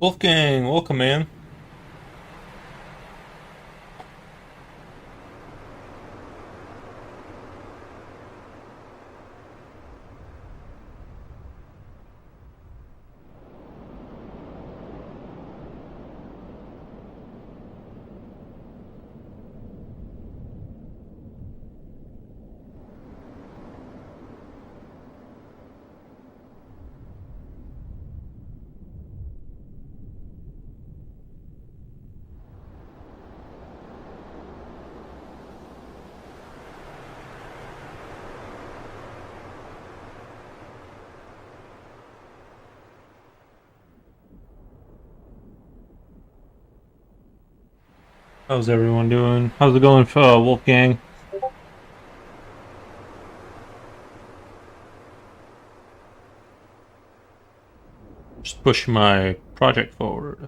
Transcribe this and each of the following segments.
Wolfgang, welcome, man. How's everyone doing? How's it going, Wolfgang? Just push my project forward.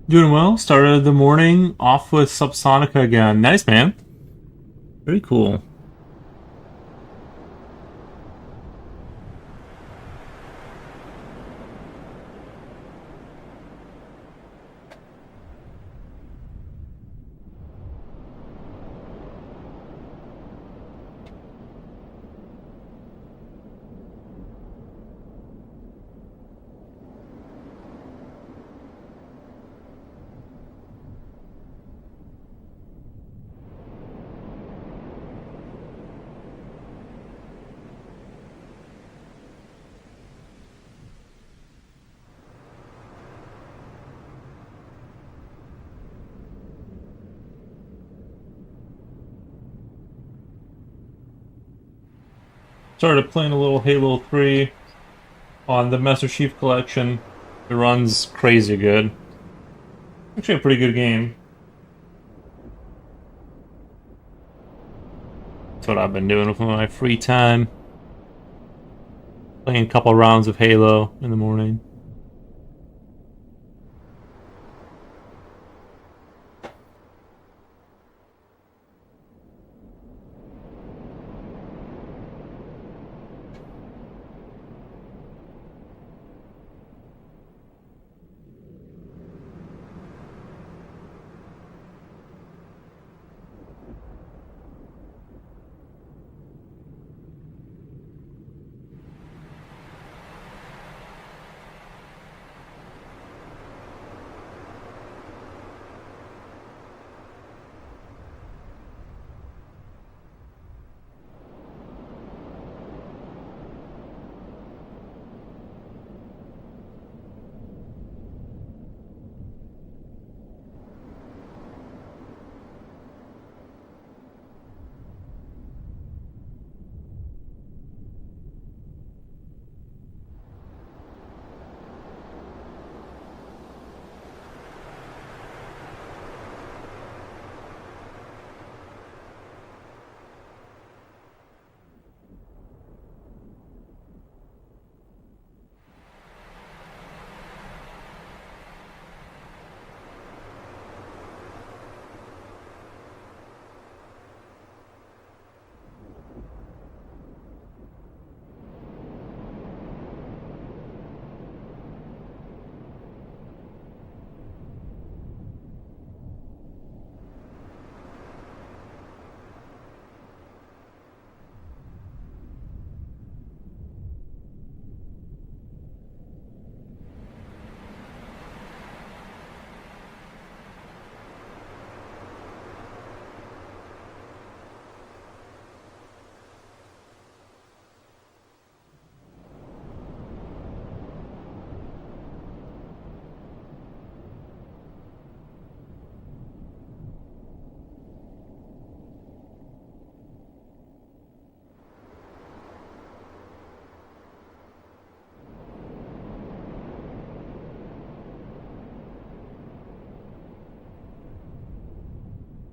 Doing well. Started the morning off with Subsonica again. Nice, man. Very cool. Started playing a little Halo 3 on the Master Chief Collection. It runs crazy good. Actually, a pretty good game. That's what I've been doing with my free time. Playing a couple rounds of Halo in the morning.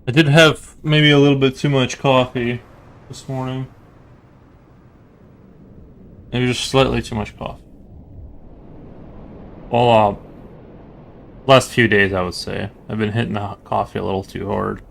I did have maybe a little bit too much coffee this morning. Maybe just slightly too much coffee. Well, last few days I would say. I've been hitting the coffee a little too hard.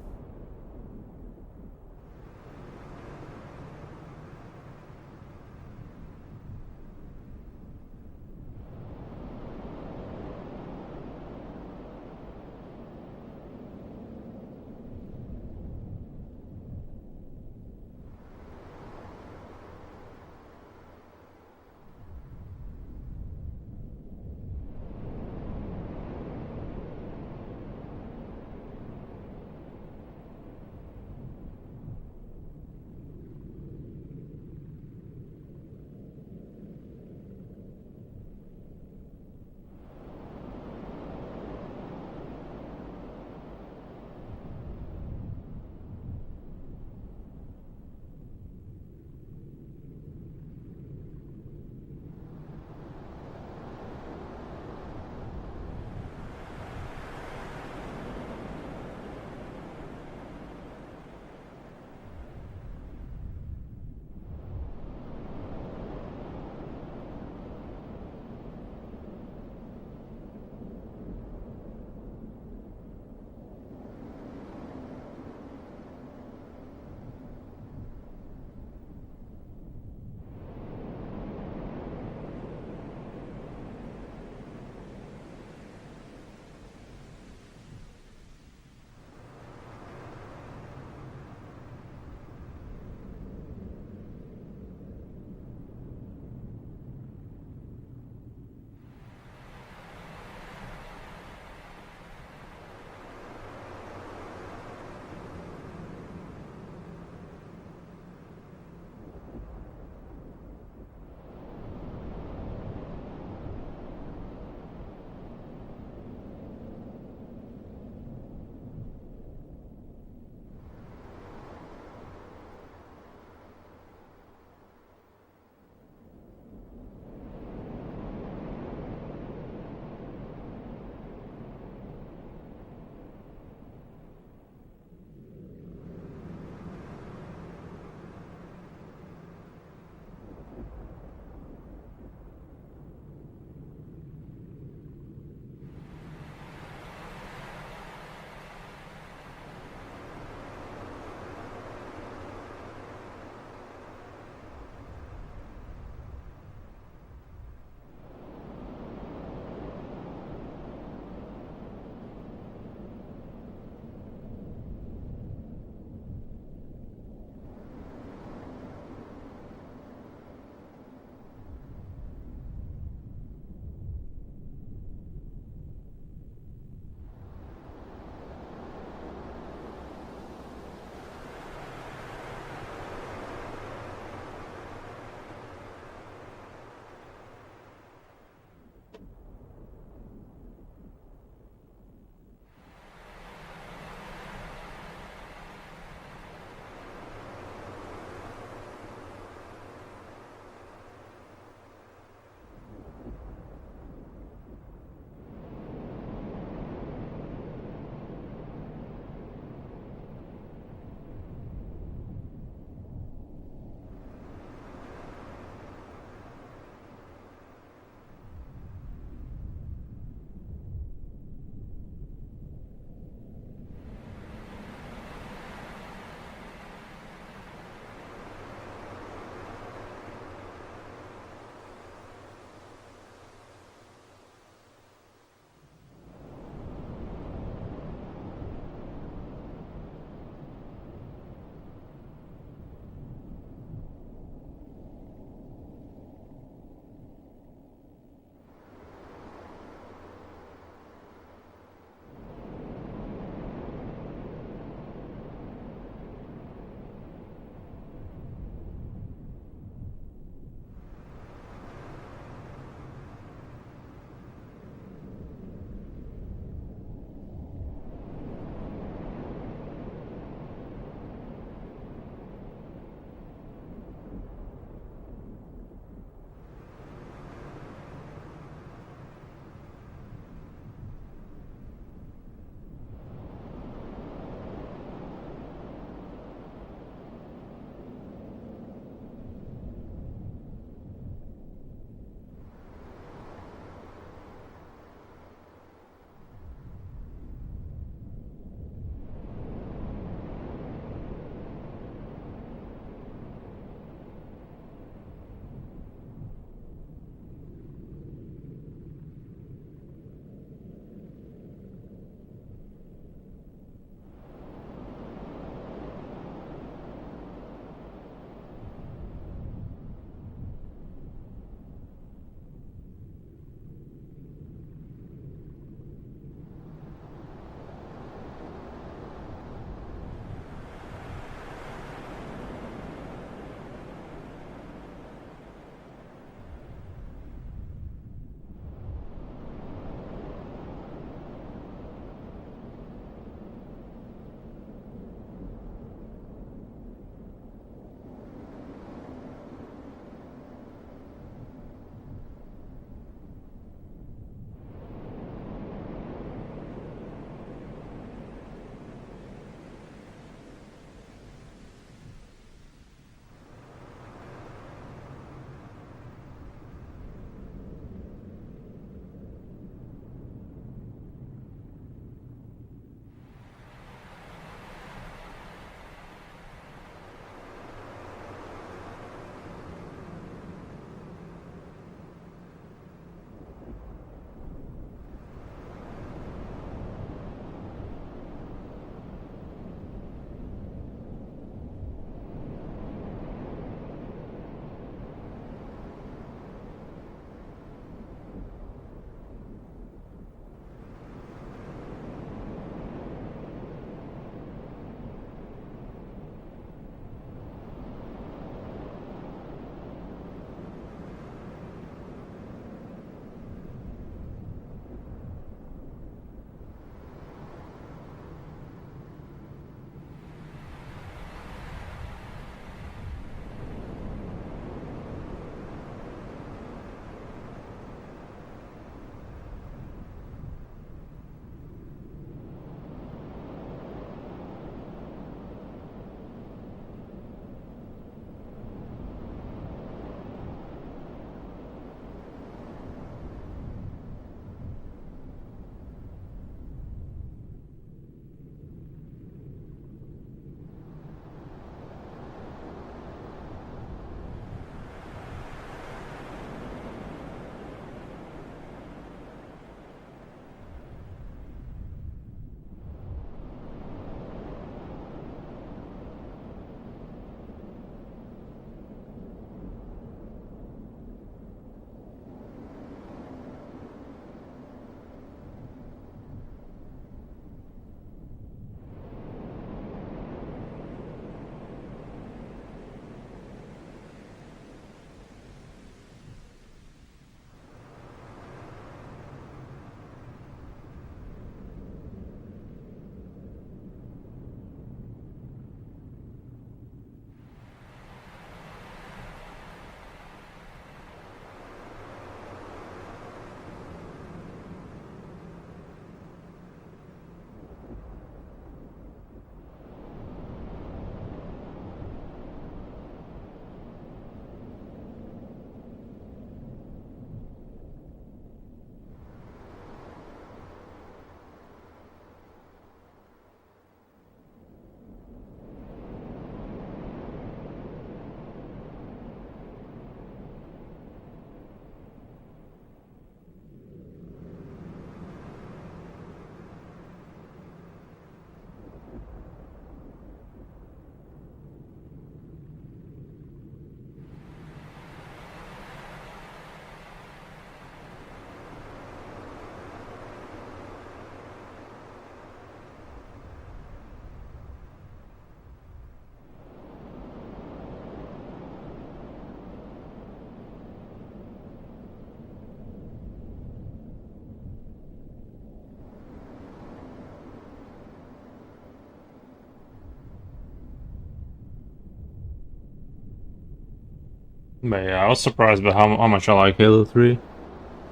But yeah, I was surprised by how much I like Halo 3.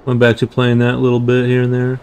Went back to playing that a little bit here and there.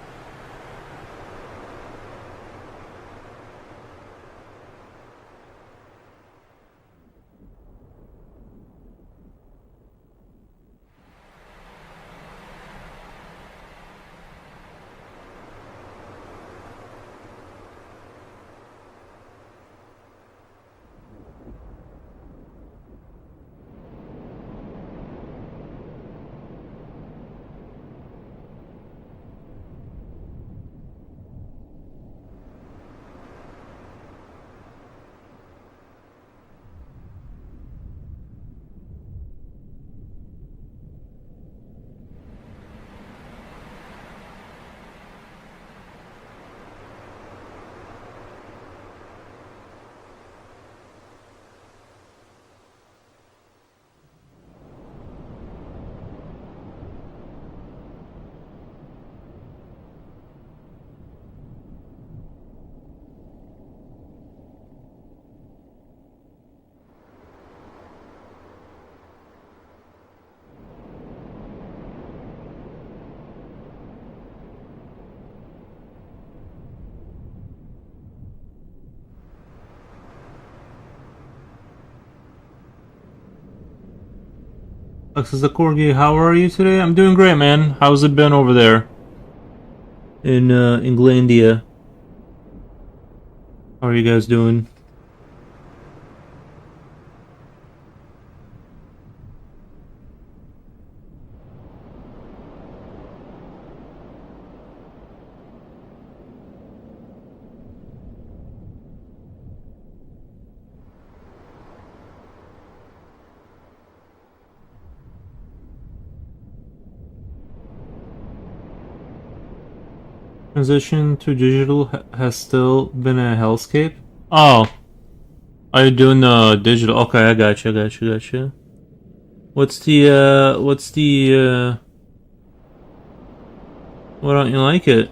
Alexis the Corgi, how are you today? I'm doing great, man. How's it been over there in Englandia? How are you guys doing? Transition to digital has still been a hellscape. Oh, are you doing digital? Okay, I gotcha. What's the why don't you like it?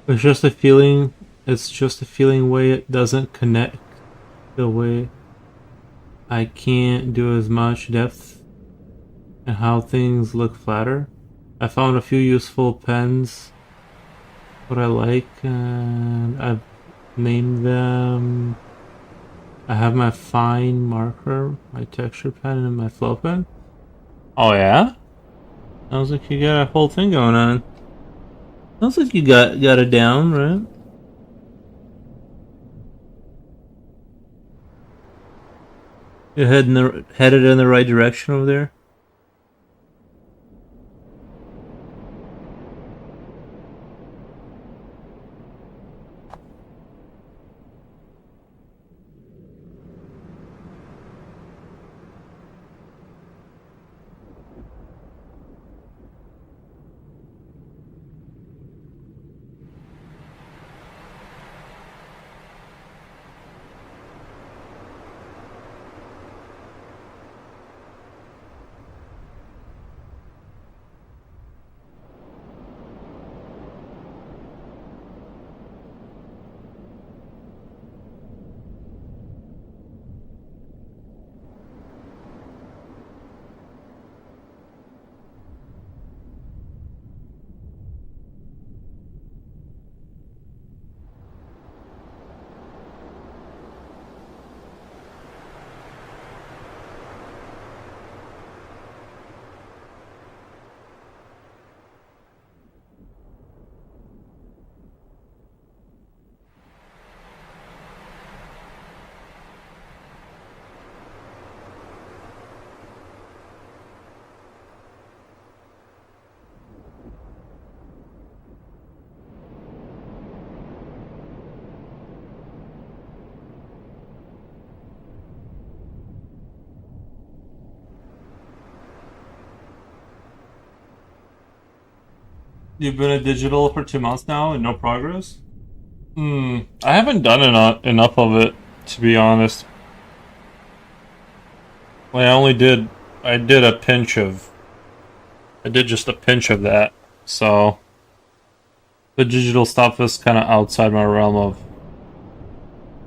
It's just a feeling. It's just a feeling way it doesn't connect the way I can't do as much depth and how things look flatter. I found a few useful pens what I like and I've named them. I have my fine marker, my texture pen, and my flow pen. Oh yeah? Sounds like you got a whole thing going on. Sounds like you got it down, right? You're headed in the right direction over there. You've been a digital for 2 months now and no progress? I haven't done enough of it, to be honest. Like, I did a pinch of, I did just a pinch of that. So, the digital stuff is kind of outside my realm of,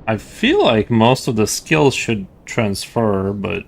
I feel like most of the skills should transfer, but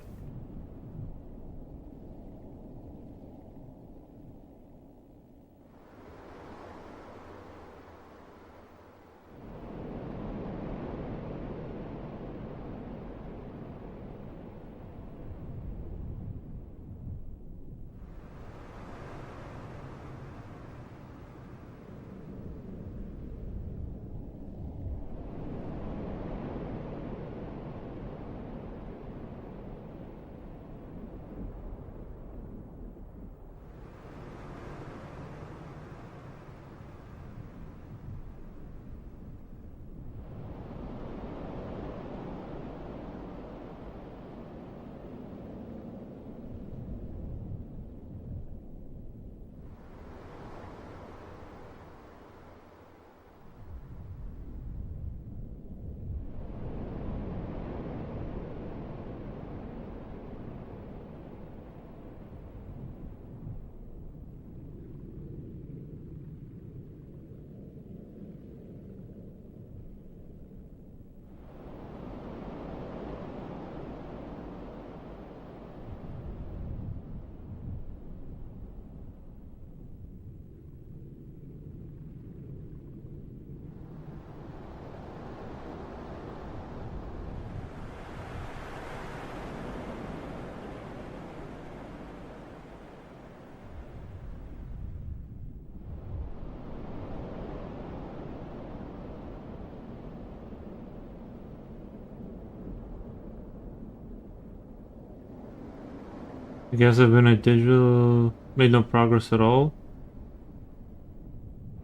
I guess I've been a digital, made no progress at all.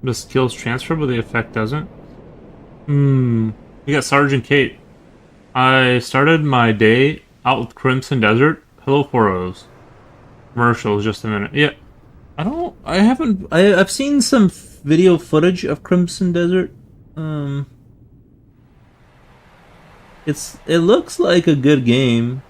The skills transfer, but the effect doesn't. You got Sergeant Kate. I started my day out with Crimson Desert. Hello, Foros. Commercials, just a minute. Yeah, I haven't. I've seen some video footage of Crimson Desert. Um, it looks like a good game.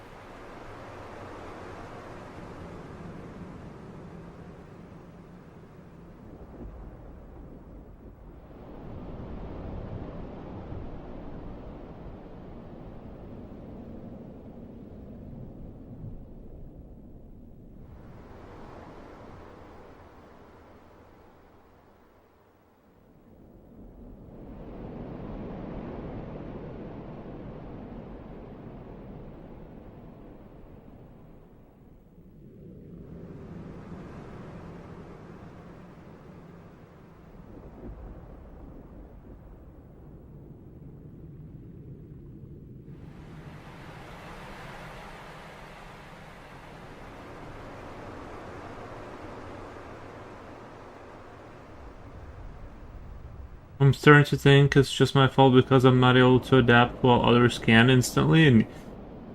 I'm starting to think it's just my fault because I'm not able to adapt while others can instantly, and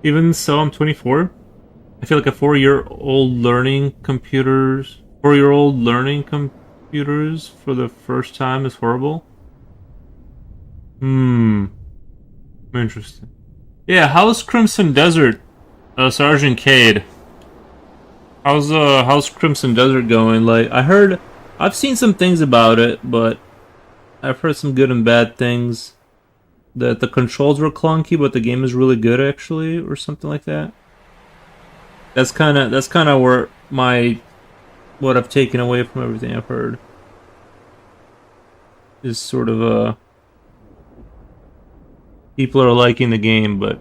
even so, I'm 24. I feel like a 4-year-old learning computers, 4-year-old learning computers for the first time is horrible. Hmm, interesting. Yeah, how's Crimson Desert, Sergeant Cade? How's Crimson Desert going? Like, I've seen some things about it, but I've heard some good and bad things. That the controls were clunky, but the game is really good actually, or something like that. That's kind of where my what I've taken away from everything I've heard is sort of people are liking the game, but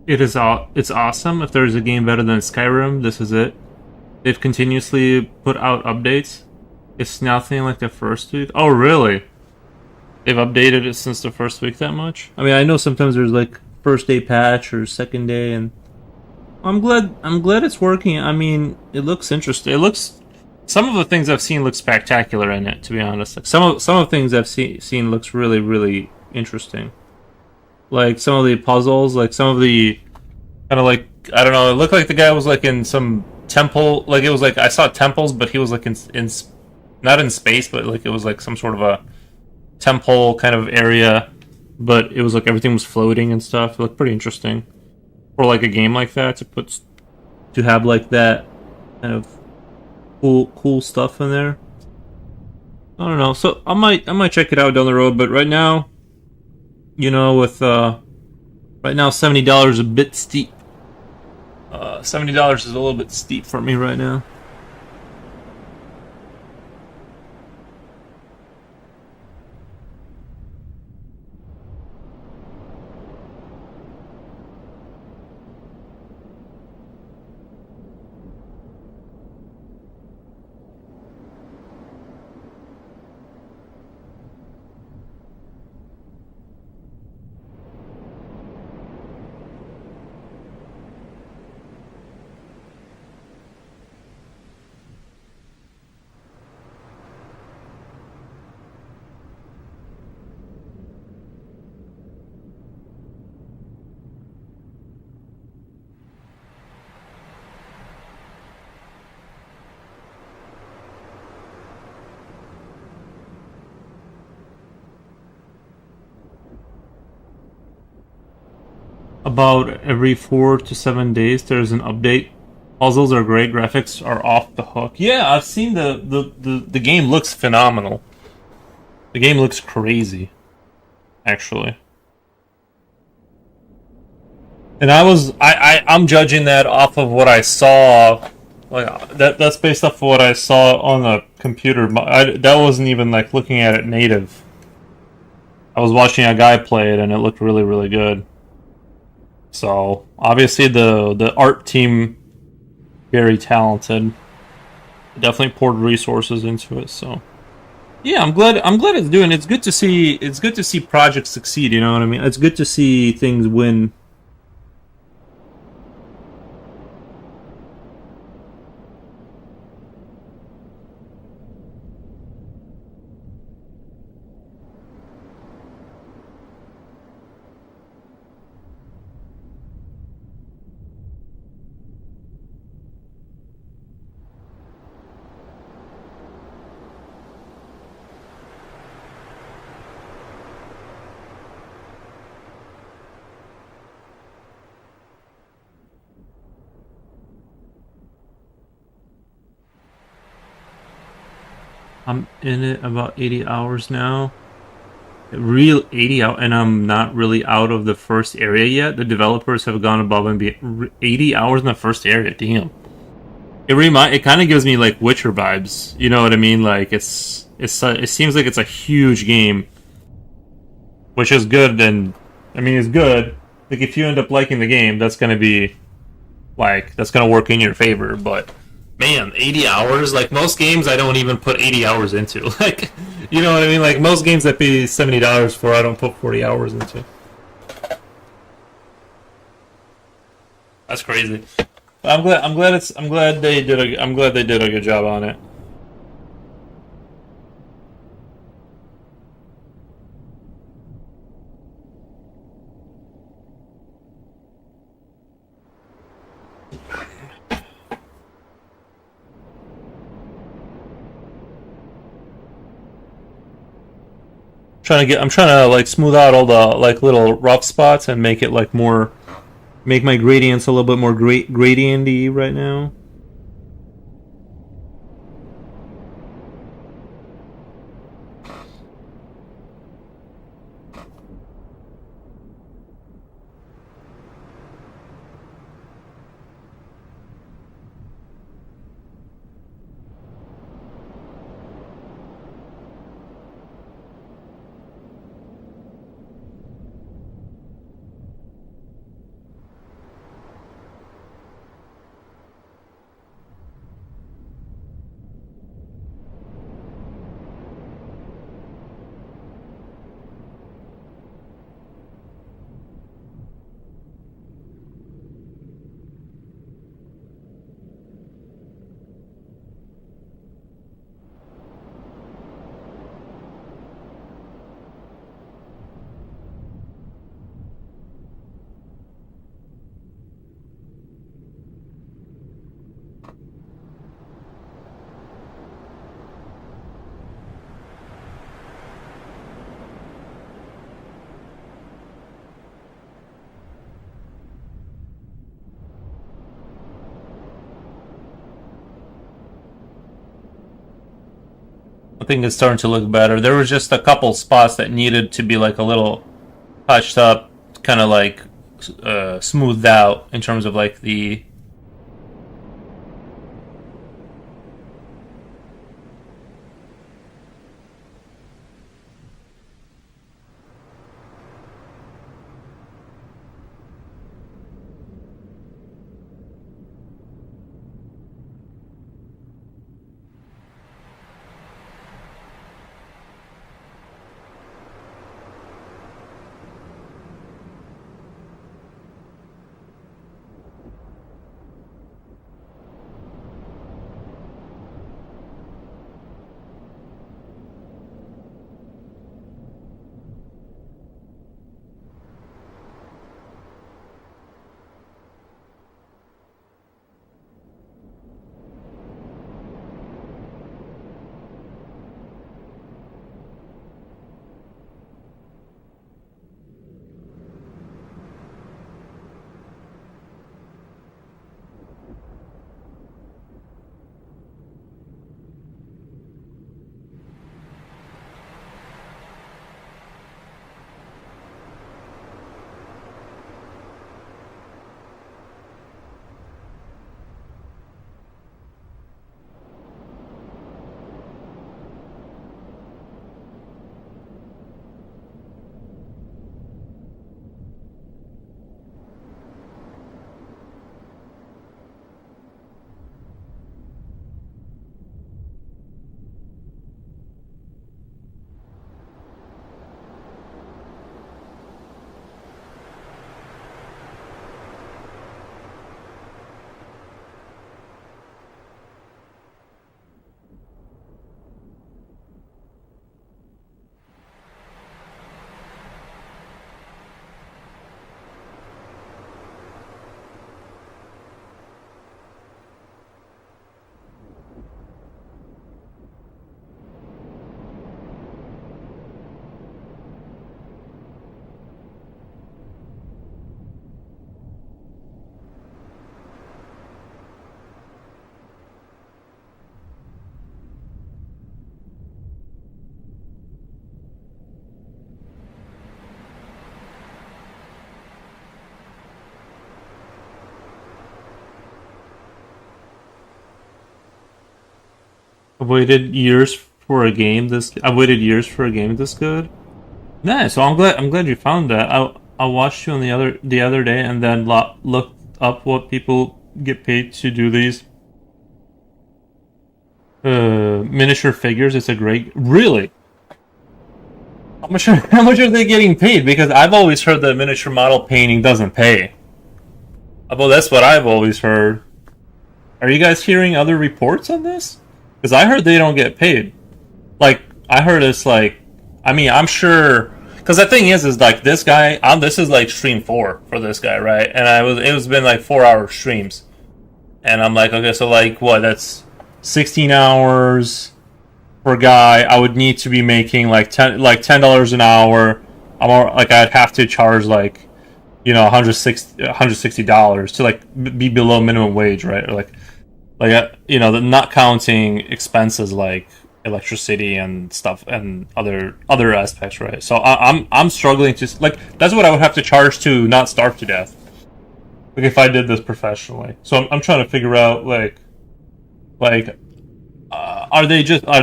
It's awesome. If there's a game better than Skyrim, this is it. They've continuously put out updates. It's nothing like the first week. Oh, really? They've updated it since the first week that much? I mean, I know sometimes there's like first day patch or second day, and I'm glad it's working. I mean, it looks interesting. It looks some of the things I've seen look spectacular in it. To be honest, like some of the things I've seen looks really interesting. Like some of the puzzles, like some of the kind of like I don't know. It looked like the guy was like in some temple. Like it was like I saw temples, but he was like in not in space, but like it was like some sort of a temple kind of area. But it was like everything was floating and stuff. It looked pretty interesting for like a game like that to have like that kind of cool stuff in there. I don't know. So I might check it out down the road, but right now, you know, with right now $70 is a bit steep. $70 is a little bit steep for me right now. About every 4 to 7 days, there's an update. Puzzles are great. Graphics are off the hook. Yeah, I've seen the game looks phenomenal. The game looks crazy, actually. And I'm judging that off of what I saw. Like that's based off of what I saw on the computer. That wasn't even like looking at it native. I was watching a guy play it, and it looked really good. So obviously the art team very talented. Definitely poured resources into it. So yeah, I'm glad it's doing. It's good to see projects succeed. You know what I mean? It's good to see things win. I'm in it about 80 hours now. Real 80 out, and I'm not really out of the first area yet. The developers have gone above and beyond. 80 hours in the first area. Damn. It kind of gives me like Witcher vibes. You know what I mean? Like it seems like it's a huge game, which is good. And I mean, it's good. Like if you end up liking the game, that's gonna be like that's gonna work in your favor. But man, 80 hours. Like most games, I don't even put 80 hours into. Like you know what I mean? Like most games I pay $70 for, I don't put 40 hours into. That's crazy. I'm glad they did a good job on it. I'm trying to like smooth out all the like little rough spots and make it like more make my gradients a little bit more gradienty right now. I think it's starting to look better. There was just a couple spots that needed to be like a little touched up, kind of like smoothed out in terms of like the. I've waited years for a game this. I've waited years for a game this good. Nice. So I'm glad. I'm glad you found that. I watched you on the other day, and then looked up what people get paid to do these miniature figures. It's a great. Really. How much are they getting paid? Because I've always heard that miniature model painting doesn't pay. Well, that's what I've always heard. Are you guys hearing other reports on this? Because I heard they don't get paid. Like, I heard it's like, I mean, I'm sure. Because the thing is like this guy. This is like stream 4 for this guy, right? And it was been like 4-hour streams, and I'm like, okay, so like what? That's 16 hours per guy. I would need to be making like $10 an hour. Like I'd have to charge like $160 to like be below minimum wage, right? Or not counting expenses like electricity and stuff and other aspects, right? So I'm struggling to like that's what I would have to charge to not starve to death, like if I did this professionally. So I'm trying to figure out like are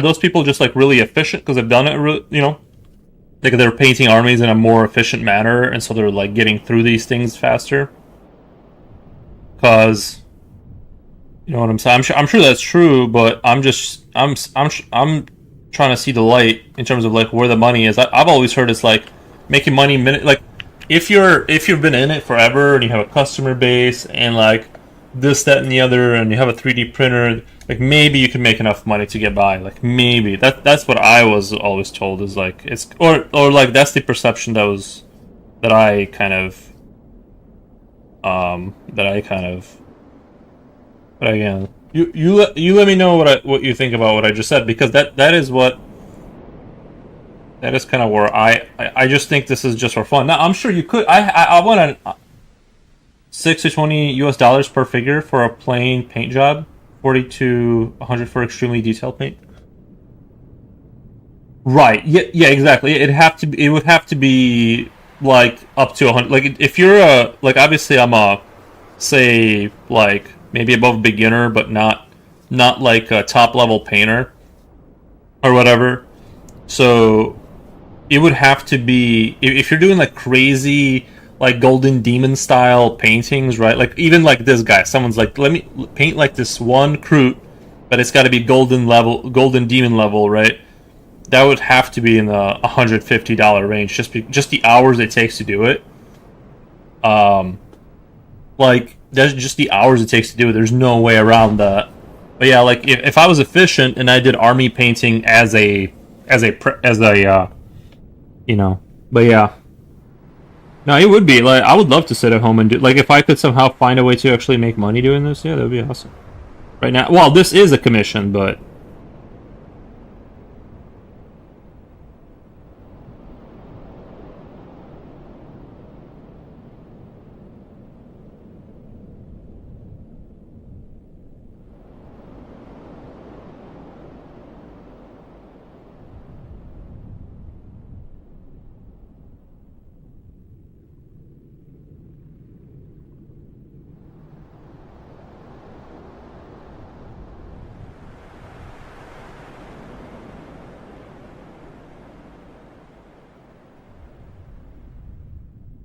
those people just like really efficient because they've done it like they're painting armies in a more efficient manner, and so they're like getting through these things faster because you know what I'm saying. I'm sure that's true, but I'm trying to see the light in terms of like where the money is. I've always heard it's like making money like if you've been in it forever and you have a customer base and like this, that, and the other, and you have a 3D printer, like maybe you can make enough money to get by. Like maybe that's what I was always told is like it's or like that's the perception that I kind of but again, you let me know what you think about what I just said, because that is kind of where I just think this is just for fun. Now I'm sure you could. I want a 6 to 20 US dollars per figure for a plain paint job, 40 to 100 for extremely detailed paint. Right. Yeah. Yeah. Exactly. It would have to be like up to 100. Like if you're a like obviously I'm a say like maybe above beginner, but not like a top level painter or whatever. So it would have to be if you're doing like crazy like golden demon style paintings, right? Like even like this guy, someone's like, let me paint like this one Kroot, but it's got to be golden demon level, right? That would have to be in the $150 range, just the hours it takes to do it. Um, like that's just the hours it takes to do it. There's no way around that. But yeah, like if I was efficient and I did army painting as a you know, but yeah, no, it would be like I would love to sit at home and do like if I could somehow find a way to actually make money doing this. Yeah, that would be awesome. Right now, well, this is a commission, but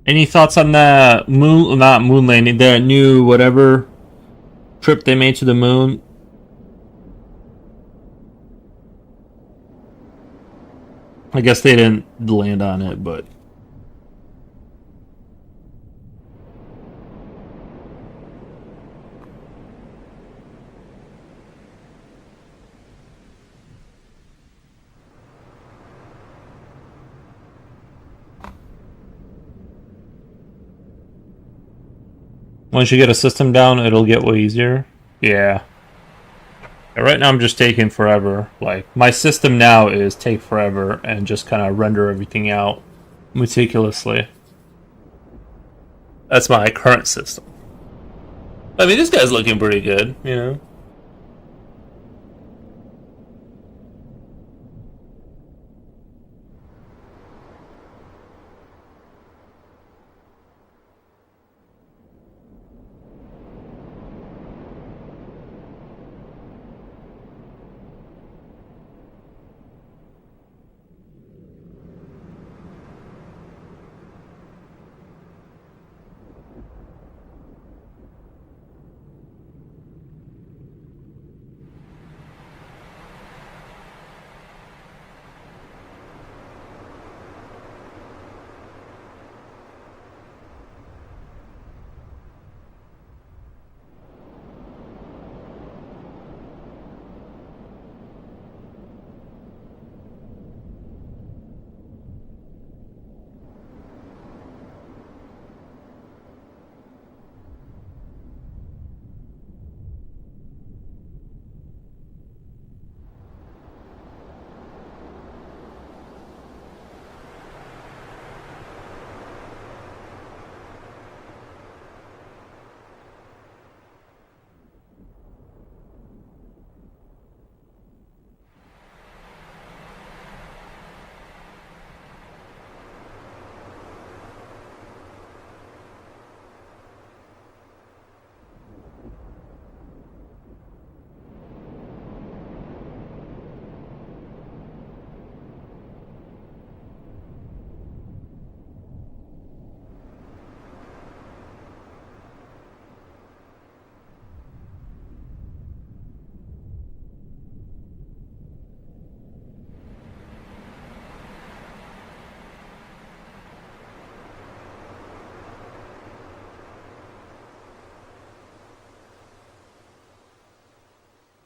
any thoughts on the moon? Not moon landing. The new whatever trip they made to the moon. I guess they didn't land on it, but once you get a system down, it'll get way easier. Yeah. Right now, I'm just taking forever. Like my system now is take forever and just kind of render everything out meticulously. That's my current system. I mean, this guy's looking pretty good, you know.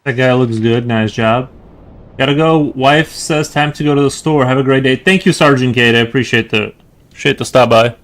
That guy looks good. Nice job. Gotta go. Wife says time to go to the store. Have a great day. Thank you, Sergeant Kate. I appreciate the stop by.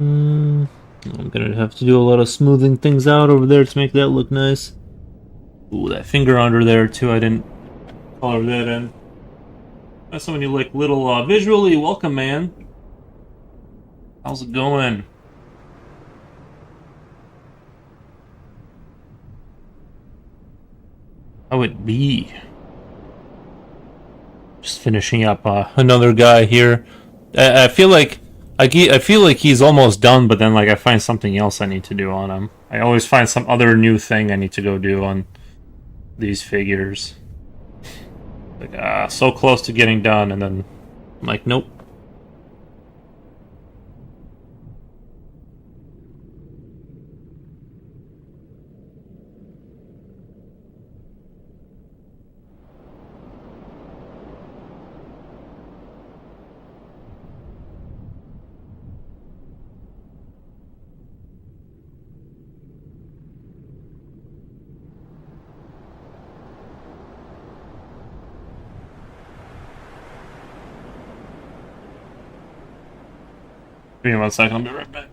I'm gonna have to do a lot of smoothing things out over there to make that look nice. Ooh, that finger under there too. I didn't color that in. That's someone you like little visually. Welcome, man. How's it going? How it be? Just finishing up another guy here. I feel like I feel like he's almost done, but then like I find something else I need to do on him. I always find some other new thing I need to go do on these figures. Like so close to getting done, and then I'm like, nope. Give me 1 second. I'll be right back.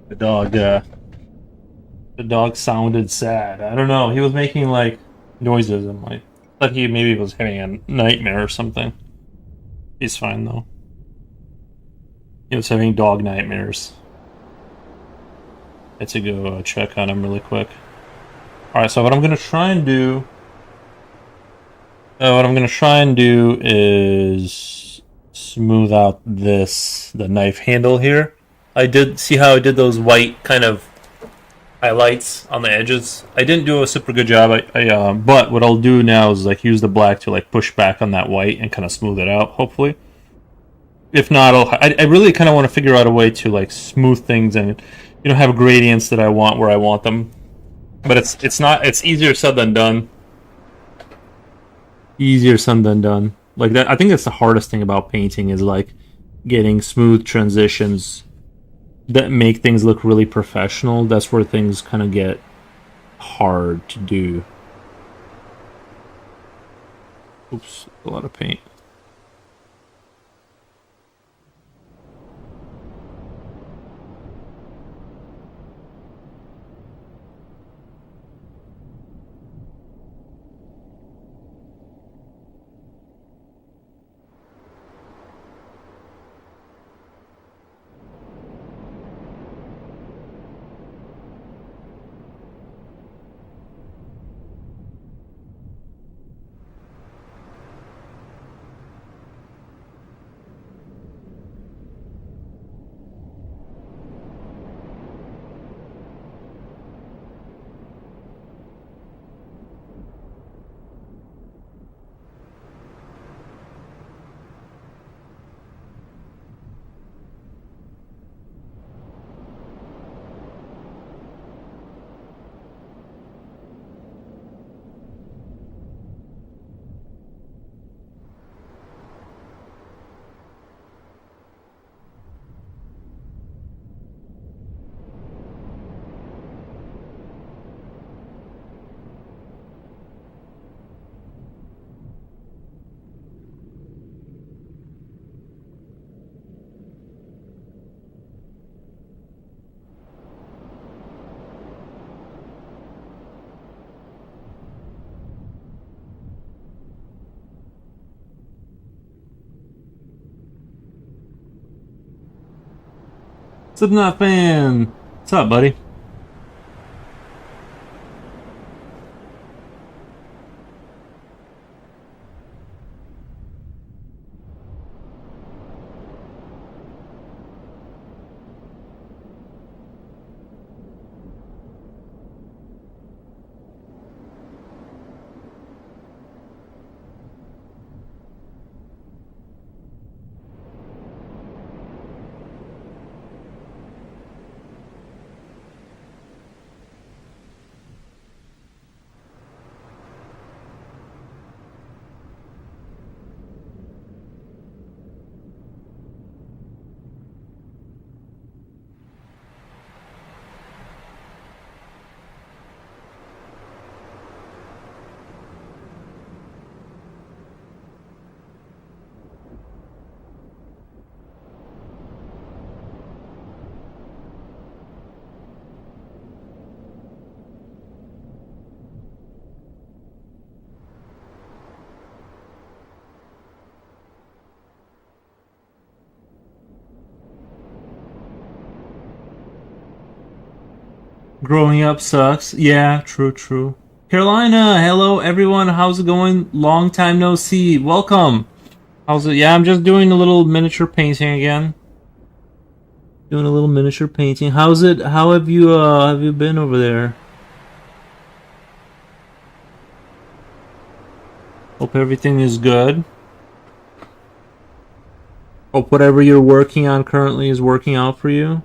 The dog. The dog sounded sad. I don't know. He was making like noises and like thought he maybe was having a nightmare or something. He's fine though. He was having dog nightmares. I had to go check on him really quick. All right. So what I'm gonna try and do. What I'm gonna try and do is smooth out the knife handle here. I did see how I did those white kind of highlights on the edges. I didn't do a super good job. But what I'll do now is like use the black to like push back on that white and kind of smooth it out. Hopefully, if not, I really kind of want to figure out a way to like smooth things and have gradients that I want where I want them. But it's easier said than done. Easier said than done. Like that, I think that's the hardest thing about painting is like getting smooth transitions that make things look really professional. That's where things kind of get hard to do. Oops, a lot of paint. Slipknot fan. What's up, buddy? Growing up sucks. Yeah, true, true. Carolina, hello everyone. How's it going? Long time no see. Welcome. How's it? Yeah, I'm just doing a little miniature painting again. Doing a little miniature painting. How's it? How have you been over there? Hope everything is good. Hope whatever you're working on currently is working out for you.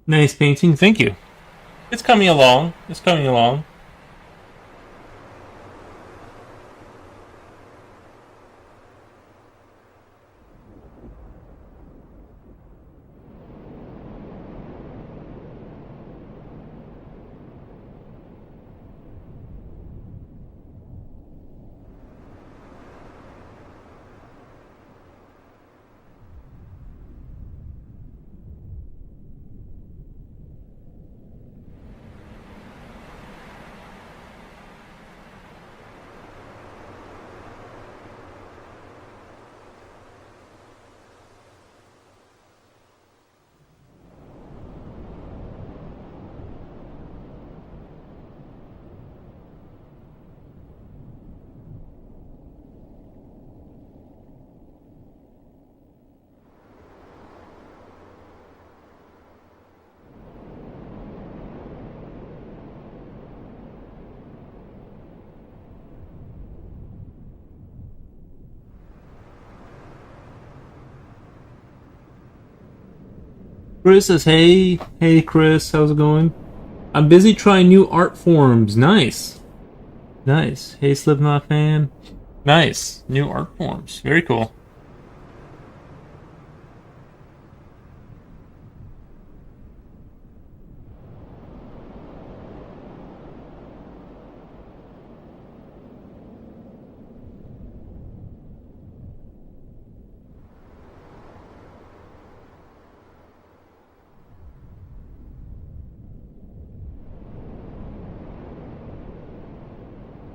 Nice painting. Thank you. It's coming along. It's coming along. Chris says, hey Chris, how's it going? I'm busy trying new art forms. Nice. Nice. Hey Slipknot fan. Nice. New art forms. Very cool.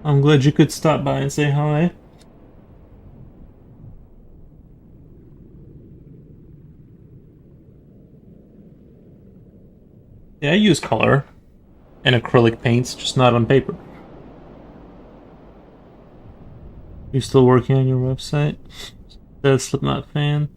I'm glad you could stop by and say hi. Yeah, I use color and acrylic paints, just not on paper. You still working on your website? Says Slipknot fan.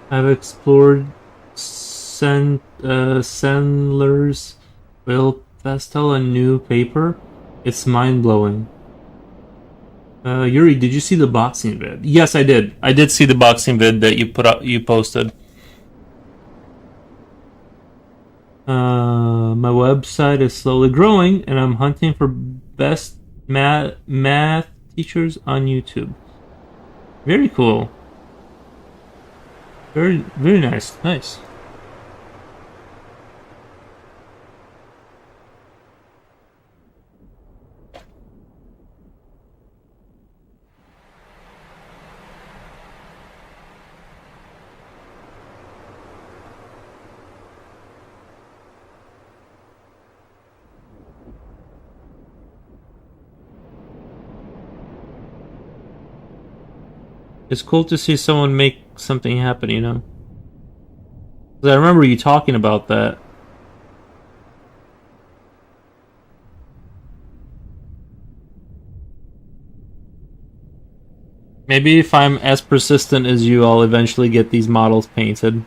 I've explored Sandler's oil pastel and new paper. It's mind blowing. Yuri, did you see the boxing vid? Yes, I did. I did see the boxing vid that you put up. You posted. My website is slowly growing, and I'm hunting for best math teachers on YouTube. Very cool. Very nice. Nice. It's cool to see someone make something happen, you know? 'Cause I remember you talking about that. Maybe if I'm as persistent as you, I'll eventually get these models painted.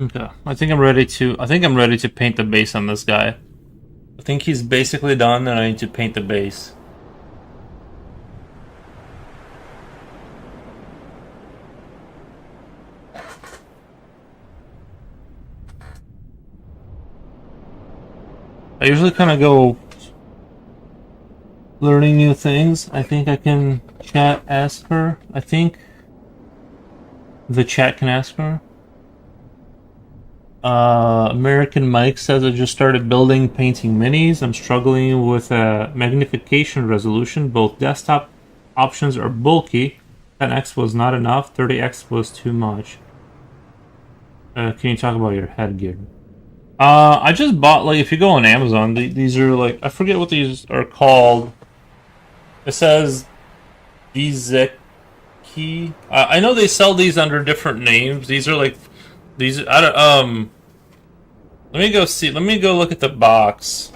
Okay, I think I'm ready to. I think I'm ready to paint the base on this guy. I think he's basically done, and I need to paint the base. I usually kind of go learning new things. I think I can ask her. I think the chat can ask her. American Mike says I just started building painting minis. I'm struggling with magnification resolution. Both desktop options are bulky. 10x was not enough. 30x was too much. Can you talk about your headgear? I just bought, like, if you go on Amazon, these are like, I forget what these are called. It says Bizeki. I know they sell these under different names. These are like these. I don't. Let me go see. Let me go look at the box.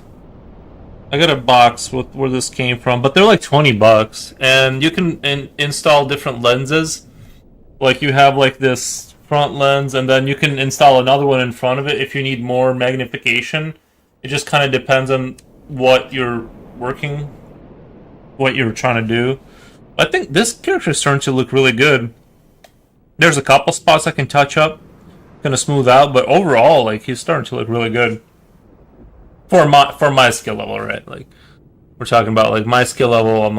I got a box with where this came from, but they're like $20, and you can install different lenses. Like you have like this front lens, and then you can install another one in front of it if you need more magnification. It just kind of depends on what you're working, what you're trying to do. I think this character is starting to look really good. There's a couple spots I can touch up, gonna smooth out, but overall, like, he's starting to look really good for my skill level, right? Like, we're talking about like my skill level. I'm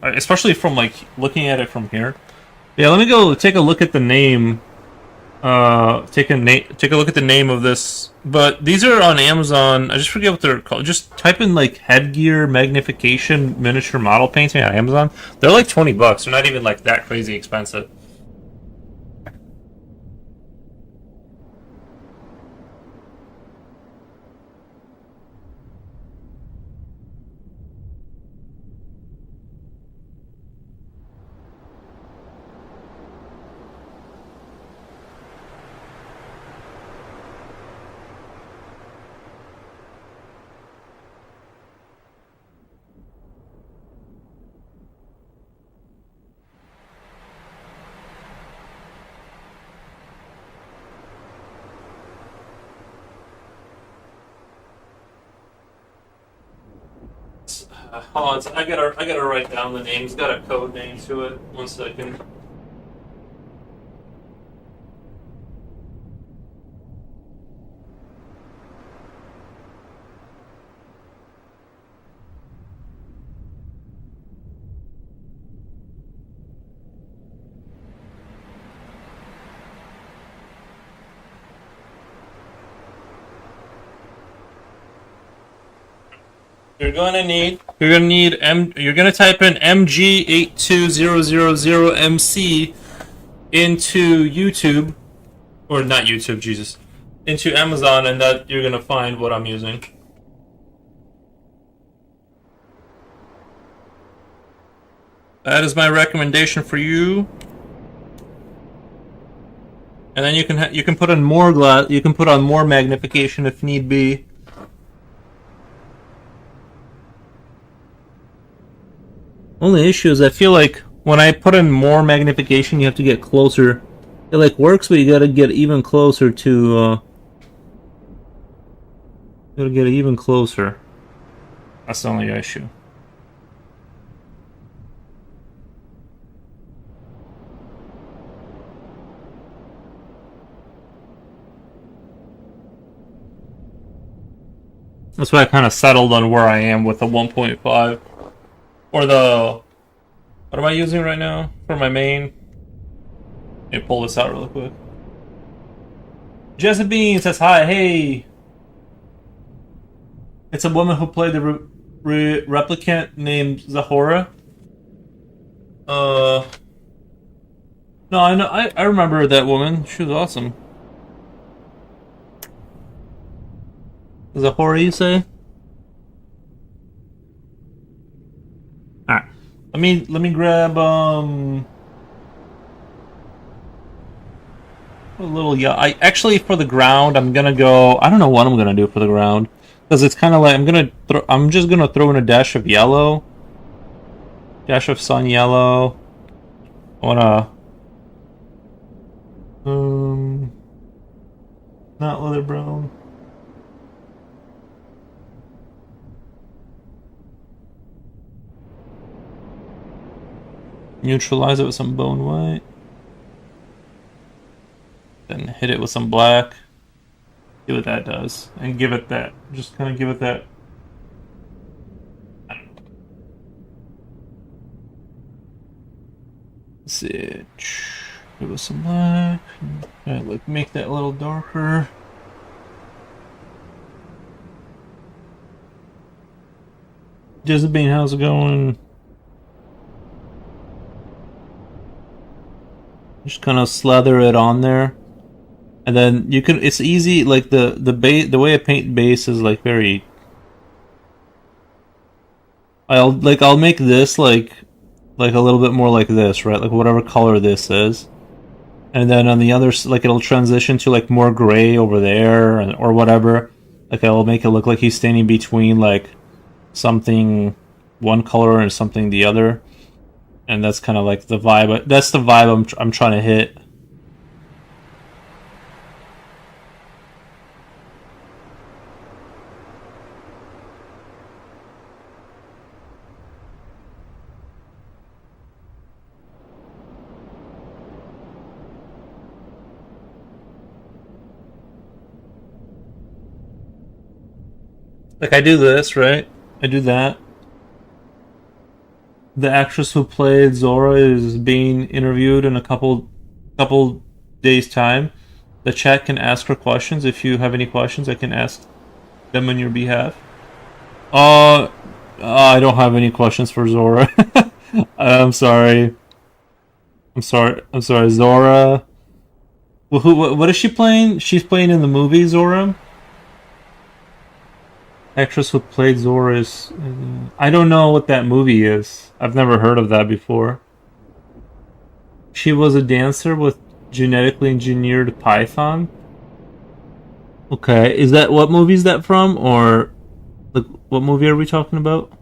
especially from like looking at it from here. Yeah, let me go take a look at the name. Take a look at the name of this. But these are on Amazon. I just forget what they're called. Just type in like headgear magnification miniature model painting on Amazon. They're like $20. They're not even like that crazy expensive. Hold on, I gotta write down the name. It's got a code name to it. 1 second. You're gonna type in MG82000MC into YouTube, or not YouTube, Jesus, into Amazon, and that you're gonna find what I'm using. That is my recommendation for you. And then you can put on more glass. You can put on more magnification if need be. Only issue is I feel like when I put in more magnification, you have to get closer. It like works, but you gotta get even closer to. You gotta get even closer. That's the only issue. That's why I kind of settled on where I am with the 1.5. Or the... What am I using right now for my main? Let me pull this out real quick. Jessabine says hi, hey! It's a woman who played the replicant named Zahora. No, I know, I remember that woman. She was awesome. Zahora, you say? Alright. Let me grab a little, yeah. I actually, for the ground, I'm gonna go. I don't know what I'm gonna do for the ground, because it's kind of like I'm just gonna throw in a dash of yellow, dash of sun yellow. I wanna not leather brown. Neutralize it with some bone white. Then hit it with some black. See what that does. And give it that. Just kind of give it that. Let's see. Hit it with some black. Alright, like make that a little darker. Jezebine, how's it going? Just kind of slather it on there, and then you can. It's easy. Like the base, the way I paint base is like very. I'll make this like a little bit more like this, right? Like whatever color this is, and then on the other, like it'll transition to like more gray over there, or whatever. Like I'll make it look like he's standing between like something one color and something the other, and that's kind of like the vibe. That's the vibe I'm trying to hit. Like I do this, right? I do that. The actress who played Zora is being interviewed in a couple days time. The chat can ask her questions. If you have any questions, I can ask them on your behalf. Uh, I don't have any questions for Zora. I'm sorry. I'm sorry, Zora. Well, what is she playing? She's playing in the movie Zora. Actress who played Zora is. I don't know what that movie is. I've never heard of that before. She was a dancer with genetically engineered python. Okay, is that what movie is that from, or like what movie are we talking about?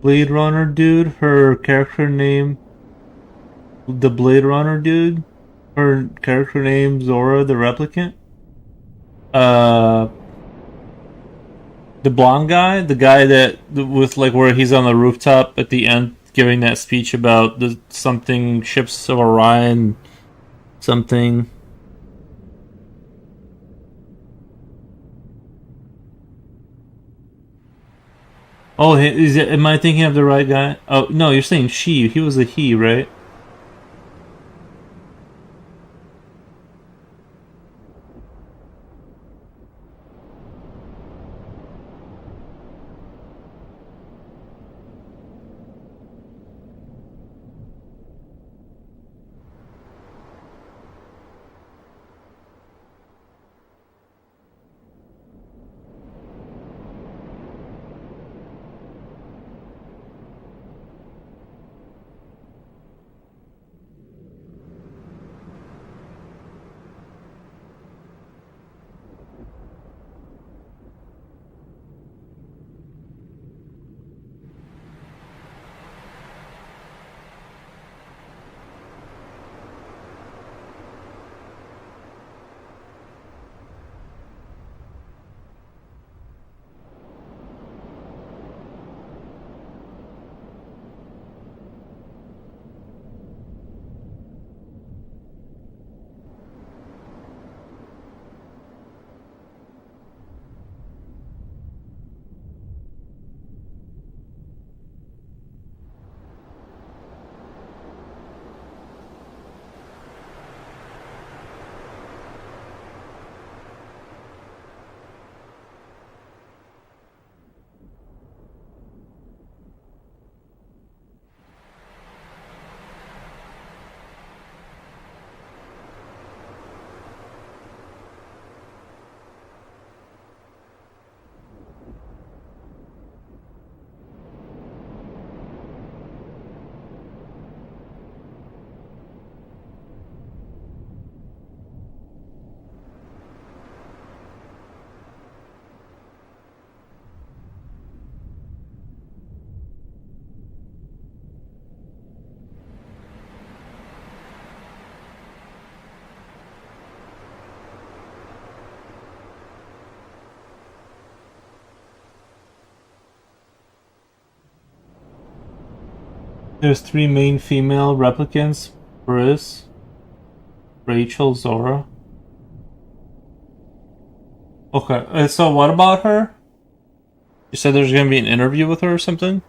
Blade Runner dude, her character name, the Blade Runner dude, her character name Zora the Replicant. Uh, the blonde guy, the guy that with like where he's on the rooftop at the end giving that speech about the something ships of Orion, something. Oh, am I thinking of the right guy? Oh no, you're saying she. He was a he, right? There's three main female replicants: Briss, Rachel, Zora. Okay, so what about her? You said there's gonna be an interview with her or something?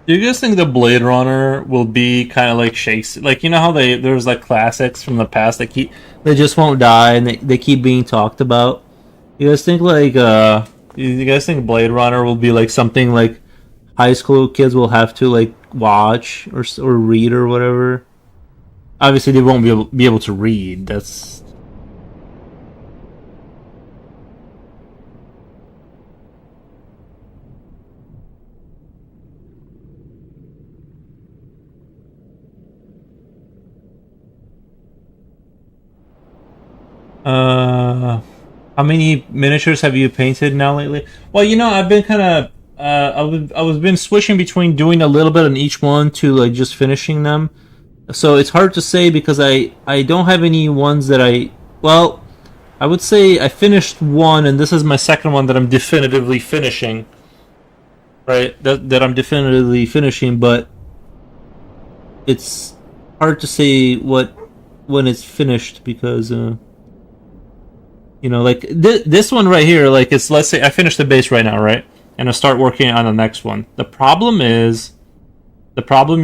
Do you guys think the Blade Runner will be kind of like Shakespeare? Like, you know how there's like classics from the past that they just won't die and they keep being talked about. You guys think like you guys think Blade Runner will be like something like high school kids will have to like watch or read or whatever? Obviously, they won't be able to read. That's how many miniatures have you painted now lately? Well, you know, I've been kind of I was been switching between doing a little bit on each one to like just finishing them. So it's hard to say because I don't have any ones that well, I would say I finished one and this is my second one that I'm definitively finishing. Right? That I'm definitively finishing, but it's hard to say what when it's finished because you know, like this one right here, like it's, let's say I finish the base right now, right, and I start working on the next one. The problem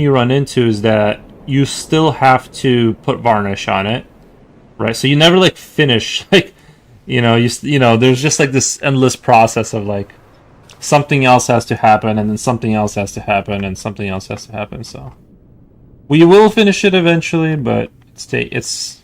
you run into is that you still have to put varnish on it, right? So you never like finish, like, you know, there's just like this endless process of like something else has to happen, and then something else has to happen, and something else has to happen. So we will finish it eventually, but it's just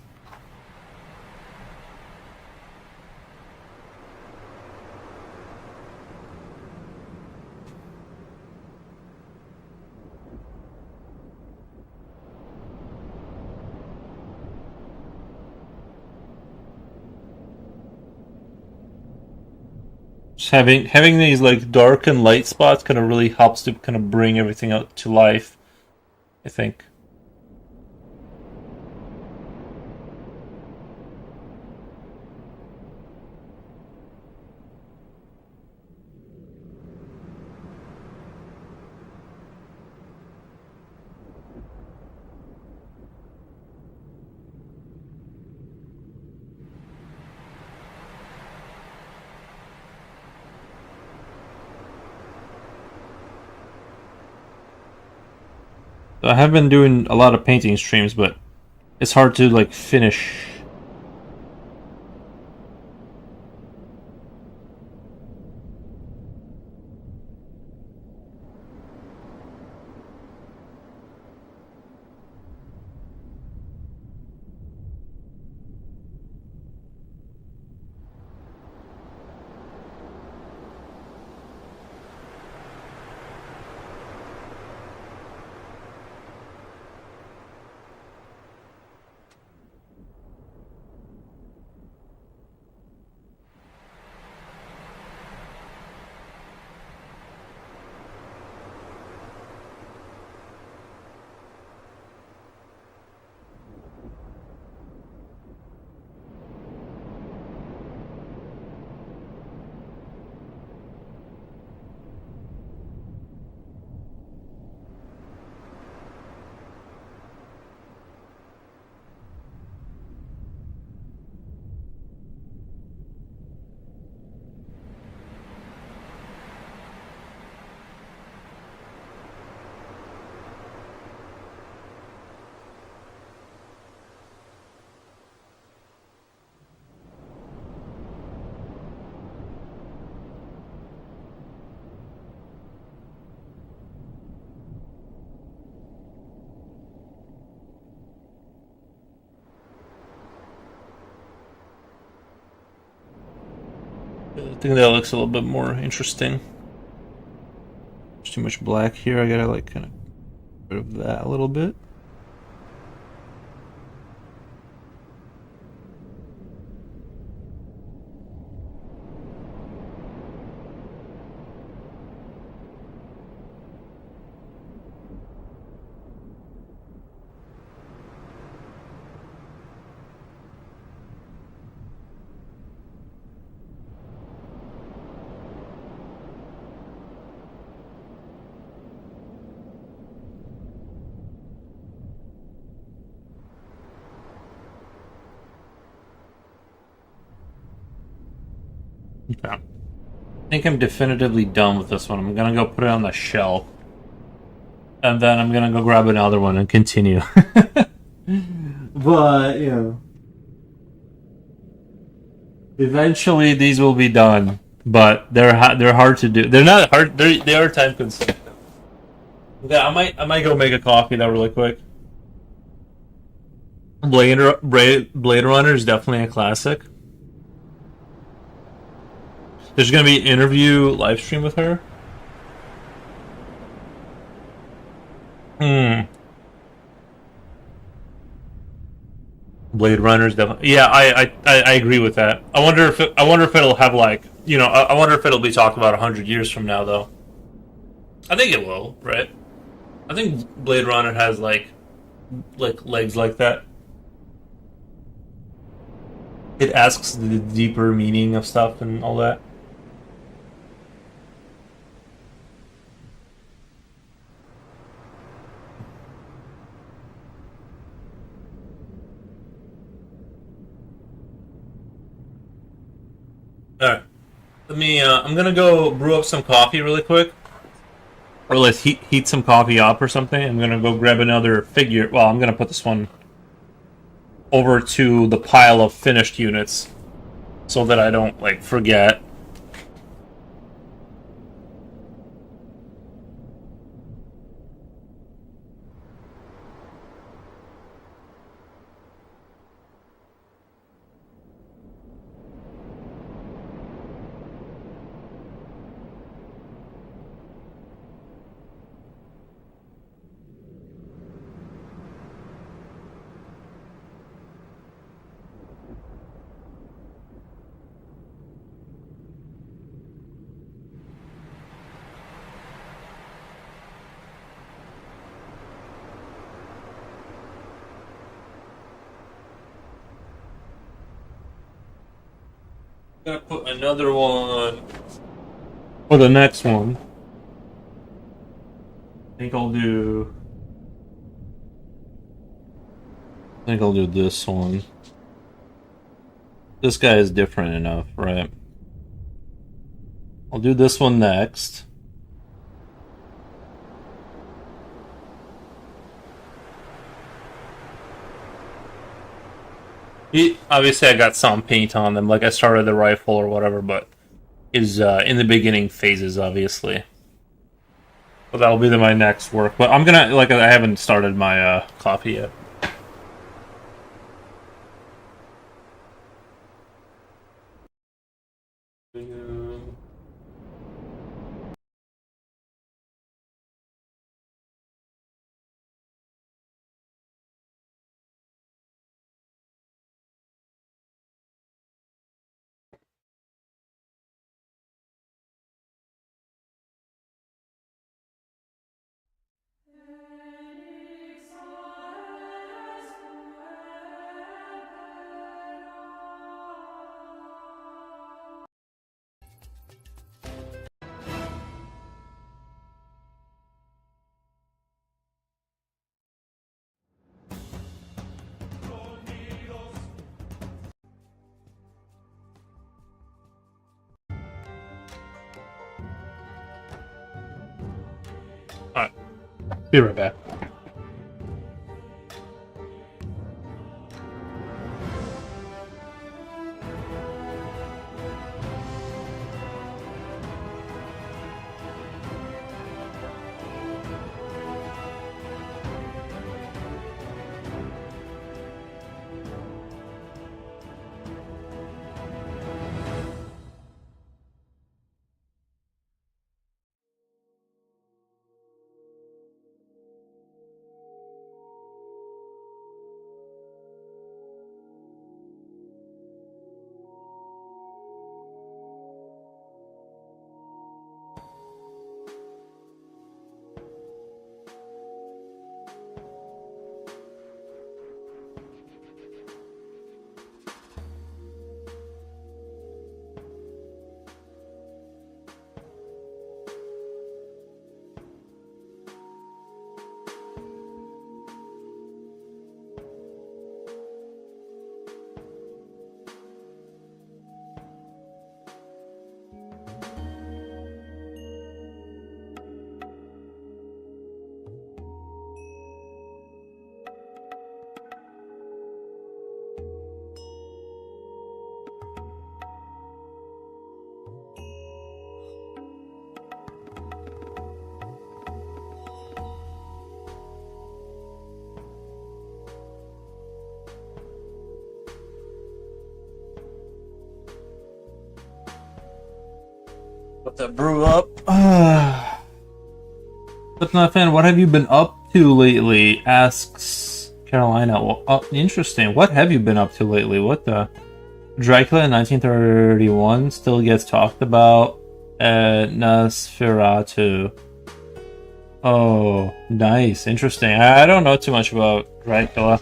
having these like dark and light spots kind of really helps to kind of bring everything out to life, I think. So I have been doing a lot of painting streams, but it's hard to like finish. I think that looks a little bit more interesting. There's too much black here. I gotta like kind of get rid of that a little bit. Okay. I think I'm definitively done with this one. I'm gonna go put it on the shelf. And then I'm gonna go grab another one and continue. But, you know. Eventually these will be done. But they're hard to do. They're not hard, they are time consuming. Okay, I might go make a coffee though really quick. Blade Runner is definitely a classic. There's gonna be an interview live stream with her. Hmm. Blade Runner's definitely. Yeah, I agree with that. I wonder if it'll have like I wonder if it'll be talked about 100 years from now though. I think it will, right? I think Blade Runner has like legs like that. It asks the deeper meaning of stuff and all that. All right, let me. I'm gonna go brew up some coffee really quick, or let's heat some coffee up or something. I'm gonna go grab another figure. Well, I'm gonna put this one over to the pile of finished units so that I don't like forget. I'm gonna put another one for the next one. I think I'll do. I think I'll do this one. This guy is different enough, right? I'll do this one next. Obviously, I got some paint on them, like I started the rifle or whatever, but is in the beginning phases, obviously. But that'll be my next work. But I'm gonna I haven't started my coffee yet. All right, be right back. Put that brew up. But not fan, what have you been up to lately? Asks Carolina. Well, interesting. What have you been up to lately? What the? Dracula in 1931 still gets talked about at Nosferatu. Oh, nice. Interesting. I don't know too much about Dracula.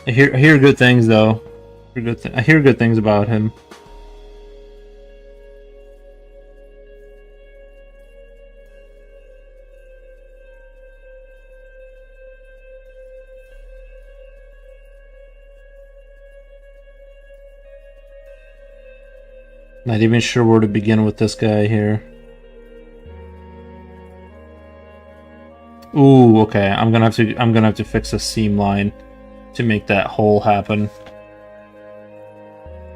I hear good things, though. I hear good things about him. Not even sure where to begin with this guy here. Ooh, okay. I'm gonna have to fix a seam line to make that hole happen.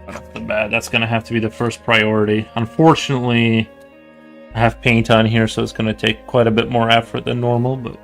Right off the bat, that's gonna have to be the first priority. Unfortunately, I have paint on here, so it's gonna take quite a bit more effort than normal, but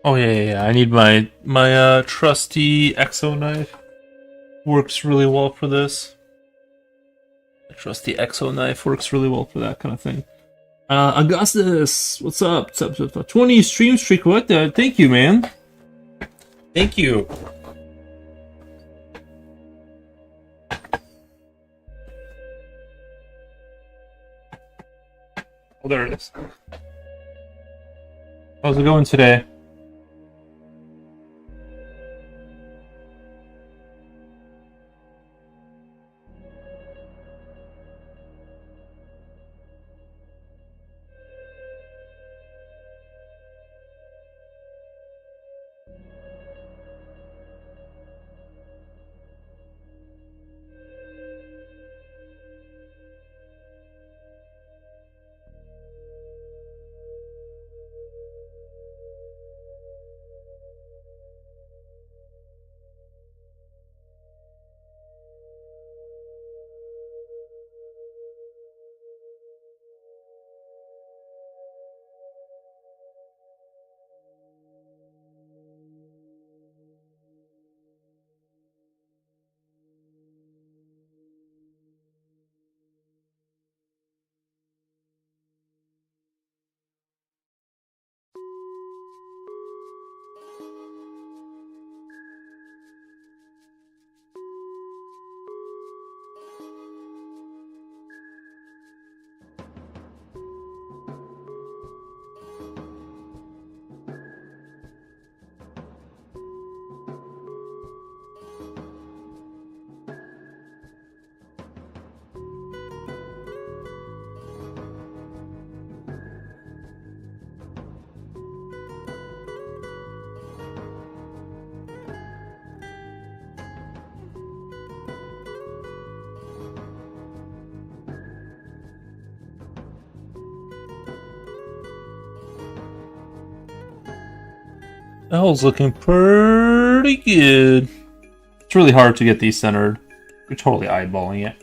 oh yeah. I need my trusty exo knife. Works really well for this. The trusty exo knife works really well for that kind of thing. Augustus, what's up? What's up? 20 stream streak. What the? Thank you, man. Thank you. Oh, there it is. How's it going today? L's looking pretty good. It's really hard to get these centered. You're totally eyeballing it.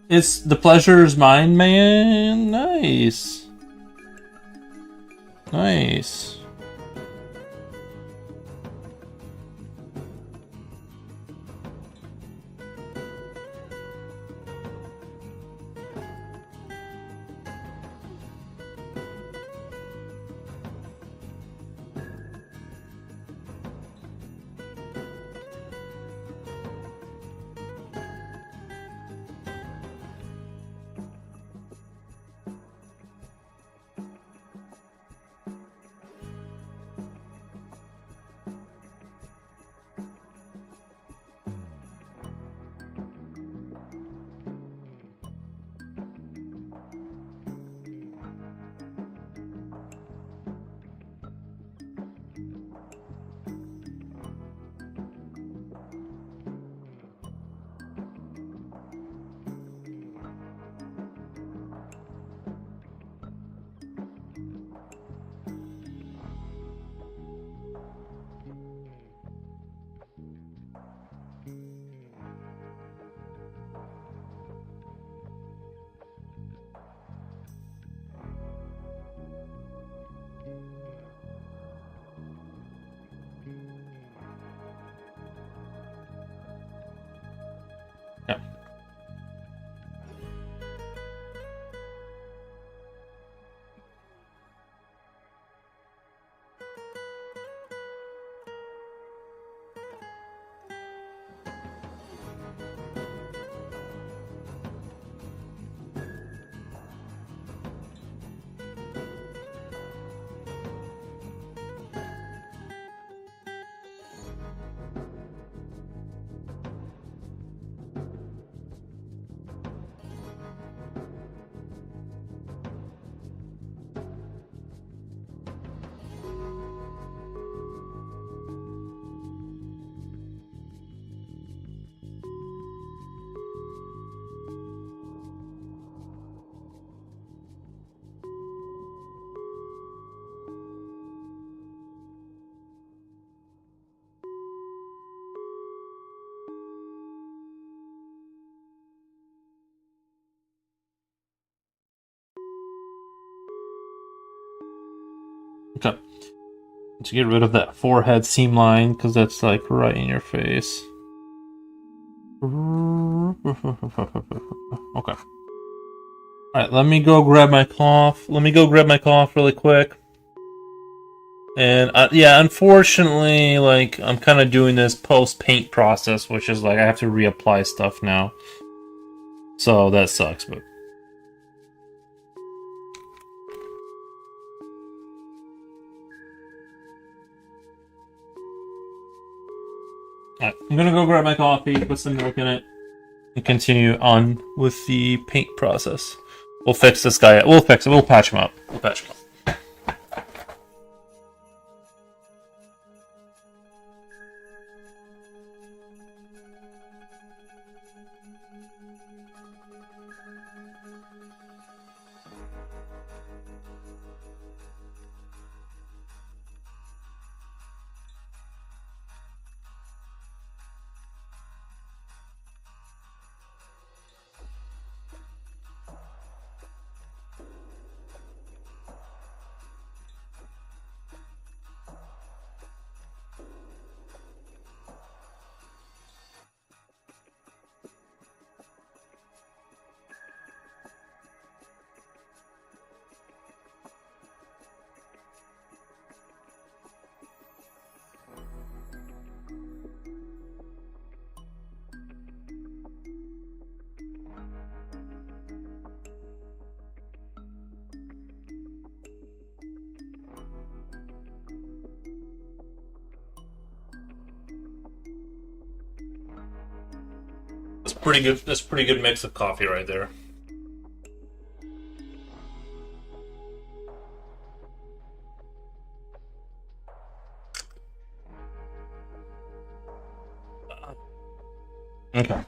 It's the pleasure's mine, man. Nice. Nice. Yeah. Okay. To get rid of that forehead seam line, because that's like right in your face. Okay. Alright, let me go grab my cloth. Let me go grab my cloth really quick. And yeah, unfortunately, like, I'm kind of doing this post-paint process, which is like I have to reapply stuff now. So that sucks, but... Alright, I'm gonna go grab my coffee, put some milk in it, and continue on with the paint process. We'll fix this guy. We'll fix it. We'll patch him up. We'll patch him up. That's pretty good. That's pretty good mix of coffee right there. Okay.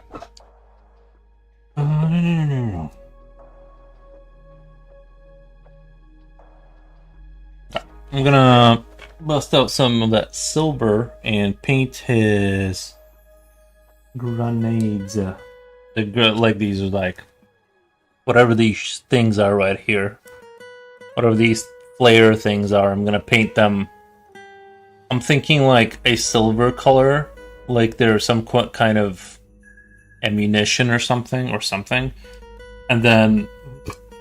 I'm gonna bust out some of that silver and paint his grenades. Like these are like whatever these things are right here. Whatever these flare things are, I'm gonna paint them. I'm thinking like a silver color, like they're some kind of ammunition or something, and then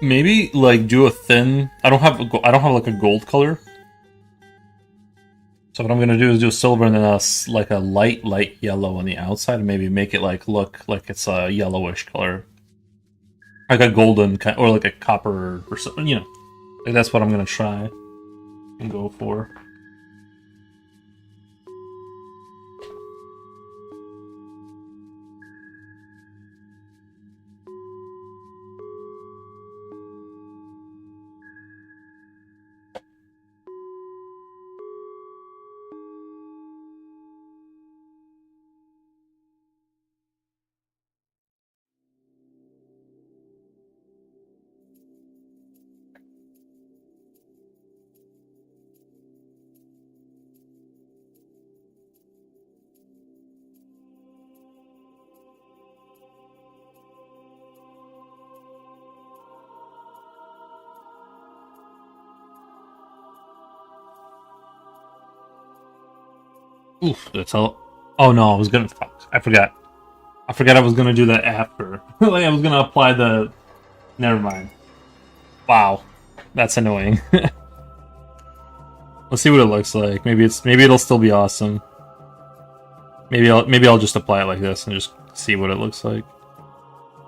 maybe like do a thin. I don't have like a gold color. So what I'm gonna do is do silver and then like a light yellow on the outside, and maybe make it like look like it's a yellowish color, like a golden kind, or like a copper or something. Like that's what I'm gonna try and go for. Oof, that's all. Oh no, I was gonna. Fuck, I forgot. I forgot I was gonna do that after. Like I was gonna apply the. Never mind. Wow, that's annoying. Let's see what it looks like. Maybe it'll still be awesome. Maybe I'll just apply it like this and just see what it looks like.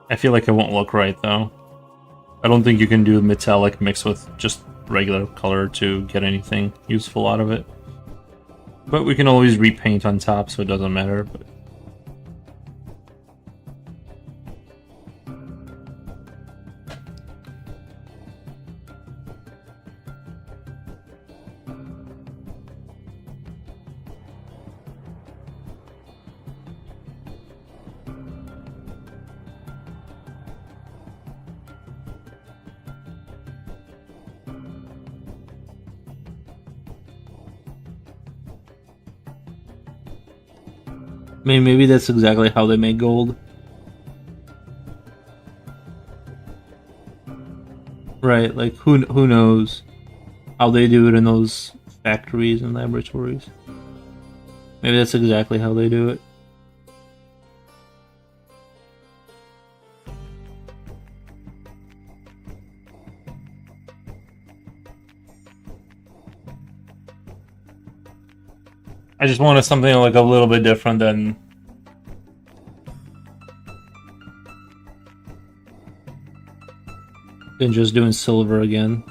I feel like it won't look right though. I don't think you can do metallic mixed with just regular color to get anything useful out of it. But we can always repaint on top, so it doesn't matter. But maybe that's exactly how they make gold. Right, like who knows how they do it in those factories and laboratories. Maybe that's exactly how they do it. I just wanted something like a little bit different than just doing silver again.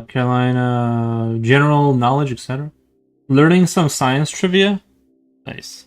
Carolina, general knowledge, etc. Learning some science trivia. Nice.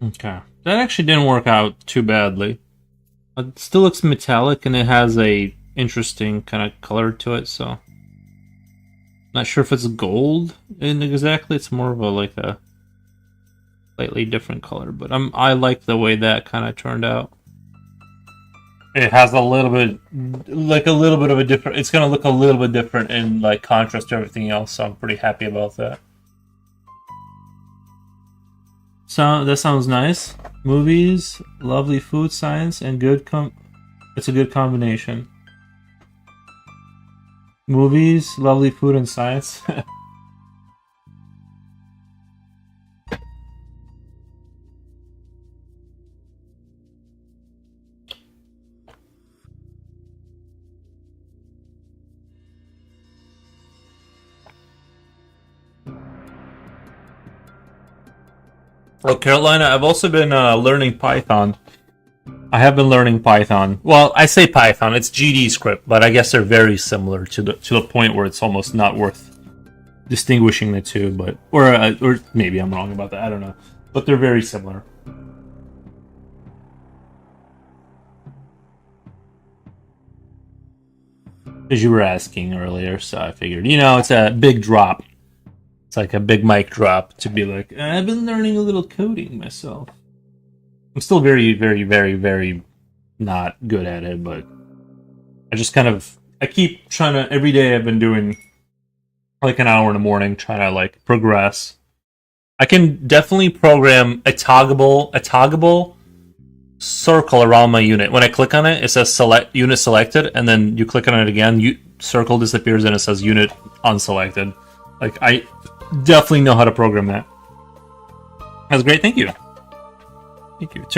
Okay. That actually didn't work out too badly. It still looks metallic and it has a interesting kind of color to it, so not sure if it's gold in exactly. It's more of a like a slightly different color, but I like the way that kind of turned out. It has a little bit, like a little bit of a different. It's gonna look a little bit different in like contrast to everything else. So I'm pretty happy about that. So that sounds nice. Movies, lovely food, science, and it's a good combination. Movies, lovely food, and science. Well, Carolina, I've also been learning Python. I have been learning Python. Well, I say Python, it's GD script, but I guess they're very similar to the point where it's almost not worth distinguishing the two. But or maybe I'm wrong about that. I don't know, but they're very similar. As you were asking earlier, so I figured, it's a big drop. It's like a big mic drop to be like, I've been learning a little coding myself. I'm still very, very, very, very not good at it, but I keep trying to, every day I've been doing like an hour in the morning trying to like progress. I can definitely program a toggable circle around my unit. When I click on it, it says select unit selected, and then you click on it again, circle disappears and it says unit unselected. Like I definitely know how to program that. That's great. Thank you. Thank you. It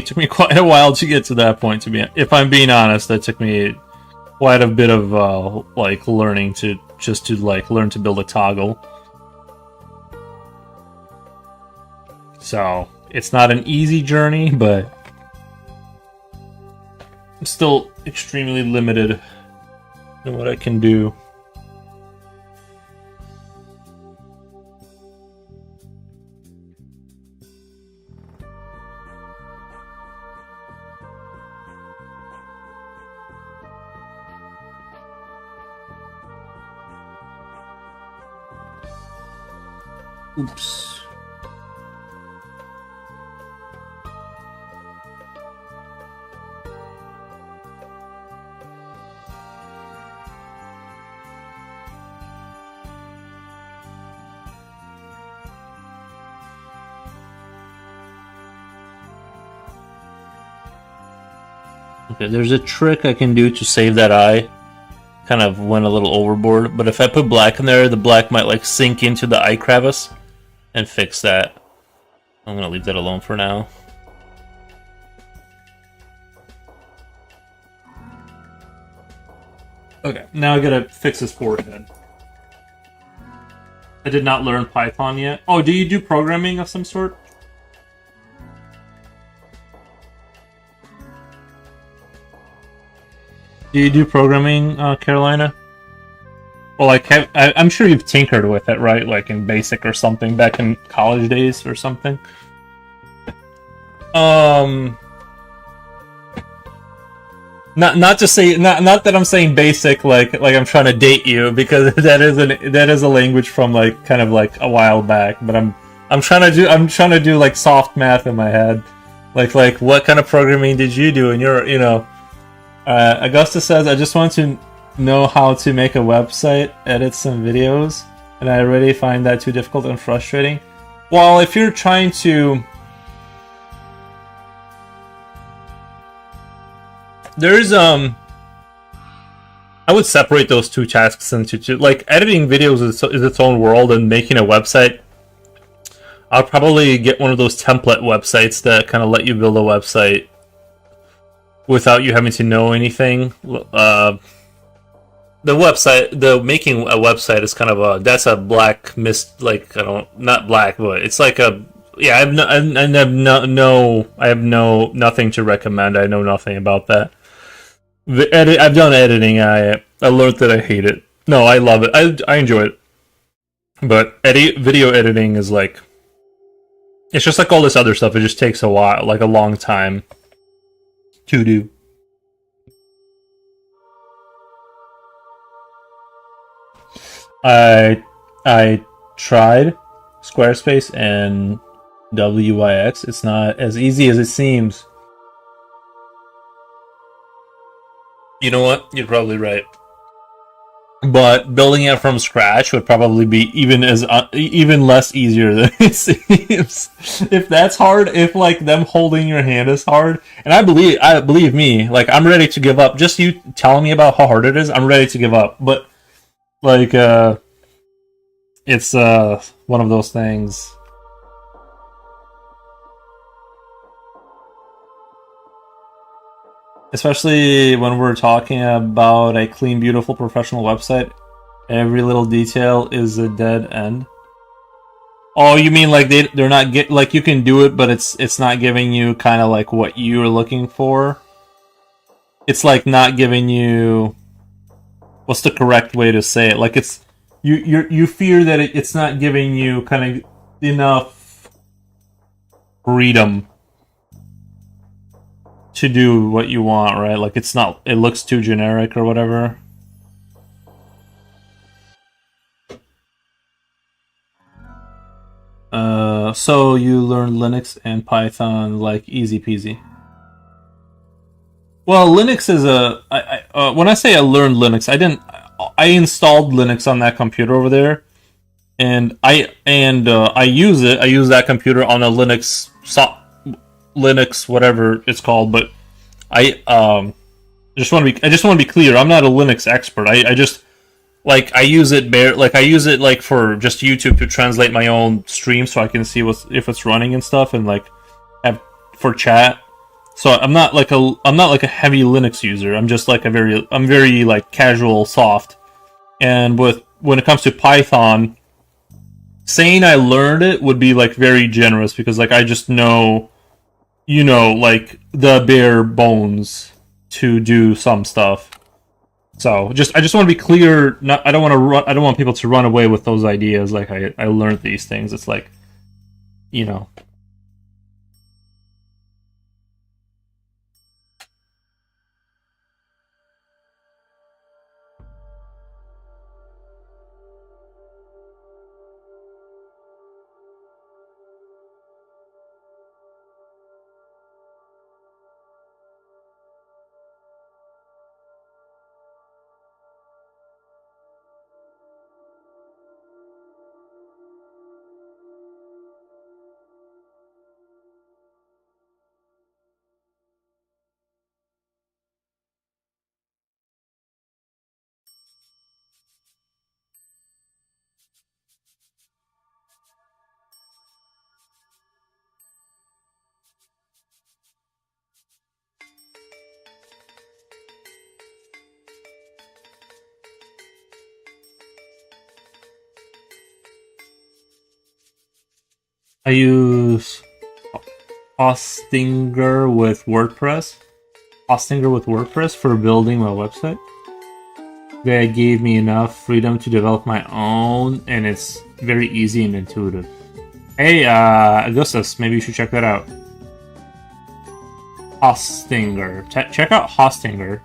took me quite a while to get to that point. If I'm being honest, that took me quite a bit of like learning to learn to build a toggle. So it's not an easy journey, but I'm still extremely limited in what I can do. Oops. Okay, there's a trick I can do to save that eye. Kind of went a little overboard, but if I put black in there, the black might like sink into the eye crevice and fix that. I'm gonna leave that alone for now. Okay, now I gotta fix his forehead. I did not learn Python yet. Oh, do you do programming of some sort? Do you do programming, Carolina? Well, like, I'm sure you've tinkered with it, right? Like in BASIC or something back in college days or something. Not to say not that I'm saying BASIC like I'm trying to date you, because that is a language from like kind of like a while back. But I'm trying to do like soft math in my head, like what kind of programming did you do? And Augusta says, I just want to know how to make a website, edit some videos, and I already find that too difficult and frustrating. Well, if you're trying to... There's, I would separate those two tasks into two. Like, editing videos is its own world, and making a website, I'll probably get one of those template websites that kind of let you build a website without you having to know anything. The making a website is kind of that's a black mist, like, not black, but it's like a, yeah, I have nothing to recommend. I know nothing about that. I've done editing. I learned that I hate it. No, I love it. I enjoy it. But video editing is like, It's just like all this other stuff. It just takes a while, like a long time to do. I tried Squarespace and WYX. It's not as easy as it seems. You know what? You're probably right. But building it from scratch would probably be even less easier than it seems. If that's hard, if like them holding your hand is hard, and I believe me, like I'm ready to give up. Just you telling me about how hard it is, I'm ready to give up. But like it's one of those things. Especially when we're talking about a clean, beautiful, professional website, every little detail is a dead end. Oh, you mean like they're not like you can do it, but it's not giving you kind of like what you're looking for. It's like not giving you what's the correct way to say it? Like it's you fear that it's not giving you kind of enough freedom to do what you want, right? Like it's not, it looks too generic or whatever. So you learn Linux and Python like easy peasy. Well, Linux is when I say I learned Linux, I installed Linux on that computer over there, and I use it. I use that computer on a Linux, whatever it's called, but I just want to be clear. I'm not a Linux expert. I just like I use it like for just YouTube to translate my own stream so I can see if it's running and stuff, and like have for chat. So I'm not like a heavy Linux user. I'm just like I'm very like casual soft. And when it comes to Python, saying I learned it would be like very generous because like I just know, like the bare bones to do some stuff. So I just want to be clear. I don't want people to run away with those ideas. Like I learned these things. It's like, you know. I use Hostinger with WordPress. For building my website. They gave me enough freedom to develop my own, and it's very easy and intuitive. Hey, Augustus, maybe you should check that out. Hostinger. Check out Hostinger.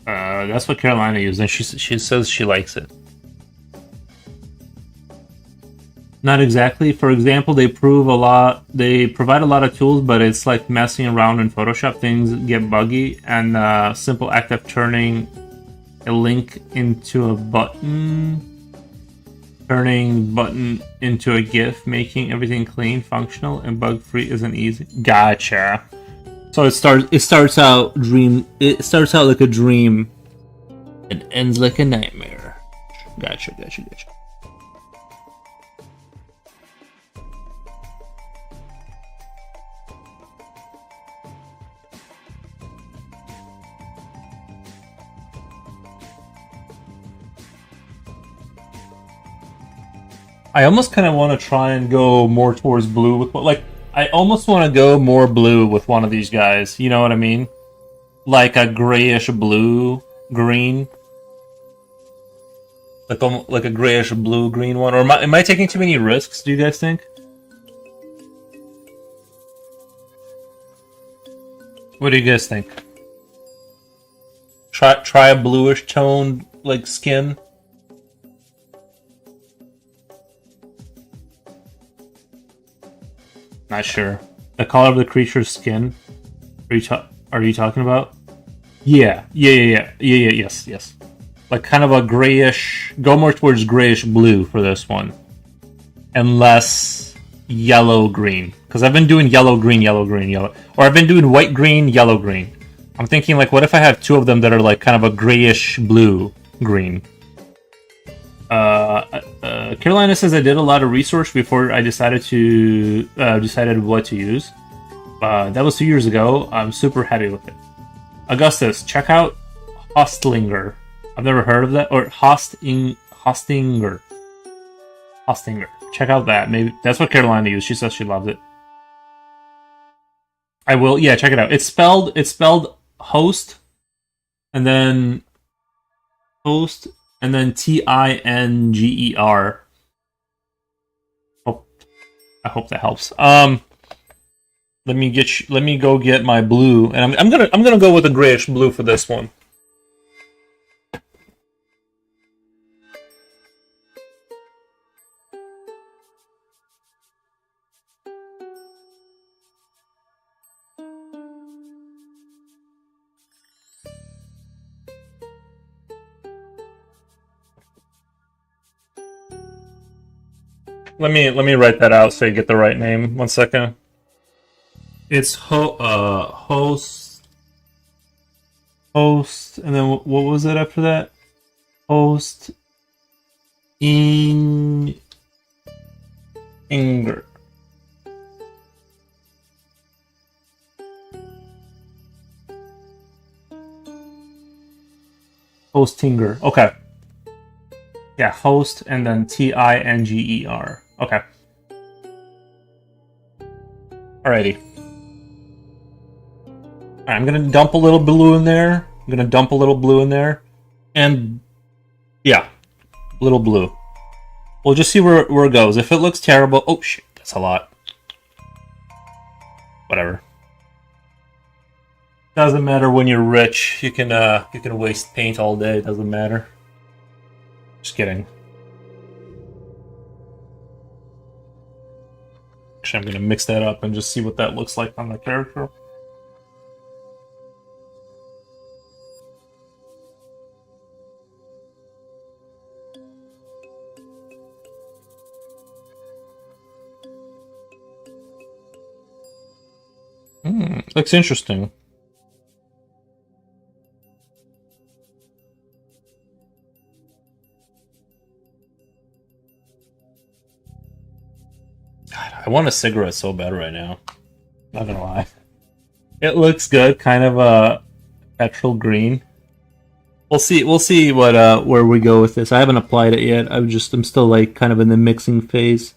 That's what Carolina used, and she says she likes it. Not exactly. For example, they provide a lot of tools, but it's like messing around in Photoshop. Things get buggy, and simple act of turning a link into a button, turning button into a GIF, making everything clean, functional, and bug-free isn't easy. Gotcha. So it starts out like a dream. It ends like a nightmare. Gotcha. I almost kind of want to try and go more towards blue with I almost want to go more blue with one of these guys. You know what I mean? Like a grayish blue green, like a grayish blue green one. Or am I taking too many risks? Do you guys think? What do you guys think? Try a bluish toned like skin. Not sure. The color of the creature's skin. Are you talking about? Yeah. Yes. Like kind of a grayish. Go more towards grayish blue for this one, and less yellow green. Because I've been doing yellow green, yellow, or I've been doing white green, yellow green. I'm thinking like, what if I have two of them that are like kind of a grayish blue green? Carolina says I did a lot of research before I decided what to use. That was 2 years ago. I'm super happy with it. Augustus, check out Hostlinger. I've never heard of that. Or Hostinger. Check out that. Maybe that's what Carolina used. She says she loves it. I will. Yeah, check it out. It's spelled host, and then host, and then Tinger. I hope that helps. Let me go get my blue, and I'm gonna go with a grayish blue for this one. Let me write that out so you get the right name. 1 second. It's host, and then what was it after that? Host Inger. Hostinger. Okay. Yeah, host and then Tinger. Okay. Alrighty. Alright, I'm gonna dump a little blue in there. And yeah, little blue. We'll just see where it goes. If it looks terrible, oh shit, that's a lot. Whatever. Doesn't matter when you're rich. You can waste paint all day. It doesn't matter. Just kidding. Actually, I'm gonna mix that up and just see what that looks like on the character. Looks interesting. God, I want a cigarette so bad right now. Not gonna lie. It looks good, kind of a petrol green. We'll see what where we go with this. I haven't applied it yet. I'm still like kind of in the mixing phase.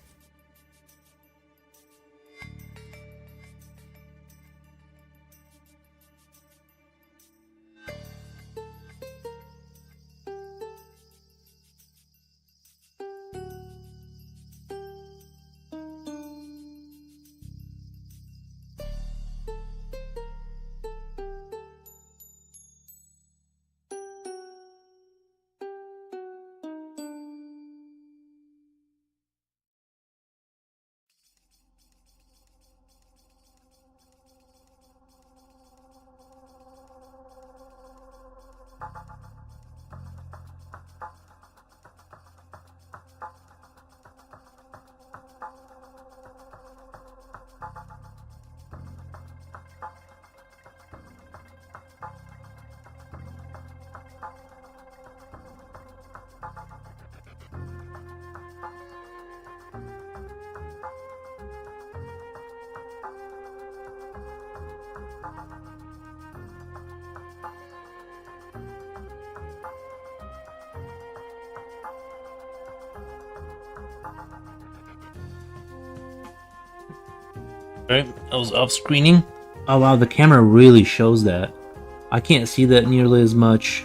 Right, that was off screening. Oh wow, the camera really shows that. I can't see that nearly as much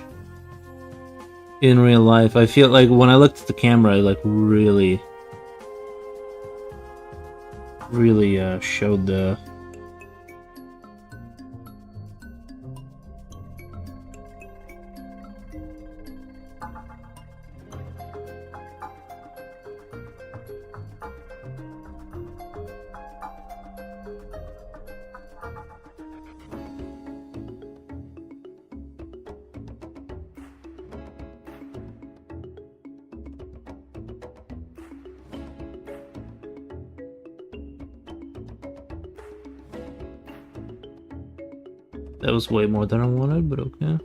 in real life. I feel like when I looked at the camera, it like really showed the That was way more than I wanted, but okay.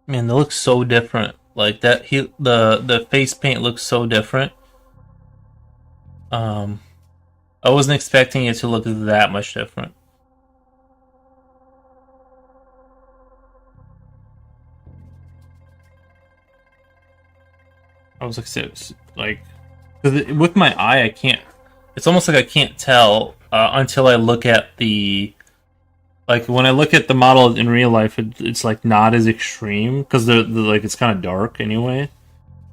Man, they look so different. Like that, the face paint looks so different. Um, I wasn't expecting it to look that much different. I was like, because with my eye, I can't. It's almost like I can't tell until I look at the like when I look at the model in real life. It's like not as extreme because the like it's kind of dark anyway.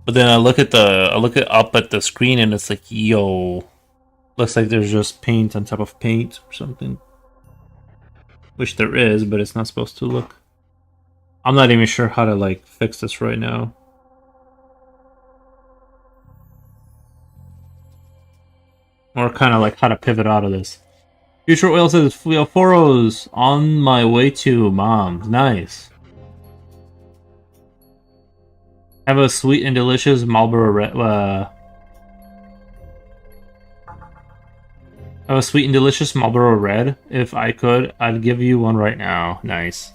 But then I look at up at the screen and it's like, yo, looks like there's just paint on top of paint or something. Which there is, but it's not supposed to look. I'm not even sure how to like fix this right now. Or kind of like how to pivot out of this. Future Oil says, Foros on my way to mom. Nice. Have a sweet and delicious Marlboro Red. Have a sweet and delicious Marlboro Red. If I could, I'd give you one right now. Nice.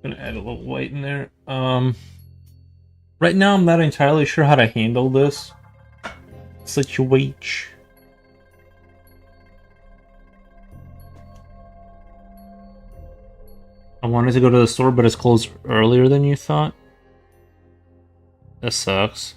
Gonna add a little white in there. Right now I'm not entirely sure how to handle this situation. I wanted to go to the store, but it's closed earlier than you thought. That sucks.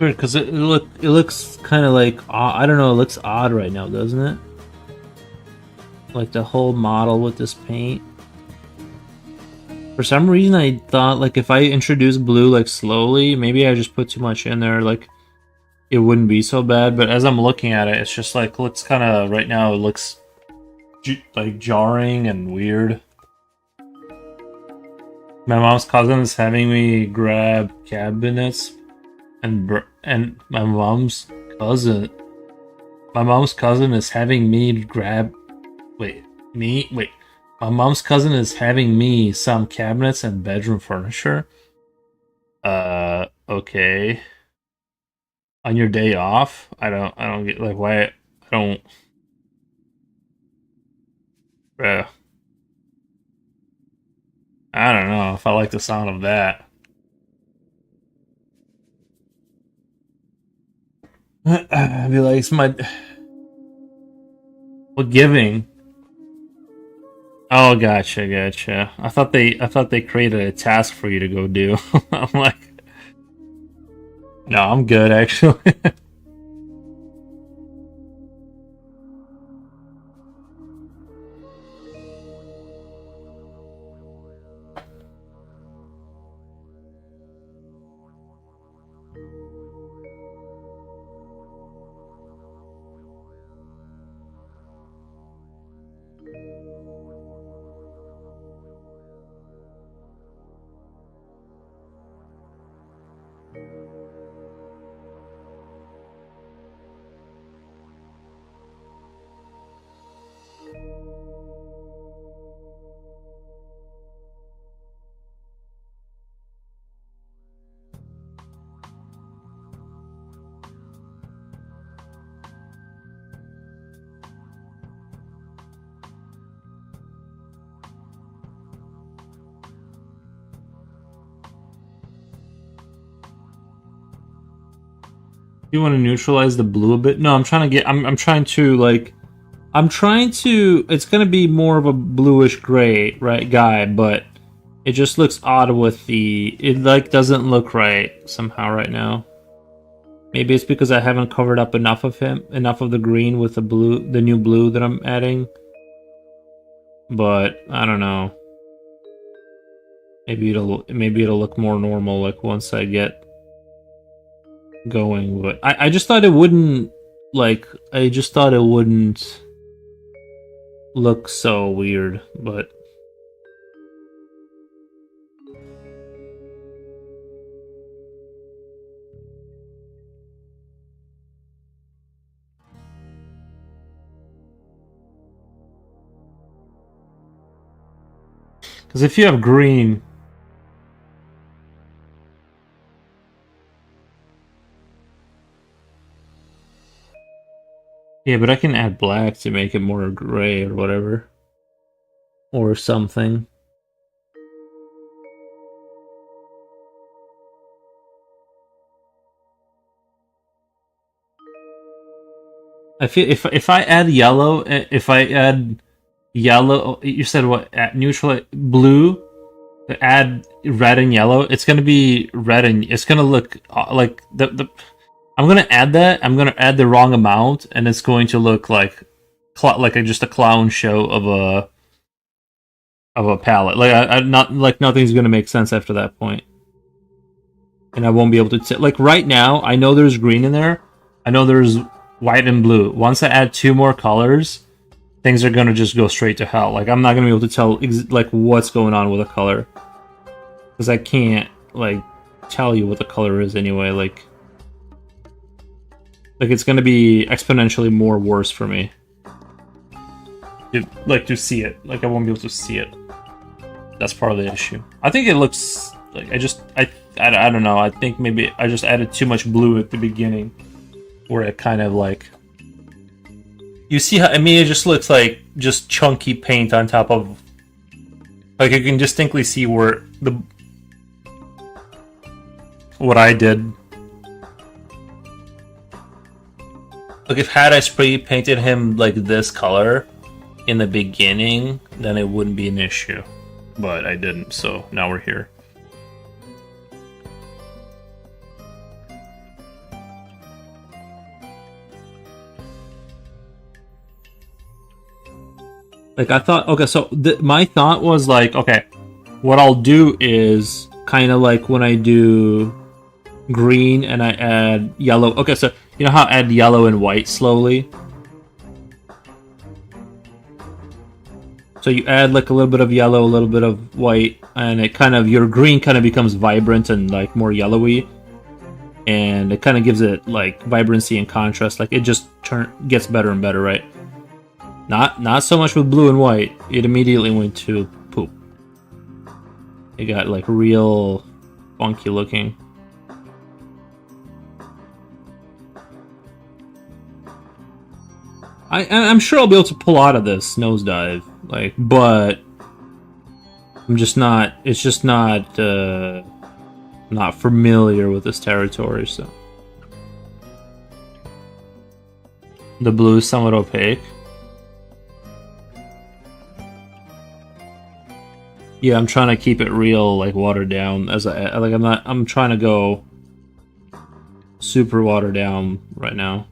Weird, because it looks kind of like I don't know. It looks odd right now, doesn't it? Like the whole model with this paint. For some reason, I thought like if I introduce blue like slowly, maybe I just put too much in there, like it wouldn't be so bad. But as I'm looking at it, it's just like looks kind of right now. It looks like jarring and weird. My mom's cousin is having me grab cabinets, and my mom's cousin is having me grab. Wait. My mom's cousin is having me some cabinets and bedroom furniture. Okay. On your day off? I don't get like why I don't. I don't know if I like the sound of that. I'd be like, it's my. Well, giving. Oh, gotcha. I thought they created a task for you to go do. I'm like, no, I'm good actually. You want to neutralize the blue a bit? No, I'm trying to get. I'm trying to like. I'm trying to. It's gonna be more of a bluish gray, right, guy, but it just looks odd with the. It like doesn't look right somehow right now. Maybe it's because I haven't covered up enough of the green with the new blue that I'm adding. But I don't know. Maybe it'll look more normal like once I get going, but I just thought it wouldn't look so weird, but because if you have green. Yeah, but I can add black to make it more gray or whatever. Or something. I feel if I add yellow, you said what? Add neutral blue, add red and yellow. It's gonna be red and it's gonna look like the. I'm gonna add that. I'm gonna add the wrong amount, and it's going to look like just a clown show of a palette. Like nothing's gonna make sense after that point, and I won't be able to like right now. I know there's green in there. I know there's white and blue. Once I add 2 more colors, things are gonna just go straight to hell. Like I'm not gonna be able to tell like what's going on with a color because I can't like tell you what the color is anyway. Like it's gonna be exponentially more worse for me. To see it. Like I won't be able to see it. That's part of the issue. I think it looks like I don't know. I think maybe I just added too much blue at the beginning, where it kind of like. You see how it just looks like just chunky paint on top of. Like you can distinctly see where what I did. Like if had I spray painted him like this color in the beginning, then it wouldn't be an issue. But I didn't, so now we're here. Like I thought. Okay, so my thought was like, okay, what I'll do is kind of like when I do green and I add yellow. Okay, so you know how I add yellow and white slowly. So you add like a little bit of yellow, a little bit of white, and it kind of your green kind of becomes vibrant and like more yellowy, and it kind of gives it like vibrancy and contrast. Like it just gets better and better, right? Not so much with blue and white. It immediately went to poop. It got like real funky looking. I'm sure I'll be able to pull out of this nosedive, like, but I'm just not. It's just not. Not familiar with this territory, so the blue is somewhat opaque. Yeah, I'm trying to keep it real, like watered down. As I like, I'm not. I'm trying to go super watered down right now.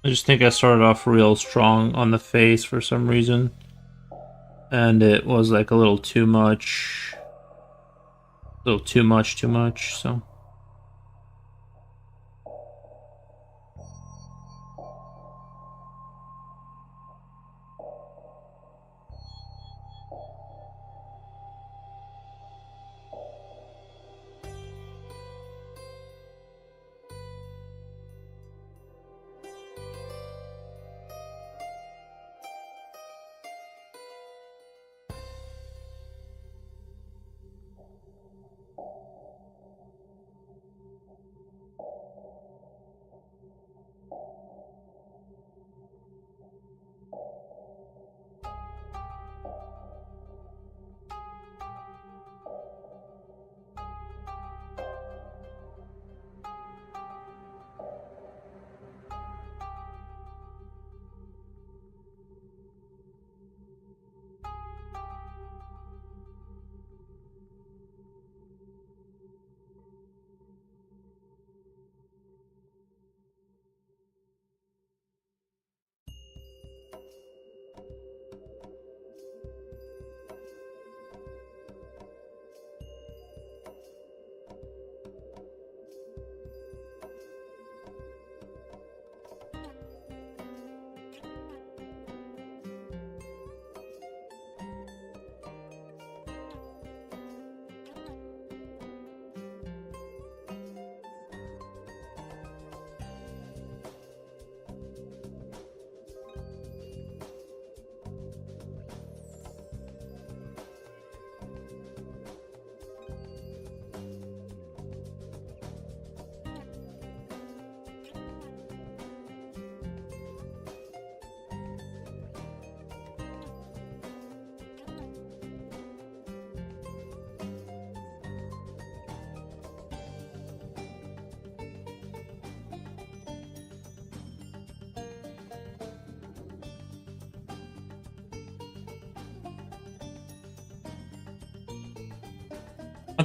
I just think I started off real strong on the face for some reason, and it was like a little too much, a little too much, too much. So.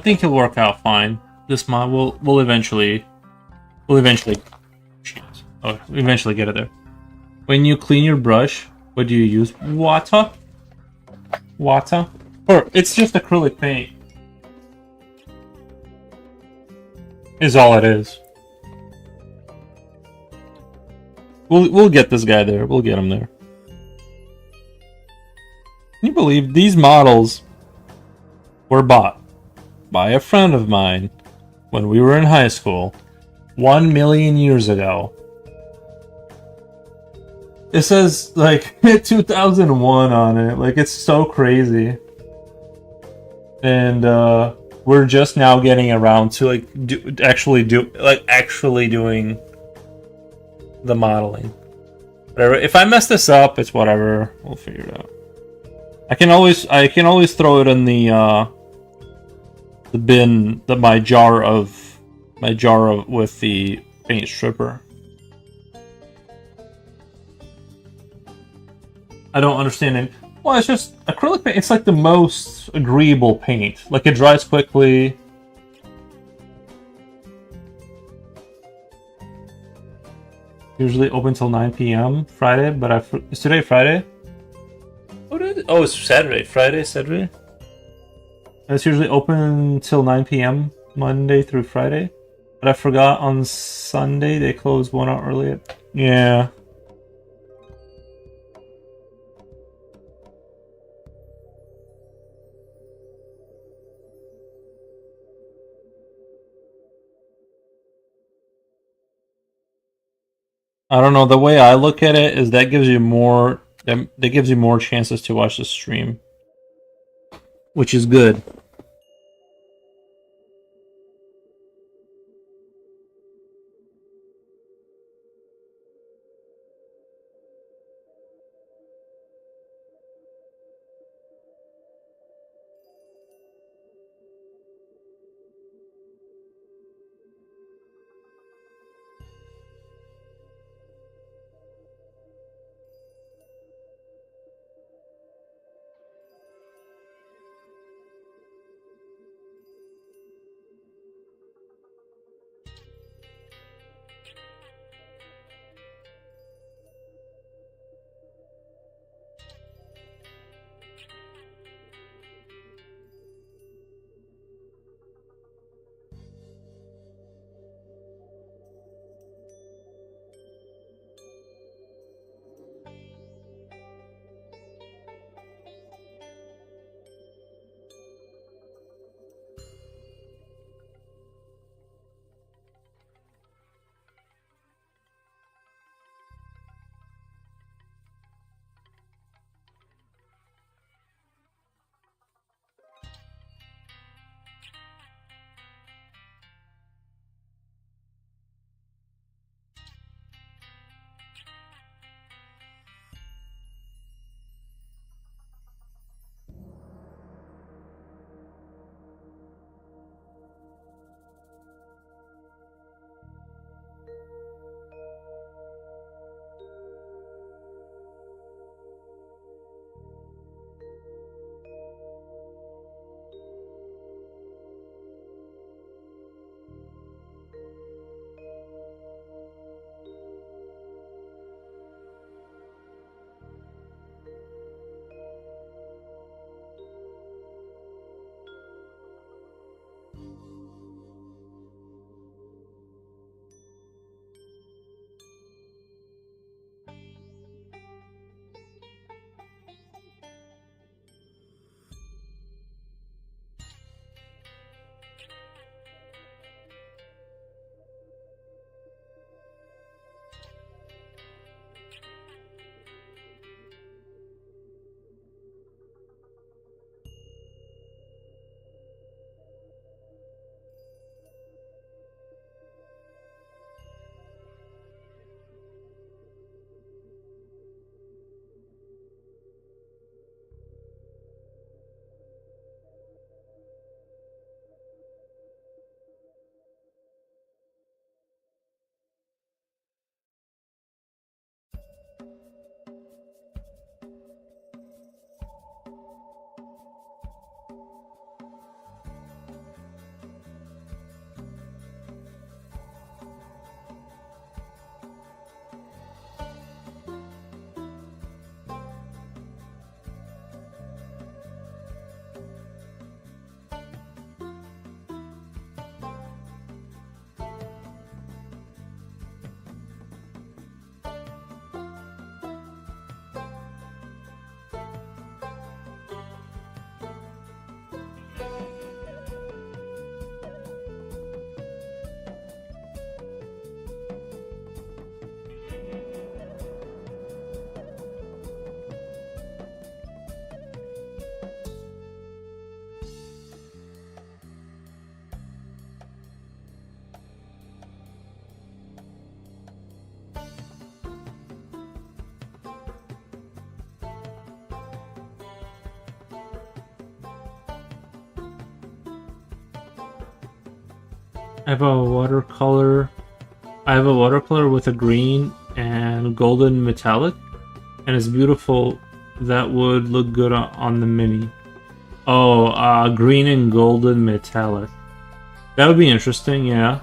think he'll work out fine. This mod will eventually shit. Oh, eventually get it there. When you clean your brush, what do you use? Water? Water? Or it's just acrylic paint. Is all it is. We'll get this guy there. We'll get him there. Can you believe these models were bought by a friend of mine when we were in high school 1 million years ago? It says like 2001 on it. Like, it's so crazy. And we're just now getting around to like actually doing the modeling. Whatever. If I mess this up, it's whatever. We'll figure it out. I can always throw it in the bin, my jar with the paint stripper. I don't understand it. Well, it's just acrylic paint. It's like the most agreeable paint. Like, it dries quickly. Usually open till 9 p.m. Friday, but is today Friday? Oh, it's Saturday. Friday, Saturday. It's usually open till 9 p.m. Monday through Friday. But I forgot on Sunday they close 1 hour early. Yeah. I don't know. The way I look at it is that gives you more chances to watch the stream, which is good. I have a watercolor. I have a watercolor with a green and golden metallic, and it's beautiful. That would look good on the mini. Oh, green and golden metallic. That would be interesting, yeah.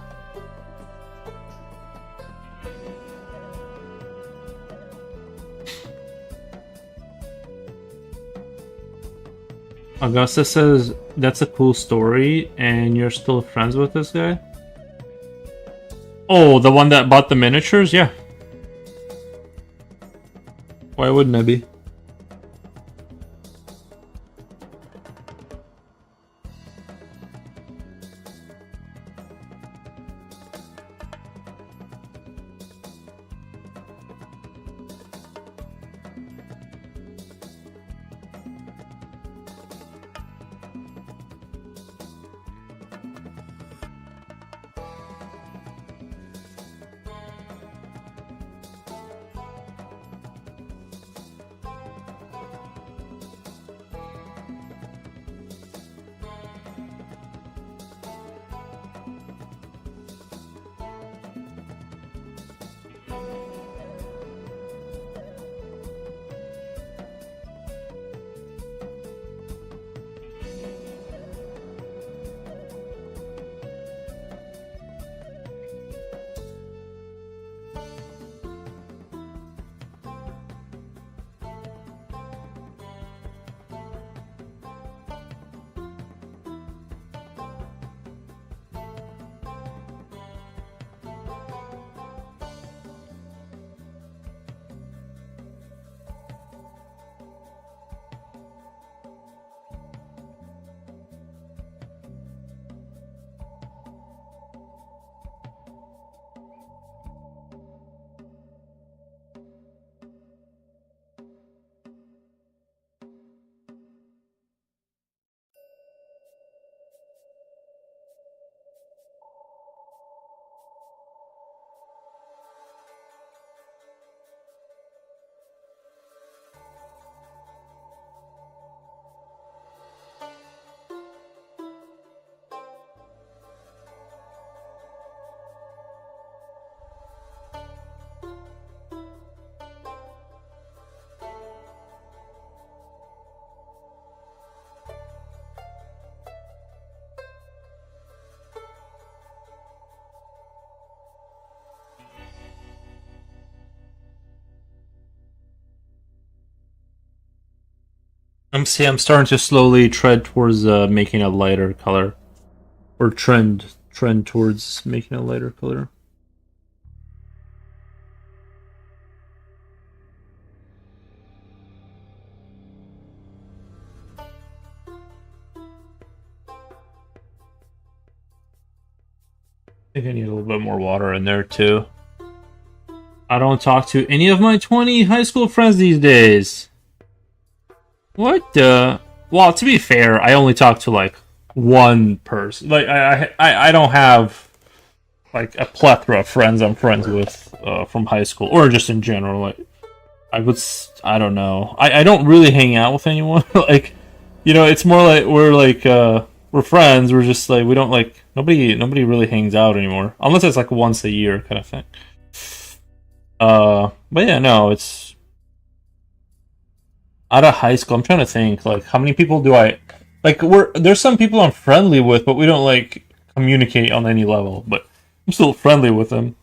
Augusta says that's a cool story, and you're still friends with this guy? Oh, the one that bought the miniatures? Yeah. Why wouldn't I be? I'm starting to slowly tread towards making a lighter color, or trend towards making a lighter color. I think I need a little bit more water in there too. I don't talk to any of my 20 high school friends these days. What the? Well, to be fair, I only talk to like one person. Like I don't have like a plethora of friends I'm friends with from high school or just in general. Like I don't know. I don't really hang out with anyone. Like it's more like we're friends. We're just like we don't like nobody really hangs out anymore unless it's like once a year kind of thing. But yeah, no, it's out of high school. I'm trying to think like how many people do I like? There's some people I'm friendly with, but we don't like communicate on any level. But I'm still friendly with them.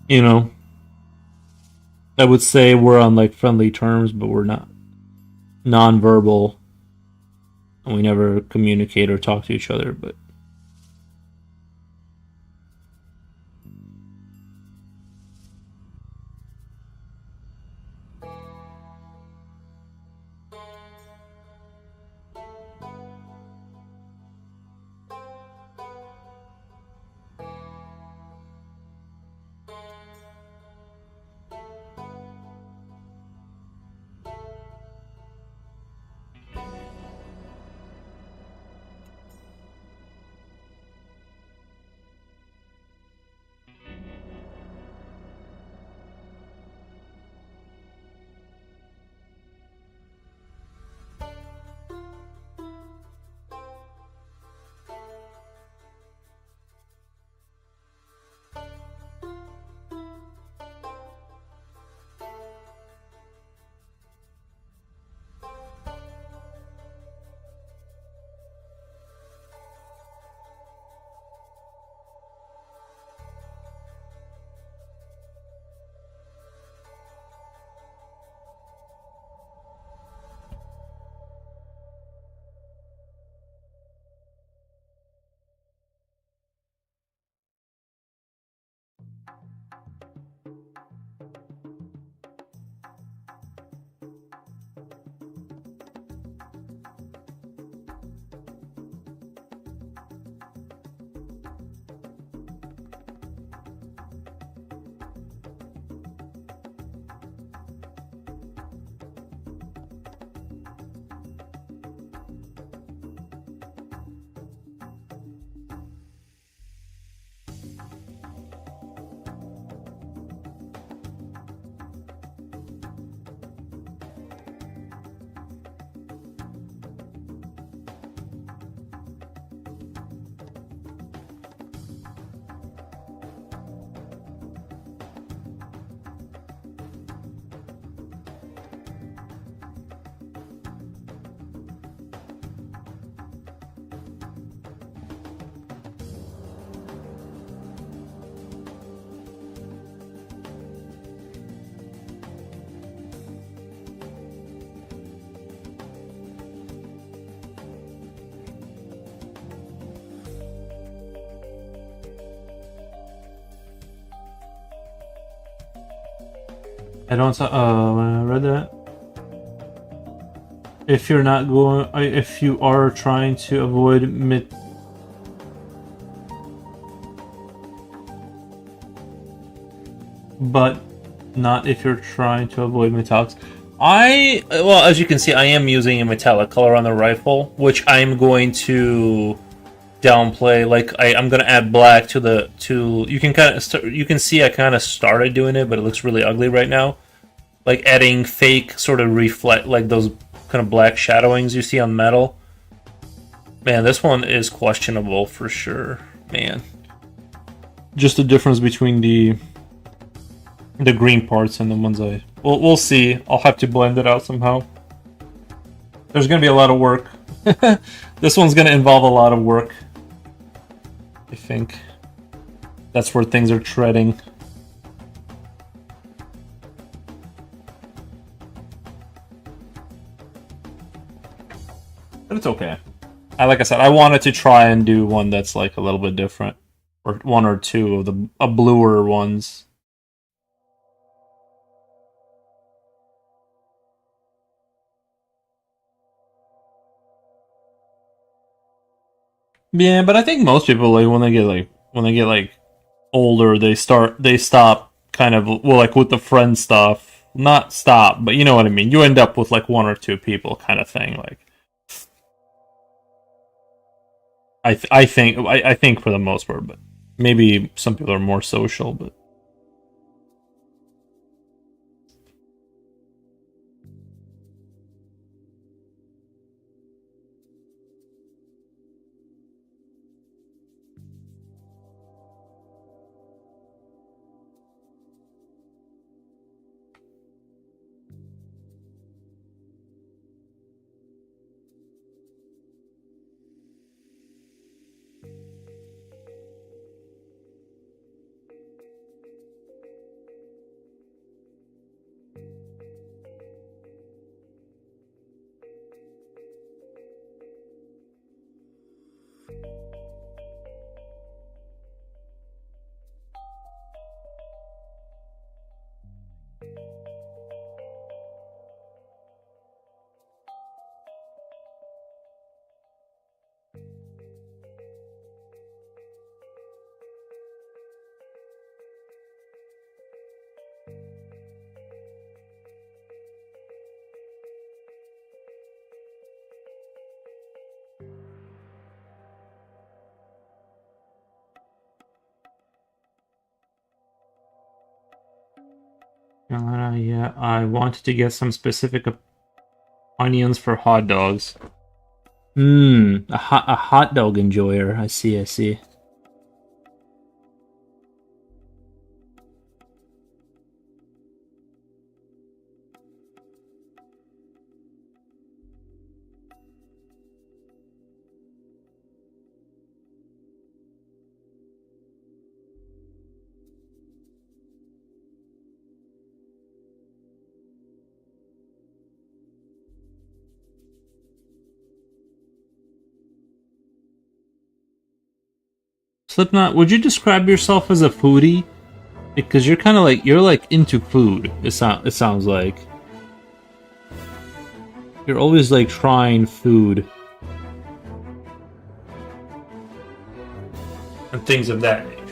You know, I would say we're on like friendly terms, but we're not non-verbal, and we never communicate or talk to each other. But I don't. I read that. If you're not going, if you are trying to avoid mid, but not if you're trying to avoid metallics. Well, as you can see, I am using a metallic color on the rifle, which I'm going to downplay. Like I'm going to add black to the you can kind of you can see I kind of started doing it, but it looks really ugly right now. Like adding fake sort of reflect, like those kind of black shadowings you see on metal. Man, this one is questionable for sure. Man, Just the difference between the green parts and the ones I. we'll see. I'll have to blend it out somehow. There's gonna be a lot of work. This one's going to involve a lot of work. I think that's where things are treading. But it's okay. Like I said, I wanted to try and do one that's like a little bit different, or one or two of the bluer ones. Yeah, but I think most people like when they get like older, they stop kind of well like with the friend stuff. Not stop, but you know what I mean. You end up with like one or two people kind of thing. Like I think for the most part, but maybe some people are more social, but Yeah, I wanted to get some specific onions for hot dogs. A hot dog enjoyer. I see, I see. Slipknot, would you describe yourself as a foodie? Because you're kind of like you're like into food. It sounds like you're always like trying food and things of that nature.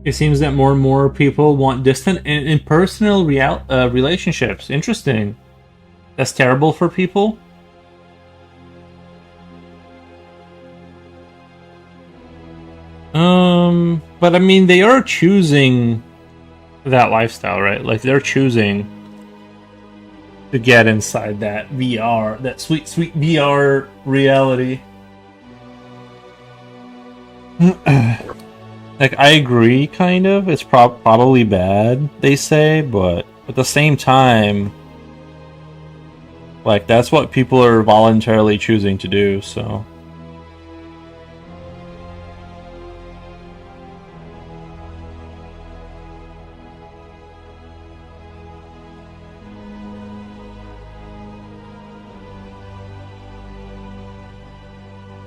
It seems that more and more people want distant and impersonal relationships. Interesting. That's terrible for people. But I mean, they are choosing that lifestyle, right? Like they're choosing to get inside that VR, that sweet, sweet VR reality. Like I agree, kind of. It's probably bad, they say, but at the same time, like that's what people are voluntarily choosing to do. So.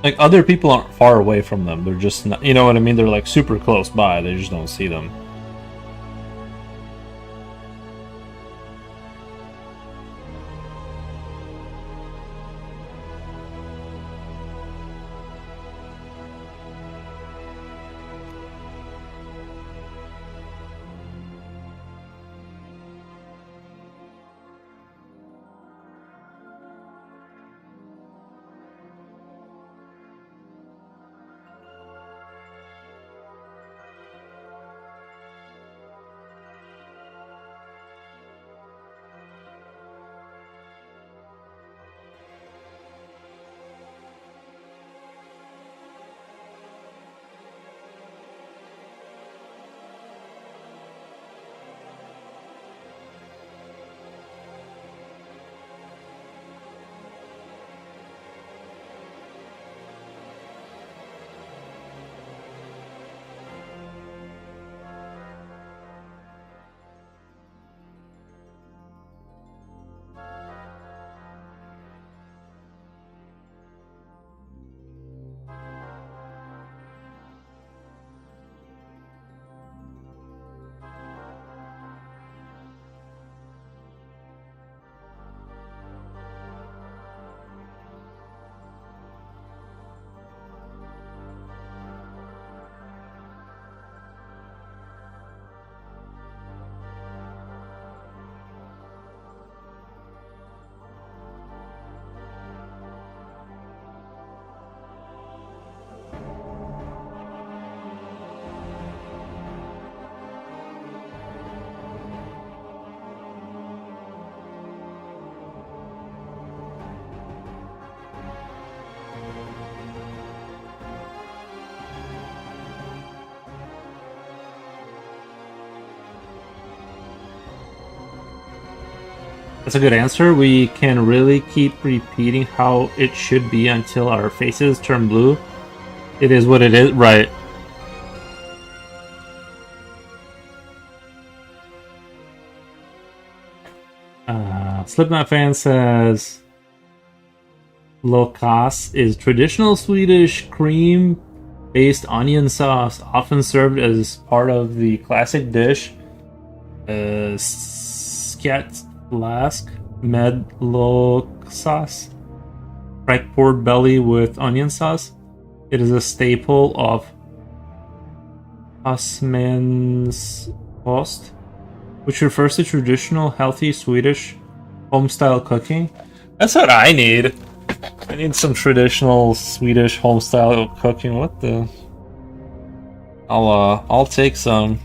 Like other people aren't far away from them. They're just not, you know what I mean? They're like super close by. They just don't see them. That's a good answer. We can really keep repeating how it should be until our faces turn blue. It is what it is, right? Slipknot fan says Lokas is traditional Swedish cream-based onion sauce, often served as part of the classic dish Skattflask med loksas, fried pork belly with onion sauce. It is a staple of Husmanskost, which refers to traditional, healthy Swedish home-style cooking. That's what I need. I need some traditional Swedish home-style cooking. What the? I'll take some.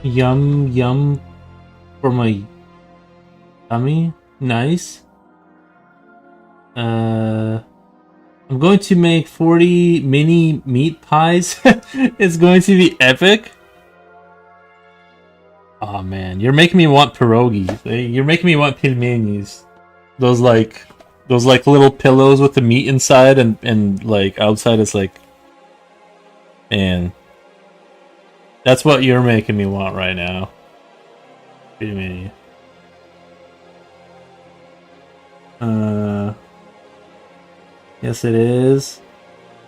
Yum yum for my tummy. Nice. I'm going to make 40 mini meat pies. It's going to be epic. Oh man, you're making me want pierogies. You're making me want pilmenis. Those like those like little pillows with the meat inside and like outside is like, man. That's what you're making me want right now. Pilmeni. Uh yes it is.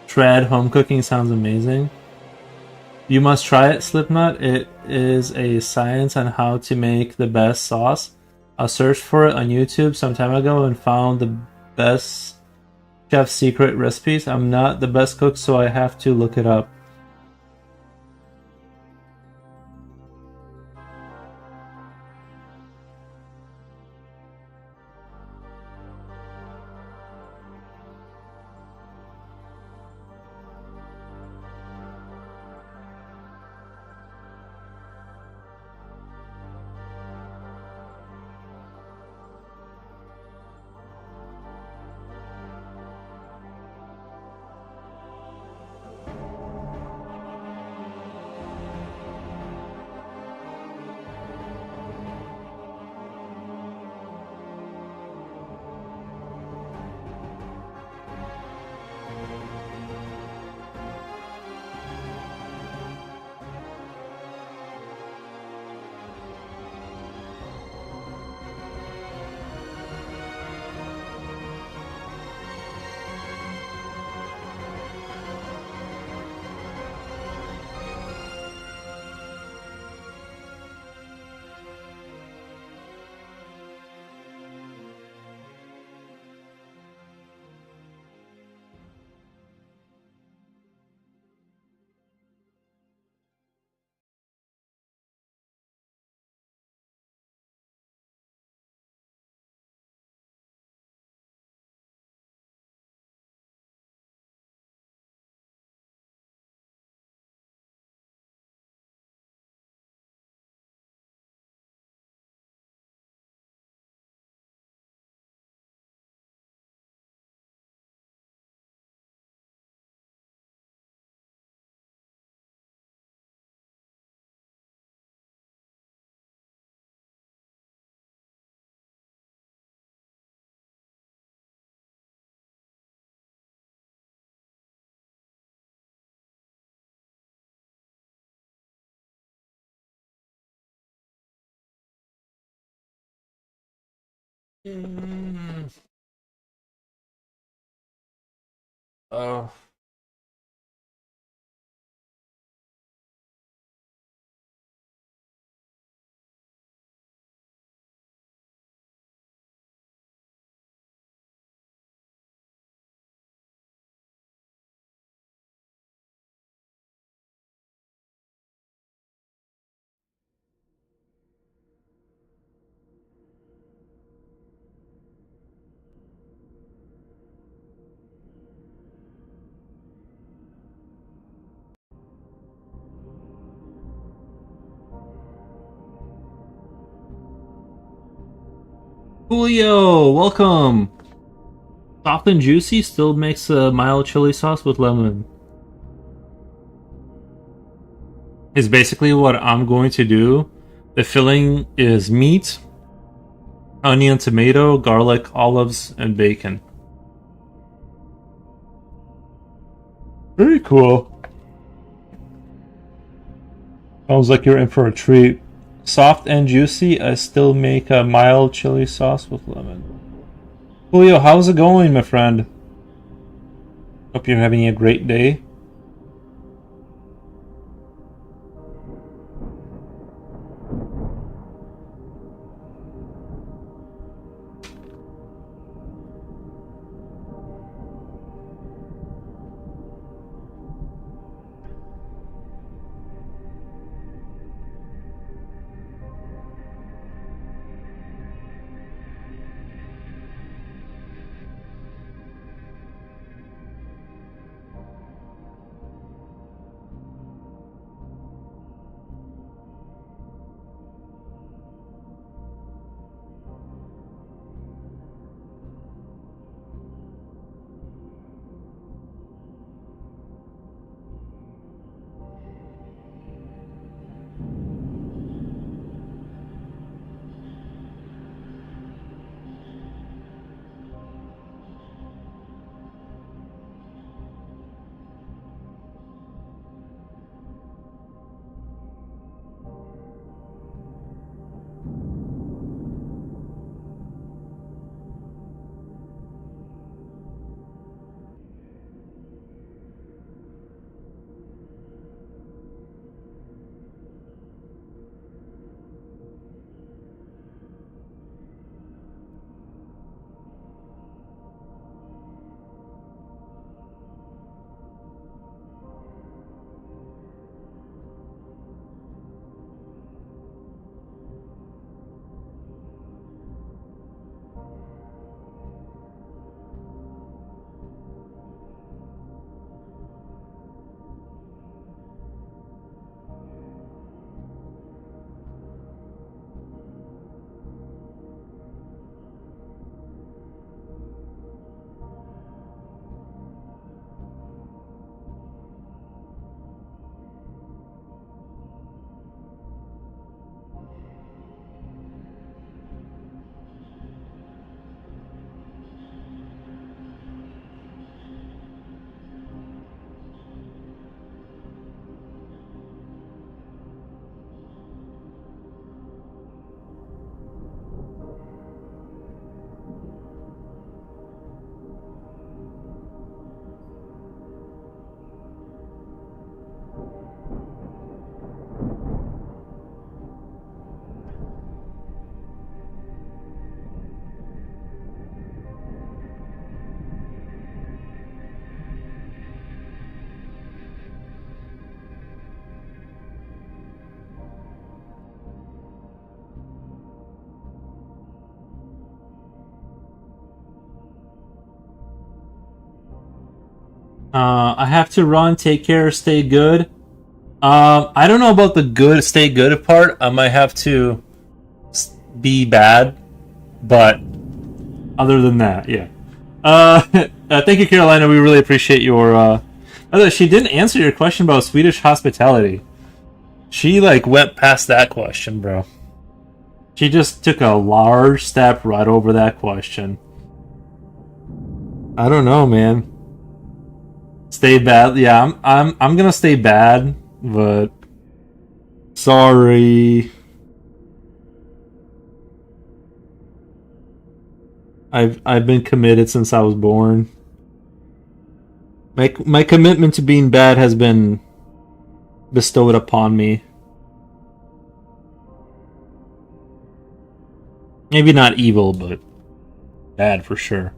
Trad home cooking sounds amazing. You must try it, Slipknot. It is a science on how to make the best sauce. I searched for it on YouTube some time ago and found the best chef's secret recipes. I'm not the best cook, so I have to look it up. Mm. Oh. Julio, welcome. Soft and juicy still makes a mild chili sauce with lemon. Is basically what I'm going to do. The filling is meat, onion, tomato, garlic, olives, and bacon. Very cool. Sounds like you're in for a treat. Soft and juicy, I still make a mild chili sauce with lemon. Julio, how's it going, my friend? Hope you're having a great day. I have to run. Take care. Stay good. I don't know about the good, stay good part. I might have to be bad, but other than that, yeah. Thank you, Carolina. We really appreciate your. Although she didn't answer your question about Swedish hospitality. She like went past that question, bro. She just took a large step right over that question. I don't know, man. Stay bad. Yeah, I'm gonna stay bad, but sorry. I've been committed since I was born. My commitment to being bad has been bestowed upon me. Maybe not evil, but bad for sure.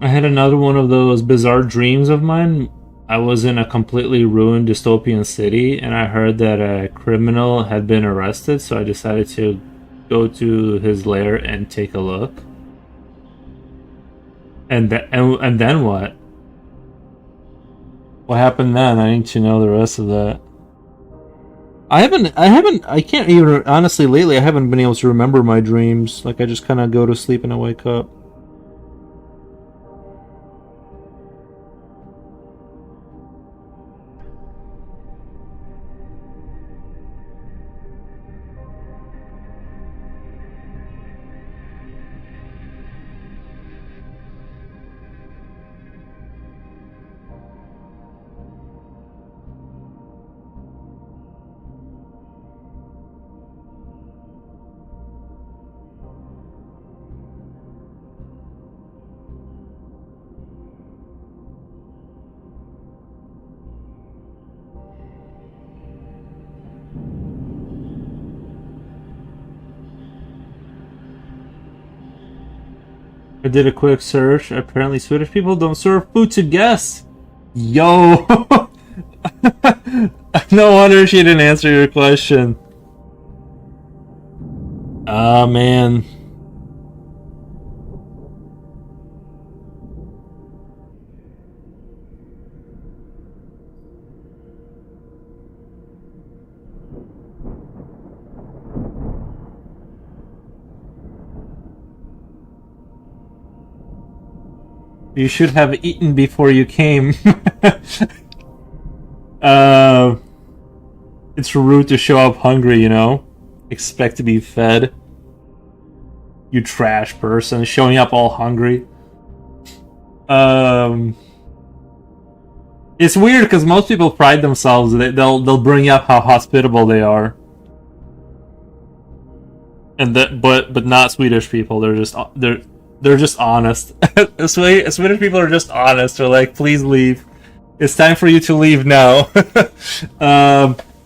I had another one of those bizarre dreams of mine. I was in a completely ruined dystopian city, and I heard that a criminal had been arrested, so I decided to go to his lair and take a look. And then what? What happened then? I need to know the rest of that. I can't even, honestly, lately I haven't been able to remember my dreams. Like, I just kind of go to sleep and I wake up. I did a quick search. Apparently, Swedish people don't serve food to guests. Yo! No wonder she didn't answer your question. Ah, man. You should have eaten before you came. It's rude to show up hungry, you know? Expect to be fed. You trash person, showing up all hungry. It's weird because most people pride themselves. They'll bring up how hospitable they are, and but not Swedish people. They're just honest. Swedish people are just honest. They're like, please leave. It's time for you to leave now.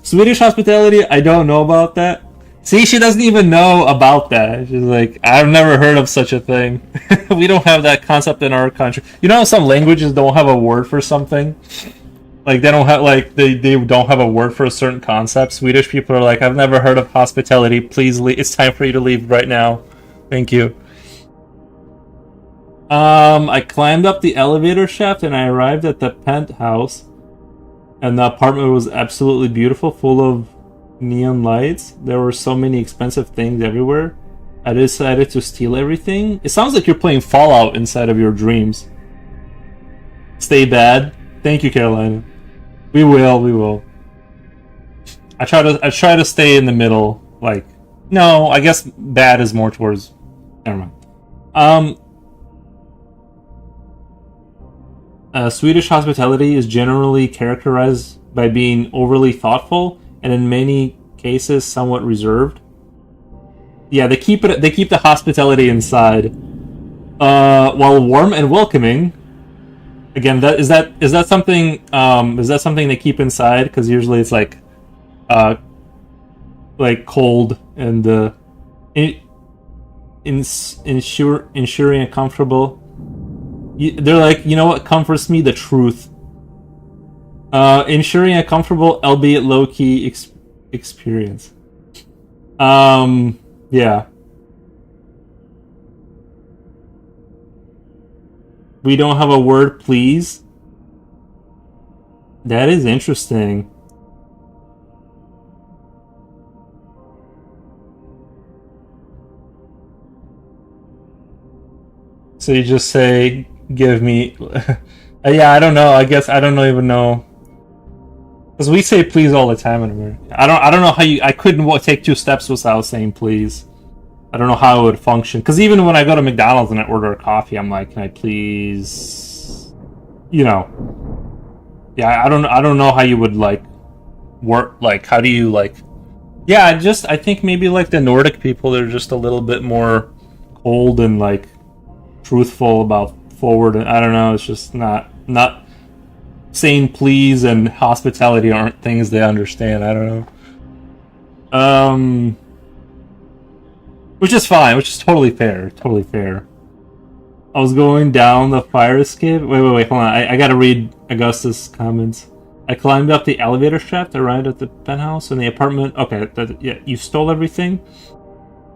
Swedish hospitality, I don't know about that. See, she doesn't even know about that. She's like, I've never heard of such a thing. We don't have that concept in our country. You know how some languages don't have a word for something? Like they don't have a word for a certain concept. Swedish people are like, I've never heard of hospitality. Please leave. It's time for you to leave right now. Thank you. I climbed up the elevator shaft and I arrived at the penthouse. And the apartment was absolutely beautiful, full of neon lights. There were so many expensive things everywhere. I decided to steal everything. It sounds like you're playing Fallout inside of your dreams. Stay bad. Thank you, Carolina. We will. I try to stay in the middle. Like, no, I guess bad is more towards. Never mind. Swedish hospitality is generally characterized by being overly thoughtful and in many cases somewhat reserved. Yeah, they keep the hospitality inside, while warm and welcoming. Again, is that something they keep inside? Because usually it's like, like cold and ensuring and comfortable. They're like, you know what comforts me? The truth. Ensuring a comfortable, albeit low-key experience. Yeah. We don't have a word, please. That is interesting. So you just say, give me... yeah, I don't know. I guess I don't even know. Because we say please all the time in America. I don't know how you... I couldn't take 2 steps without saying please. I don't know how it would function. Because even when I go to McDonald's and I order a coffee, I'm like, can I please... You know. Yeah, I don't know how you would, like, work... Like, how do you, like... Yeah, I think maybe, like, the Nordic people, they're just a little bit more cold and, like, truthful about forward. And I don't know, it's just not saying please and hospitality aren't things they understand. I don't know. Which is fine, which is totally fair. Totally fair. I was going down the fire escape. Wait, hold on. I gotta read Augustus' comments. I climbed up the elevator shaft, arrived at the penthouse, and the apartment... Okay, yeah, you stole everything?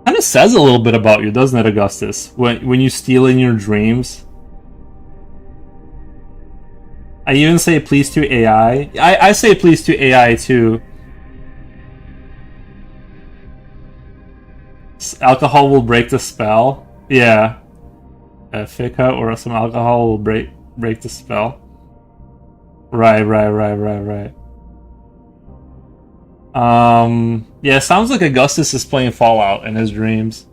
Kind of says a little bit about you, doesn't it, Augustus? When you steal in your dreams. I even say please to AI. I say please to AI too. Alcohol will break the spell. Yeah. Fika or some alcohol will break the spell. Right. Yeah, sounds like Augustus is playing Fallout in his dreams.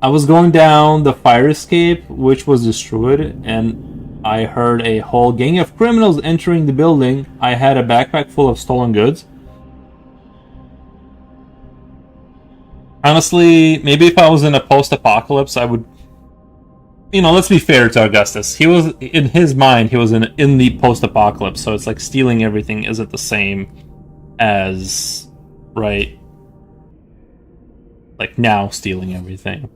I was going down the fire escape, which was destroyed, and I heard a whole gang of criminals entering the building. I had a backpack full of stolen goods. Honestly, maybe if I was in a post-apocalypse, I would... You know, let's be fair to Augustus. He was, in his mind, he was in the post-apocalypse, so it's like stealing everything isn't the same as, right, like now stealing everything.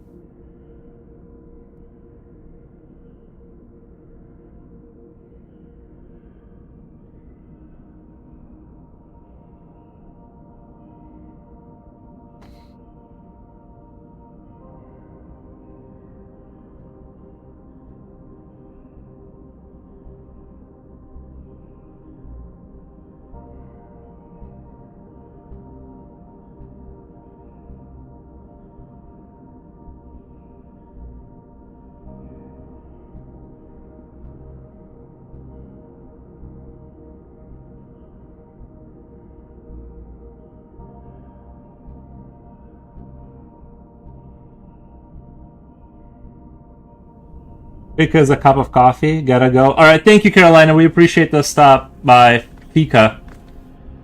Because a cup of coffee, gotta go. All right, thank you, Carolina. We appreciate the stop by Fika.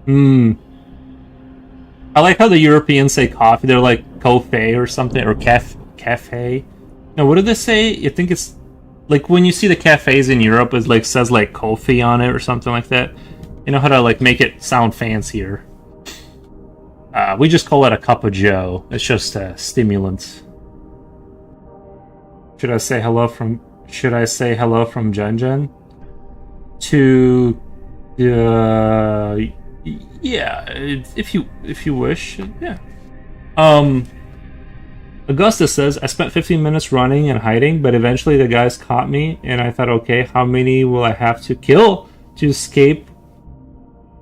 I like how the Europeans say coffee. They're like coffee or something, or cafe. No, what do they say? I think it's like when you see the cafes in Europe, it like says like coffee on it or something like that. You know how to like make it sound fancier. We just call it a cup of Joe. It's just a stimulant. Should I say hello from Jen Jen? To yeah, if you wish, yeah. Augustus says, I spent 15 minutes running and hiding, but eventually the guys caught me, and I thought, okay, how many will I have to kill to escape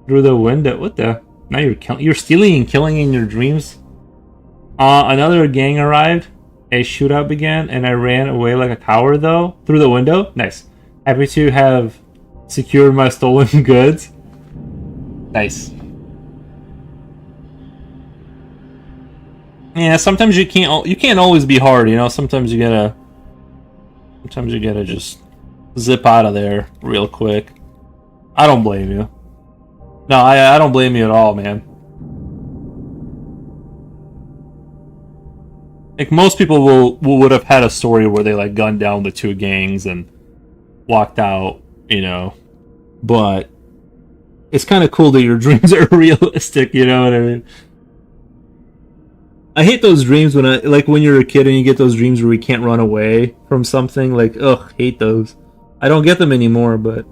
through the window? What the? Now you're stealing and killing in your dreams. Another gang arrived. A shootout began, and I ran away like a coward, though, through the window. Nice. Happy to have secured my stolen goods. Nice. Yeah, sometimes you can't always be hard, you know. Sometimes you gotta just zip out of there real quick. I don't blame you. No, I don't blame you at all, man. Like most people would have had a story where they like gunned down the 2 gangs and walked out, you know. But it's kind of cool that your dreams are realistic. You know what I mean? I hate those dreams when I like when you're a kid and you get those dreams where we can't run away from something. Like, ugh, hate those. I don't get them anymore, but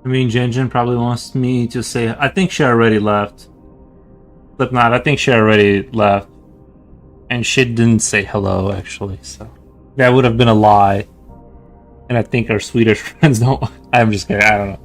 I mean, Jinjin probably wants me to say. I think she already left. Slipknot, I think she already left, and she didn't say hello actually. So that would have been a lie. And I think our Swedish friends don't. I'm just kidding. I don't know.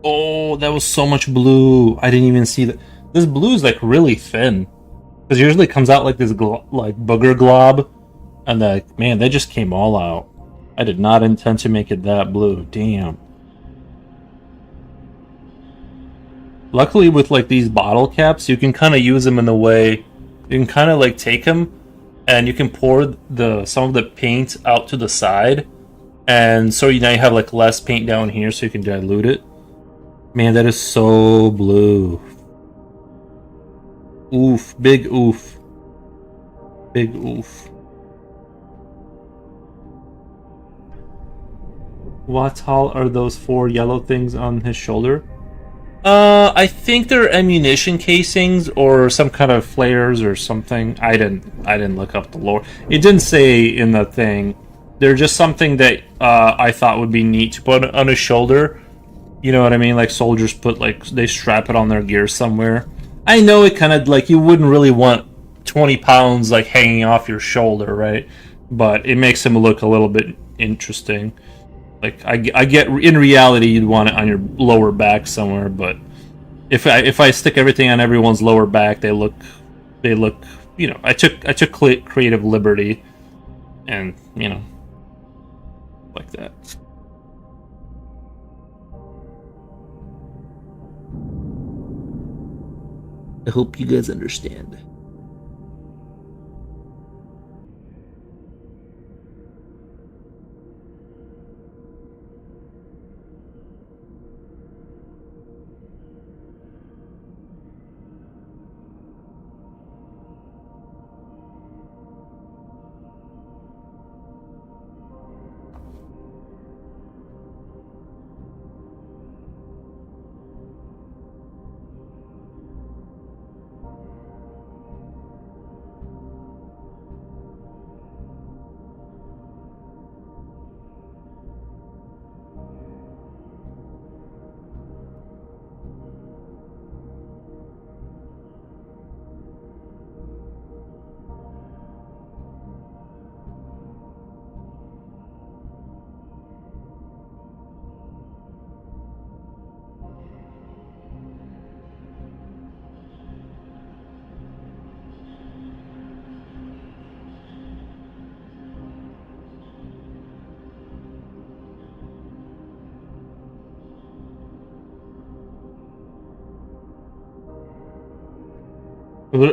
Oh, that was so much blue. I didn't even see that. This blue is like really thin. Because usually it comes out like this like booger glob. And like, man, that just came all out. I did not intend to make it that blue. Damn. Luckily with like these bottle caps, you can kind of use them in the way you can kind of like take them and you can pour the some of the paint out to the side. And so now you have like less paint down here so you can dilute it. Man, that is so blue. Oof, big oof. Big oof. What tall are those four yellow things on his shoulder? I think they're ammunition casings or some kind of flares or something. I didn't look up the lore. It didn't say in the thing. They're just something that I thought would be neat to put on his shoulder. You know what I mean? Like soldiers put like they strap it on their gear somewhere. I know it kind of like you wouldn't really want 20 pounds like hanging off your shoulder, right? But it makes him look a little bit interesting. Like I get in reality you'd want it on your lower back somewhere, but if I stick everything on everyone's lower back, they look you know I took creative liberty, and you know like that. I hope you guys understand.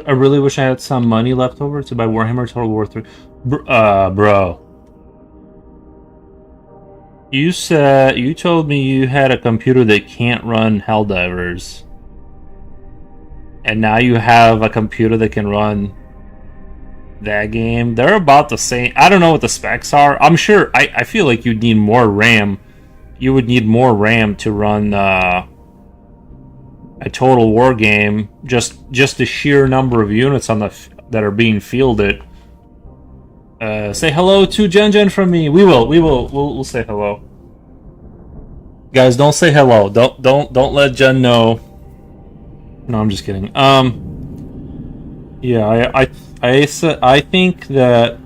I really wish I had some money left over to buy Warhammer Total War 3. Bro. You told me you had a computer that can't run Helldivers. And now you have a computer that can run that game. They're about the same. I don't know what the specs are. I'm sure. I feel like you'd need more RAM. You would need more RAM to run a Total War game. Just the sheer number of units on that are being fielded. Say hello to Gen from me. We'll say hello. Guys, don't say hello. Don't let Jen know. No, I'm just kidding. Yeah, I think that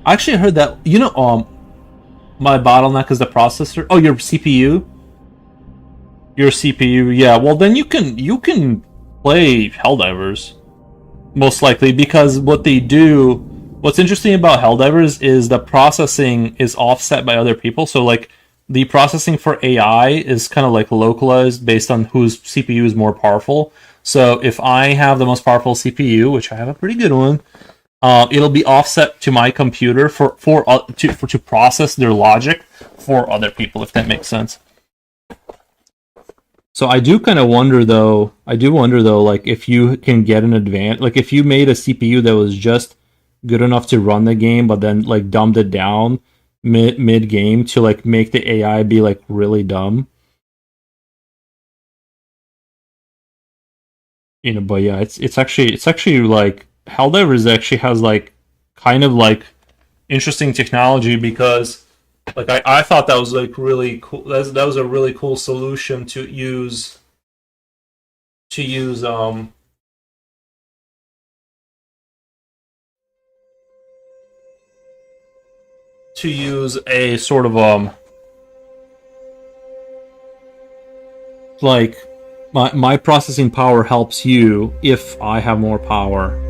I actually heard that my bottleneck is the processor. Oh, your CPU. Your CPU. Yeah. Well, then you can play Helldivers most likely because what they do. What's interesting about Helldivers is the processing is offset by other people. So like the processing for AI is kind of like localized based on whose CPU is more powerful. So if I have the most powerful CPU, which I have a pretty good one, it'll be offset to my computer to process their logic for other people, if that makes sense. So I do kind of wonder though. I do wonder though, like if you can get an advantage, like if you made a CPU that was just good enough to run the game, but then like dumbed it down mid game to like make the AI be like really dumb. But yeah, it's actually like Helldivers actually has like kind of like interesting technology because like I thought that was like really cool. That was a really cool solution to use to use a sort of like my processing power helps you if I have more power.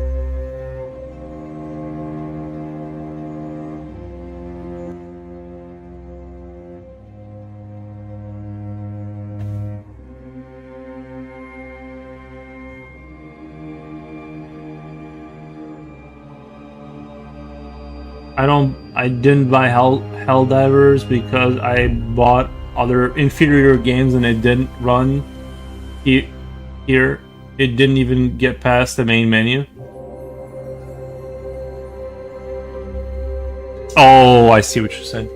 I didn't buy Helldivers because I bought other inferior games and it didn't run here. It didn't even get past the main menu. Oh, I see what you're saying.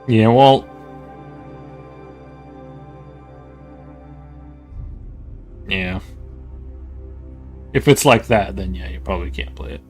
Yeah, well, yeah. If it's like that, then yeah, you probably can't play it.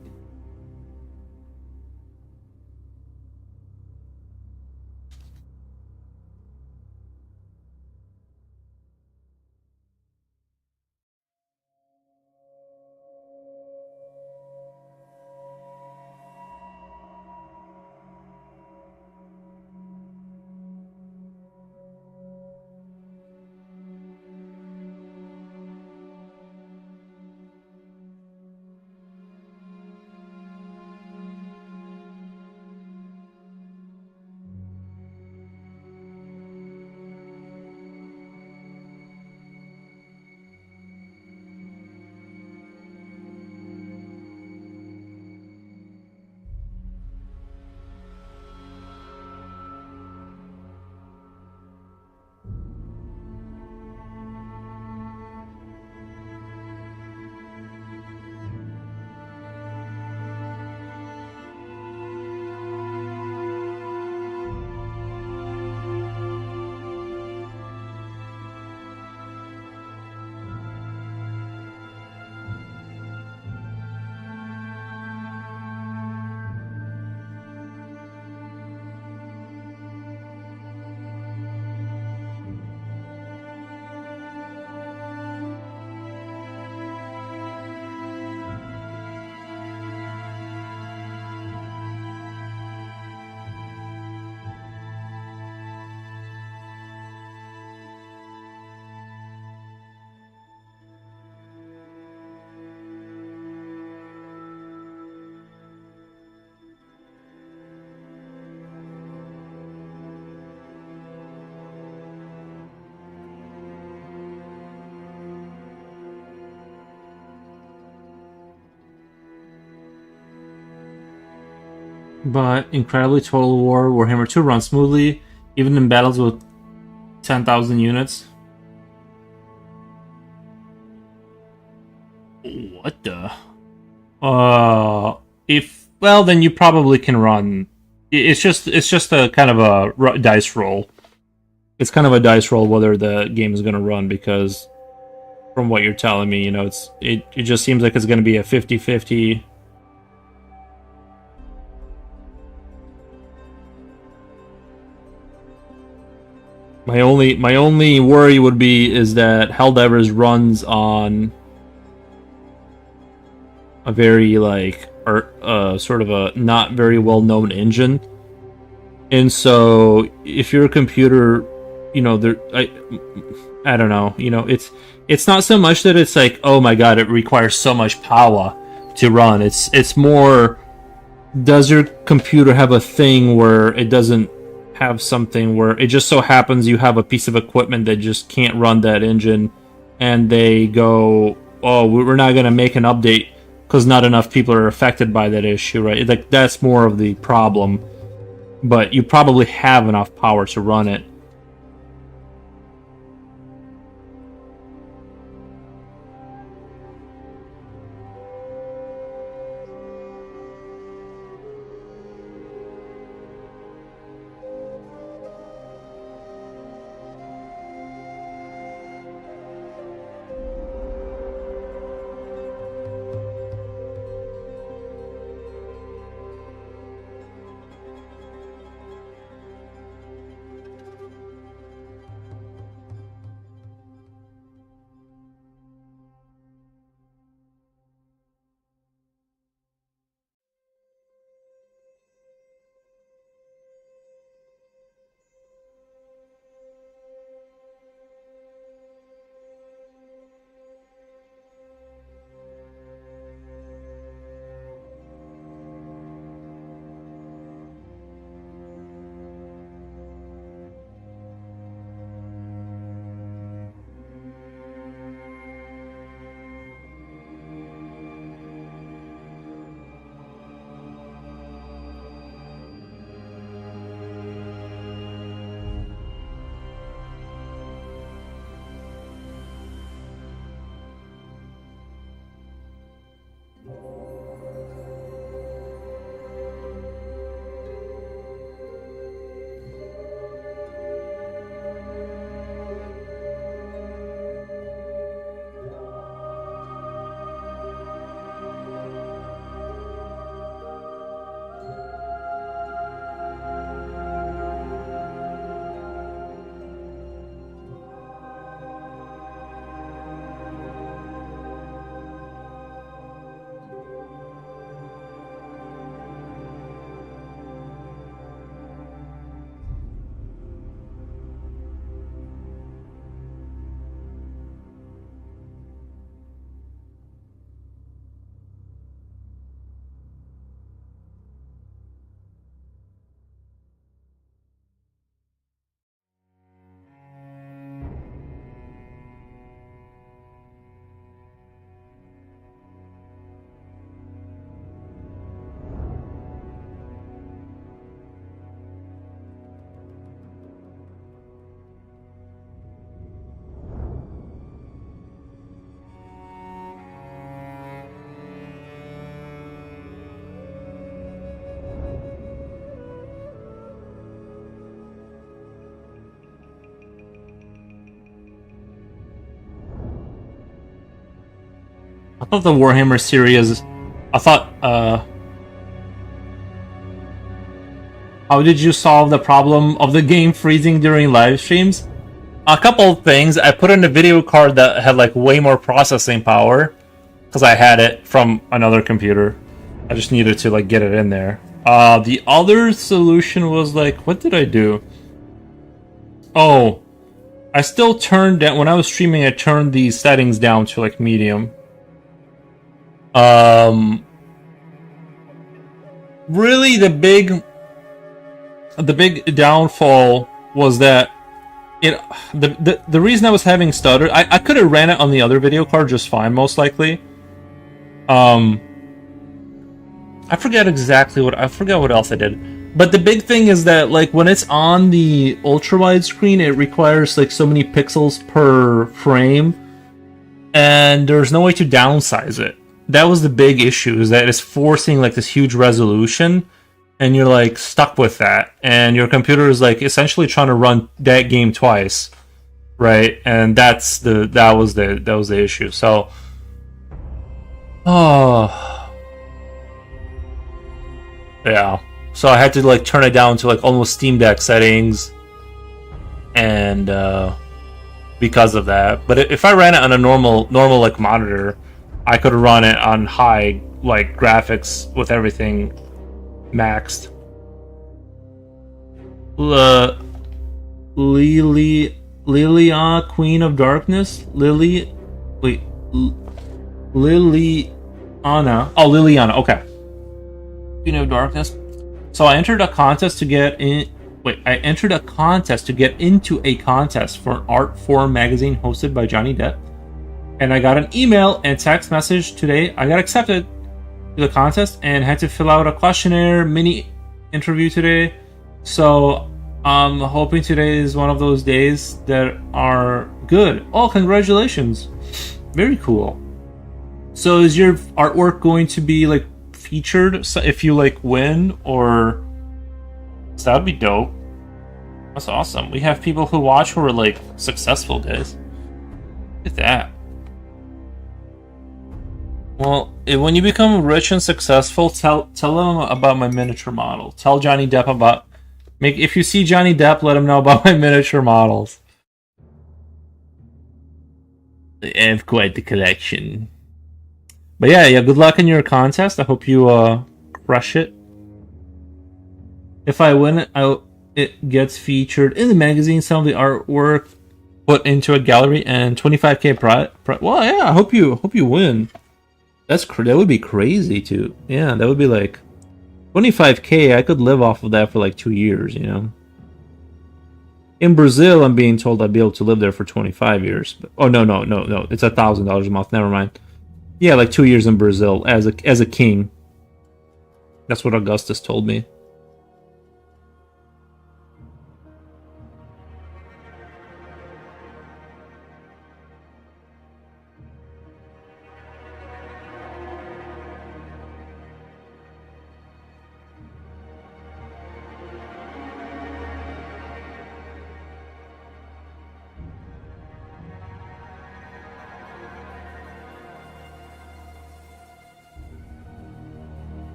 but incredibly Total War Warhammer 2 runs smoothly, even in battles with 10,000 units. What the? If well, then you probably can run. It's just a kind of a dice roll. It's kind of a dice roll whether the game is going to run, because from what you're telling me, it just seems like it's going to be a 50-50. My only worry would be is that Helldivers runs on a very sort of a not very well known engine, and so if your computer, I don't know, it's not so much that it's like, oh my god, it requires so much power to run. It's more, does your computer have a thing where it doesn't have something where it just so happens you have a piece of equipment that just can't run that engine, and they go, oh, we're not going to make an update because not enough people are affected by that issue, right? Like, that's more of the problem, but you probably have enough power to run it. I thought the Warhammer series, I thought, how did you solve the problem of the game freezing during live streams? A couple of things. I put in a video card that had like way more processing power because I had it from another computer. I just needed to like get it in there. The other solution was like, what did I do? Oh, I still turned down, when I was streaming, I turned these settings down to like medium. Really the big downfall was that the reason I was having stutter, I could have ran it on the other video card just fine, most likely. I forget exactly I forget what else I did. But the big thing is that like when it's on the ultra wide screen, it requires like so many pixels per frame, and there's no way to downsize it. That was the big issue, is that it's forcing like this huge resolution, and you're like stuck with that, and your computer is like essentially trying to run that game twice, right? And that was the issue. So, oh yeah. So I had to like turn it down to like almost Steam Deck settings, and because of that. But if I ran it on a normal like monitor, I could run it on high like graphics with everything maxed. Uh, Lilia, Queen of Darkness, wait, Liliana. Oh, Liliana. Okay, Queen of Darkness. So I entered a contest to get in. Wait, I entered a contest to get into a contest for an art forum magazine hosted by Johnny Depp, and I got an email and text message today. I got accepted to the contest and had to fill out a questionnaire mini interview today. So I'm hoping today is one of those days that are good. Oh, congratulations! Very cool. So is your artwork going to be like featured if you like win, or so that would be dope. That's awesome. We have people who watch who are like successful, guys. Look at that. Well, when you become rich and successful, tell them about my miniature model. Tell Johnny Depp about if you see Johnny Depp, let him know about my miniature models. I have quite the collection. But yeah, good luck in your contest. I hope you crush it. If I win, it gets featured in the magazine. Some of the artwork put into a gallery and 25k well, yeah. I hope you win. That would be crazy too. Yeah, that would be like 25k. I could live off of that for like 2 years. You know. In Brazil, I'm being told I'd be able to live there for 25 years. But, oh no. It's $1,000 a month. Never mind. Yeah, like 2 years in Brazil as a king. That's what Augustus told me.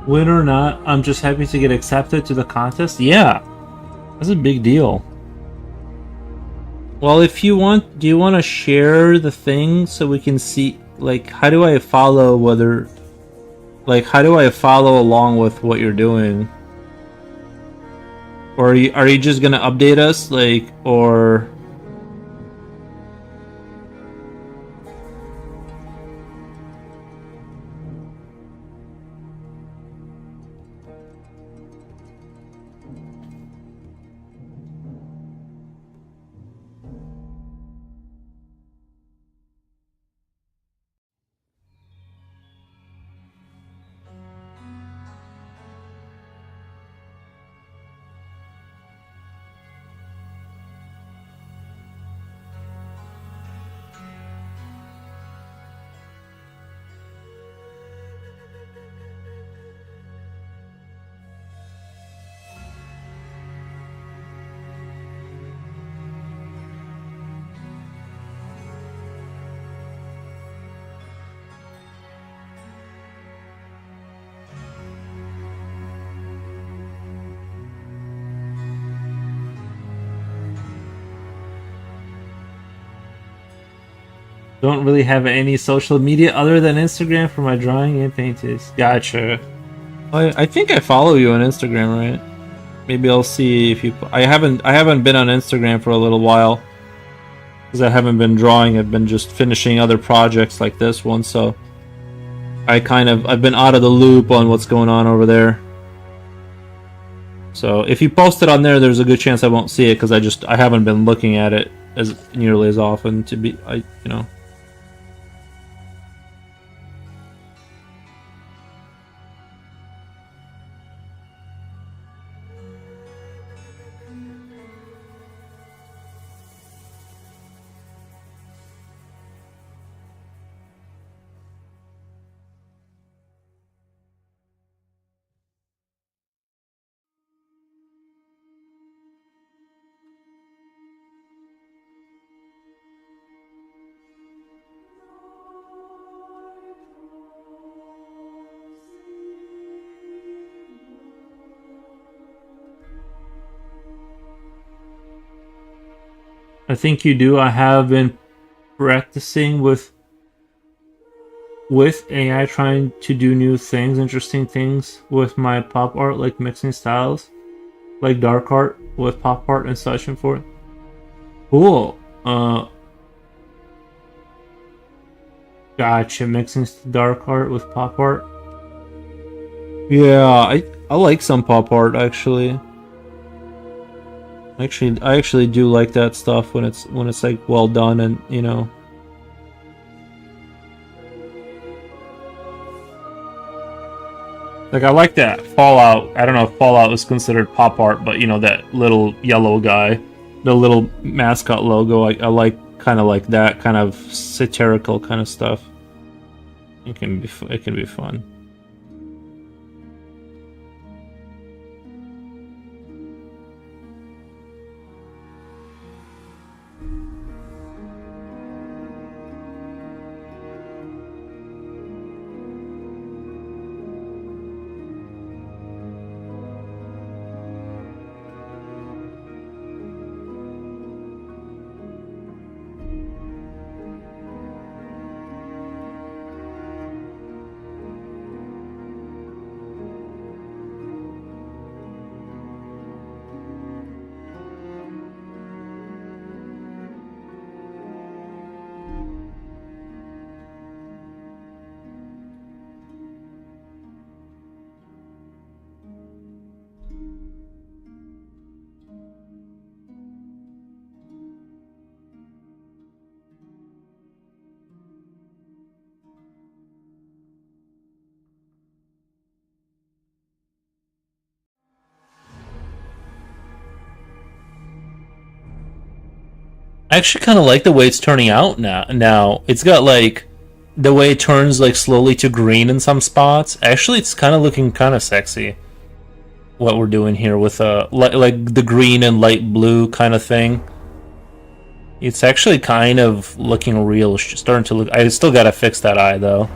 Win or not, I'm just happy to get accepted to the contest. Yeah, that's a big deal. Well, if you want, do you want to share the thing so we can see, like, how do I follow how do I follow along with what you're doing? Or are you just gonna update us, like, or? Don't really have any social media other than Instagram for my drawing and painting. Gotcha. I think I follow you on Instagram, right? Maybe I'll see if you. I haven't been on Instagram for a little while because I haven't been drawing. I've been just finishing other projects like this one, so I've been out of the loop on what's going on over there. So if you post it on there, there's a good chance I won't see it because I haven't been looking at it as nearly as often to be you know. I think you do. I have been practicing with AI, trying to do new things, interesting things with my pop art, like mixing styles, like dark art with pop art and such and forth. Cool. Gotcha. Mixing dark art with pop art. Yeah, I like some pop art actually. I actually do like that stuff when it's like well done and you know. Like I like that Fallout. I don't know if Fallout is considered pop art, but you know that little yellow guy, the little mascot logo. I like kind of like that kind of satirical kind of stuff. It can be fun. I actually kind of like the way it's turning out now. Now it's got like the way it turns like slowly to green in some spots. Actually, it's kind of looking kind of sexy. What we're doing here with like the green and light blue kind of thing. It's actually kind of looking real. Starting to look. I still gotta fix that eye though.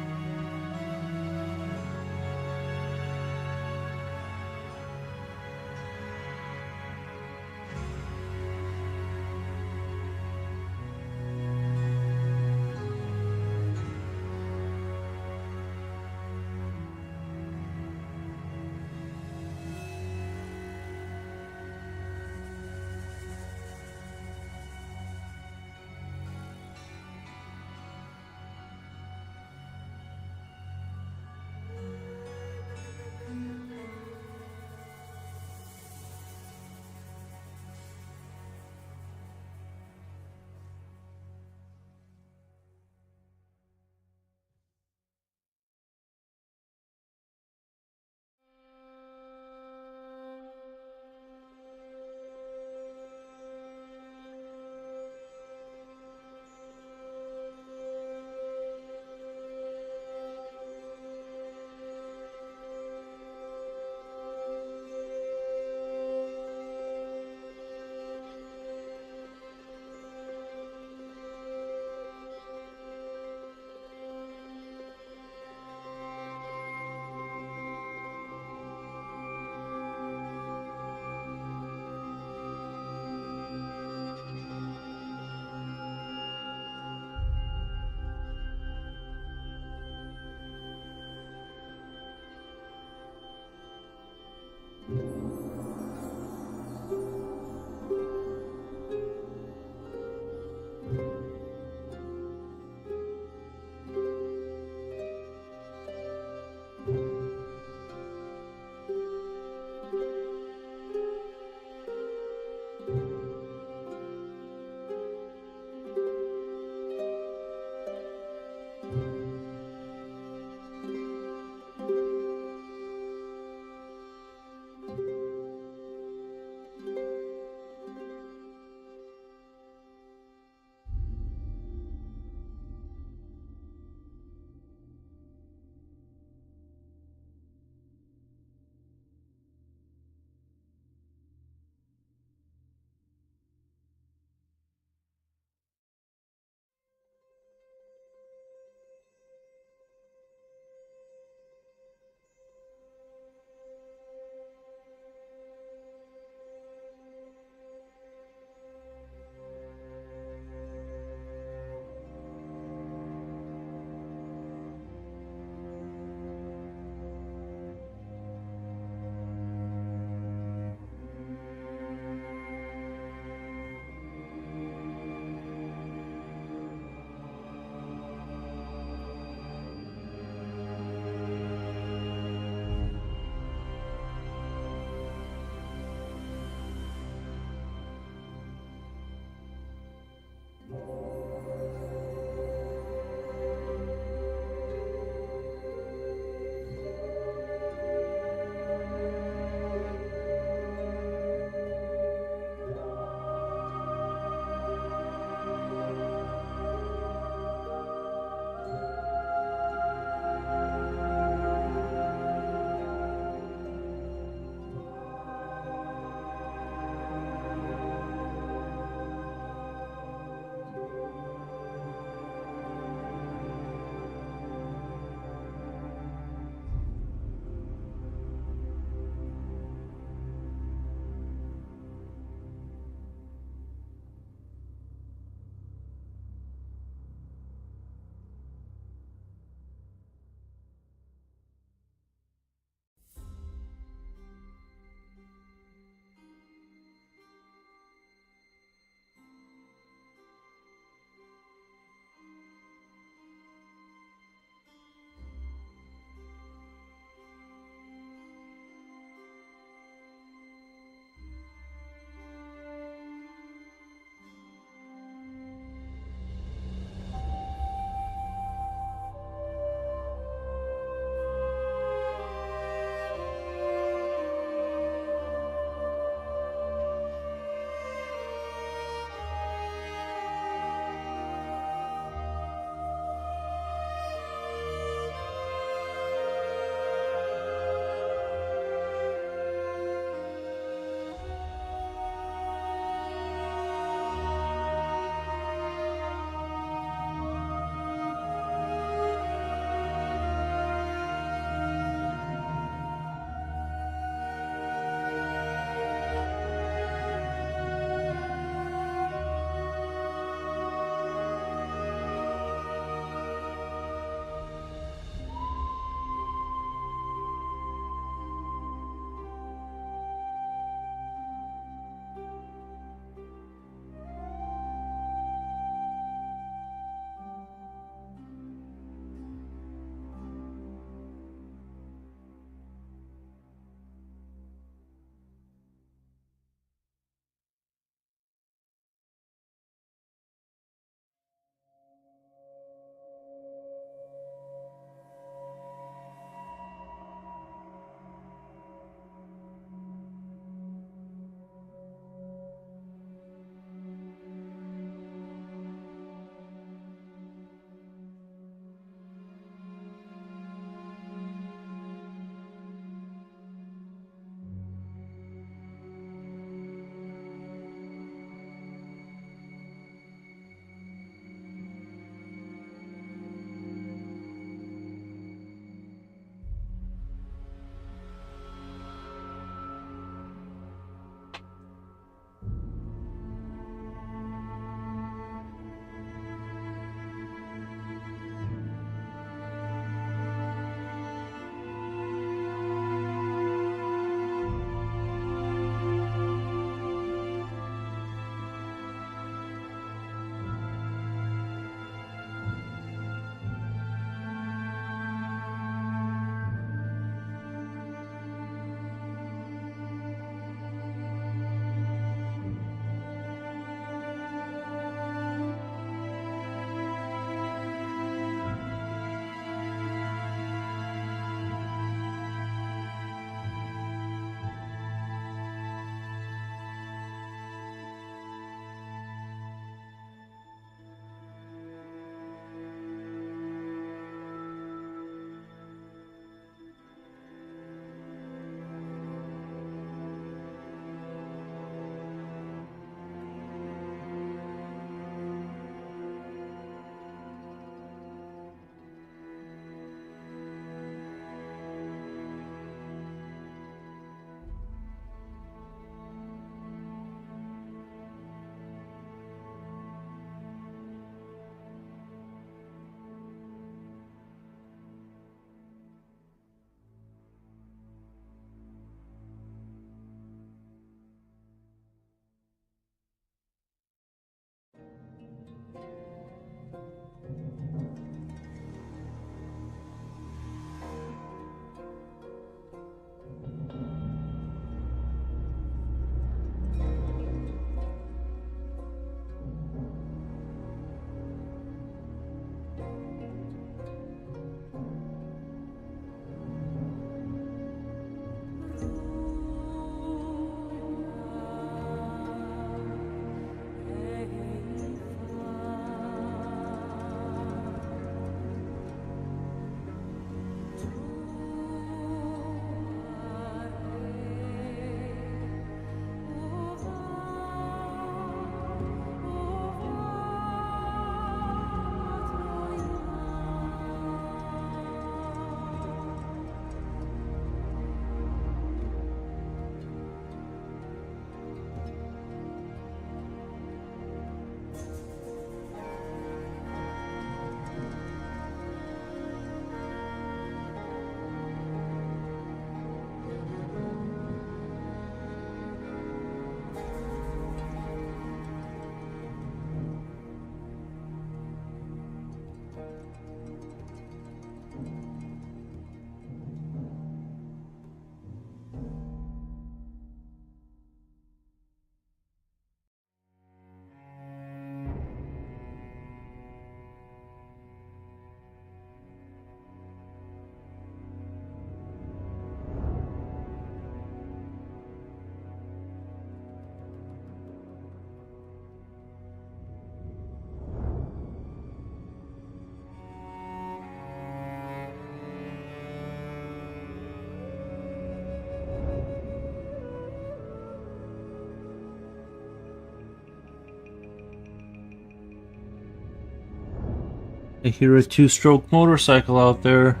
I hear a two-stroke motorcycle out there.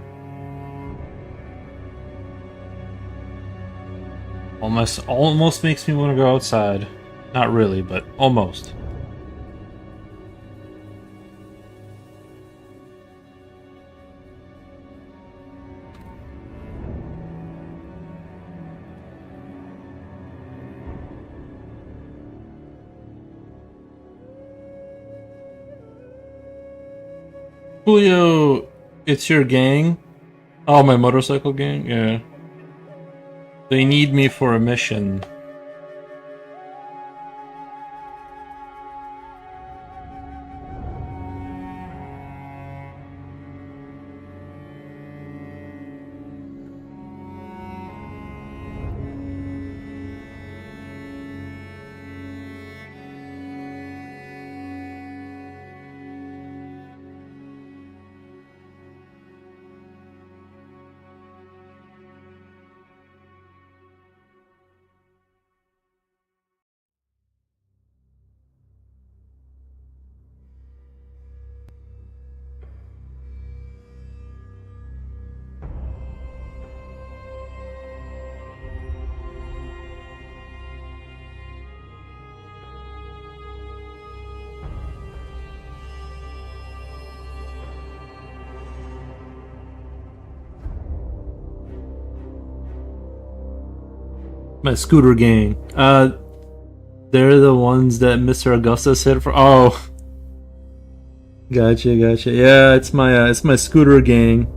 Almost makes me want to go outside. Not really, but almost. Julio, it's your gang? Oh, my motorcycle gang? Yeah. They need me for a mission. My scooter gang. They're the ones that Mr. Augustus hit for. Oh, gotcha, gotcha. Yeah, it's my scooter gang.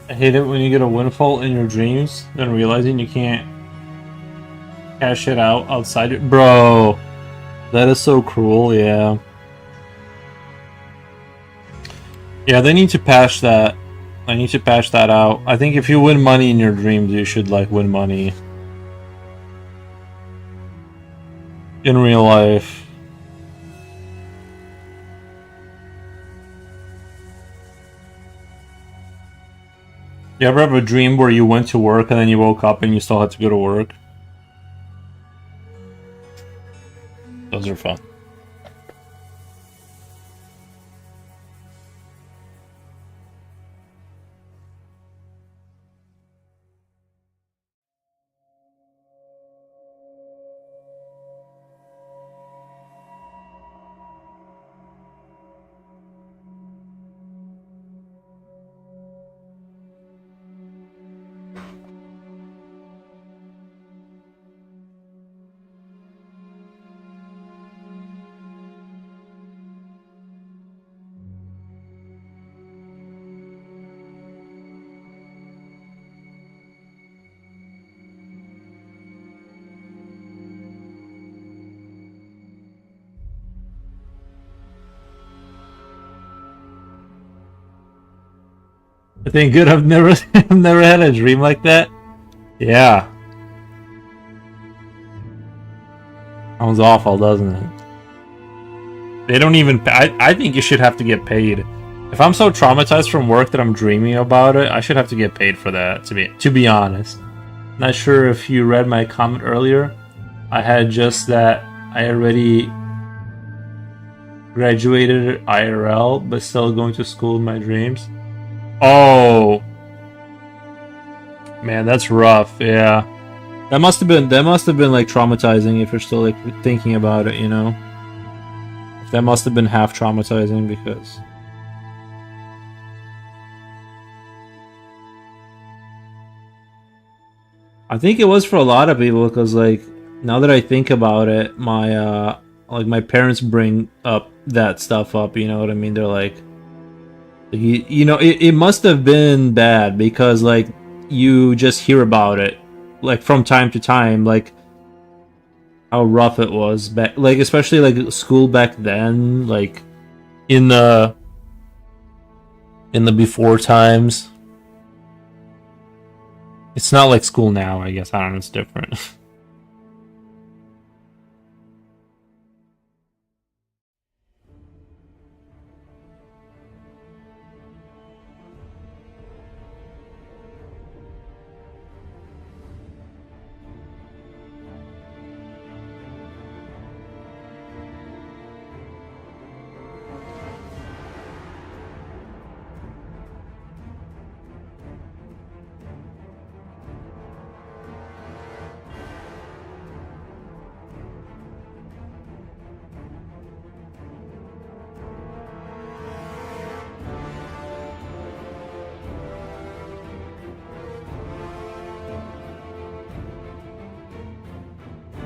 I hate it when you get a windfall in your dreams, then realizing you can't cash it out outside it. Bro, that is so cruel, yeah. Yeah, they need to patch that. I need to patch that out. I think if you win money in your dreams, you should, like, win money in real life. You ever have a dream where you went to work and then you woke up and you still had to go to work? Those are fun. I think good. I've never, I've never had a dream like that. Yeah, sounds awful, doesn't it? They don't even. I think you should have to get paid. If I'm so traumatized from work that I'm dreaming about it, I should have to get paid for that. To be honest, not sure if you read my comment earlier. I had just that. I already graduated IRL, but still going to school in my dreams. Oh, Man, that's rough. Yeah. That must have been like traumatizing if you're still like thinking about it, you know. That must have been half traumatizing because I think it was for a lot of people because like now that I think about it, my like my parents bring up that stuff up, you know what I mean? They're like you know, it must have been bad because like you just hear about it like from time to time, like how rough it was back, like especially like school back then, like in the before times. It's not like school now, I guess. I don't know, it's different.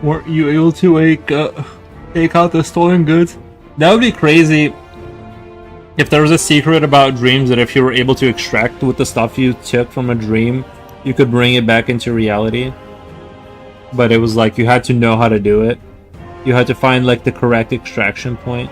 Weren't you able to like take out the stolen goods? That would be crazy if there was a secret about dreams that if you were able to extract with the stuff you took from a dream, you could bring it back into reality. But it was like you had to know how to do it. You had to find like the correct extraction point.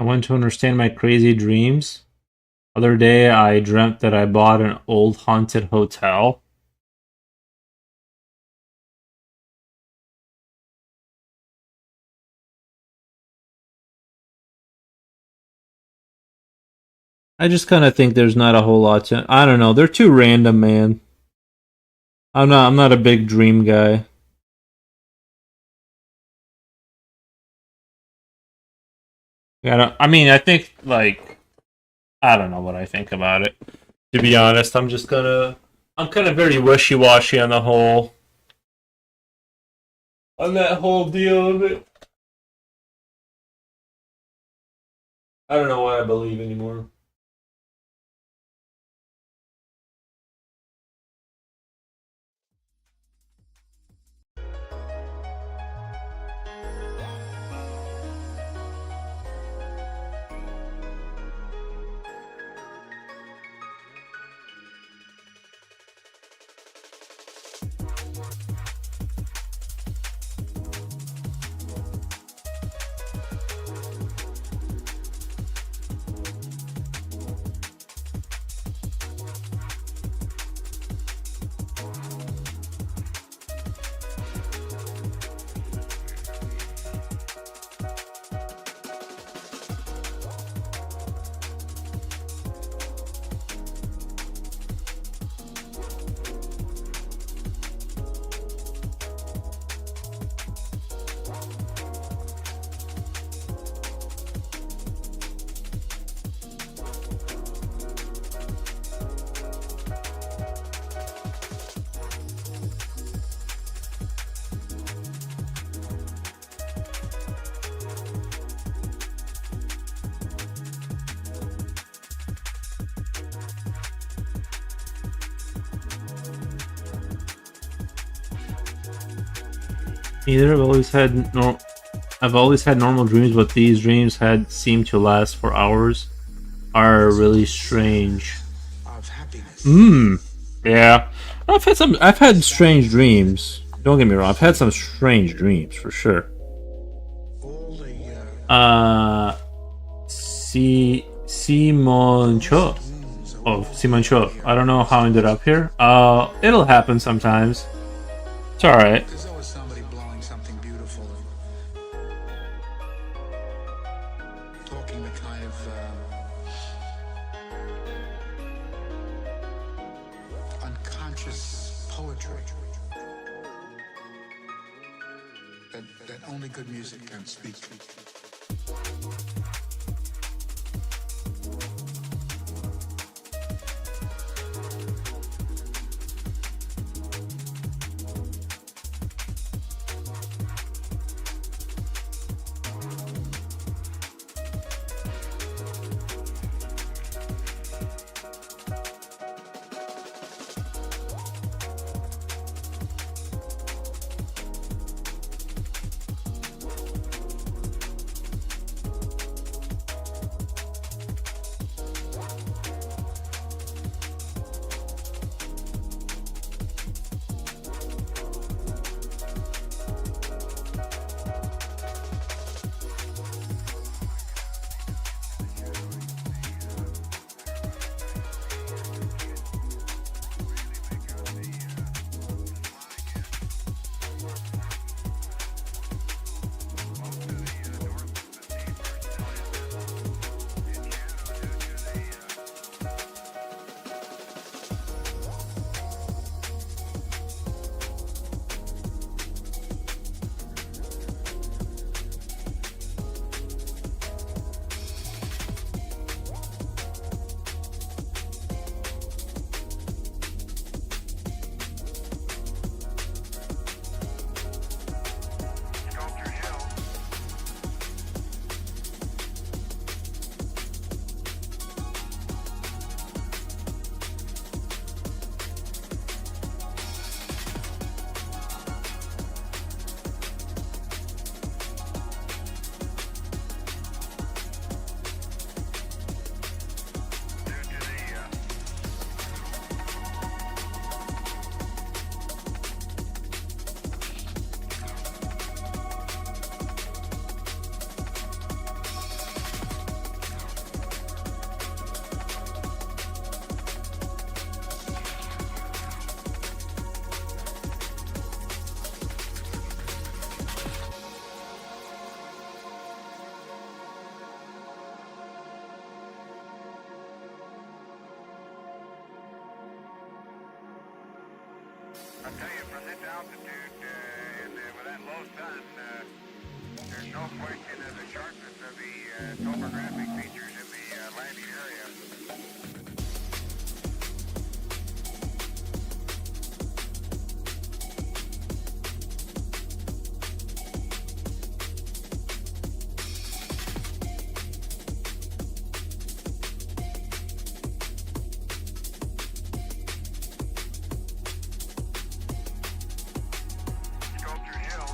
I want to understand my crazy dreams. Other day, I dreamt that I bought an old haunted hotel. I just kind of think there's not a whole lot to. I don't know. They're too random, man. I'm not a big dream guy. Yeah, I mean, I think like I don't know what I think about it. To be honest, I'm kind of very wishy washy on the whole on that whole deal of it. I don't know what I believe anymore. Either I've always had normal dreams, but these dreams had seemed to last for hours. Are really strange. Hmm. Yeah. I've had strange dreams. Don't get me wrong. I've had some strange dreams for sure. Simon Cho. Oh, Simon Cho. I don't know how I ended up here. It'll happen sometimes. It's alright. There's always somebody blowing something beautiful and talking the kind of unconscious poetry that only good music can speak. I'll tell you, from this altitude and with that low sun, there's no question of the sharpness of the topographic features in the landing area. Sculpture Hill.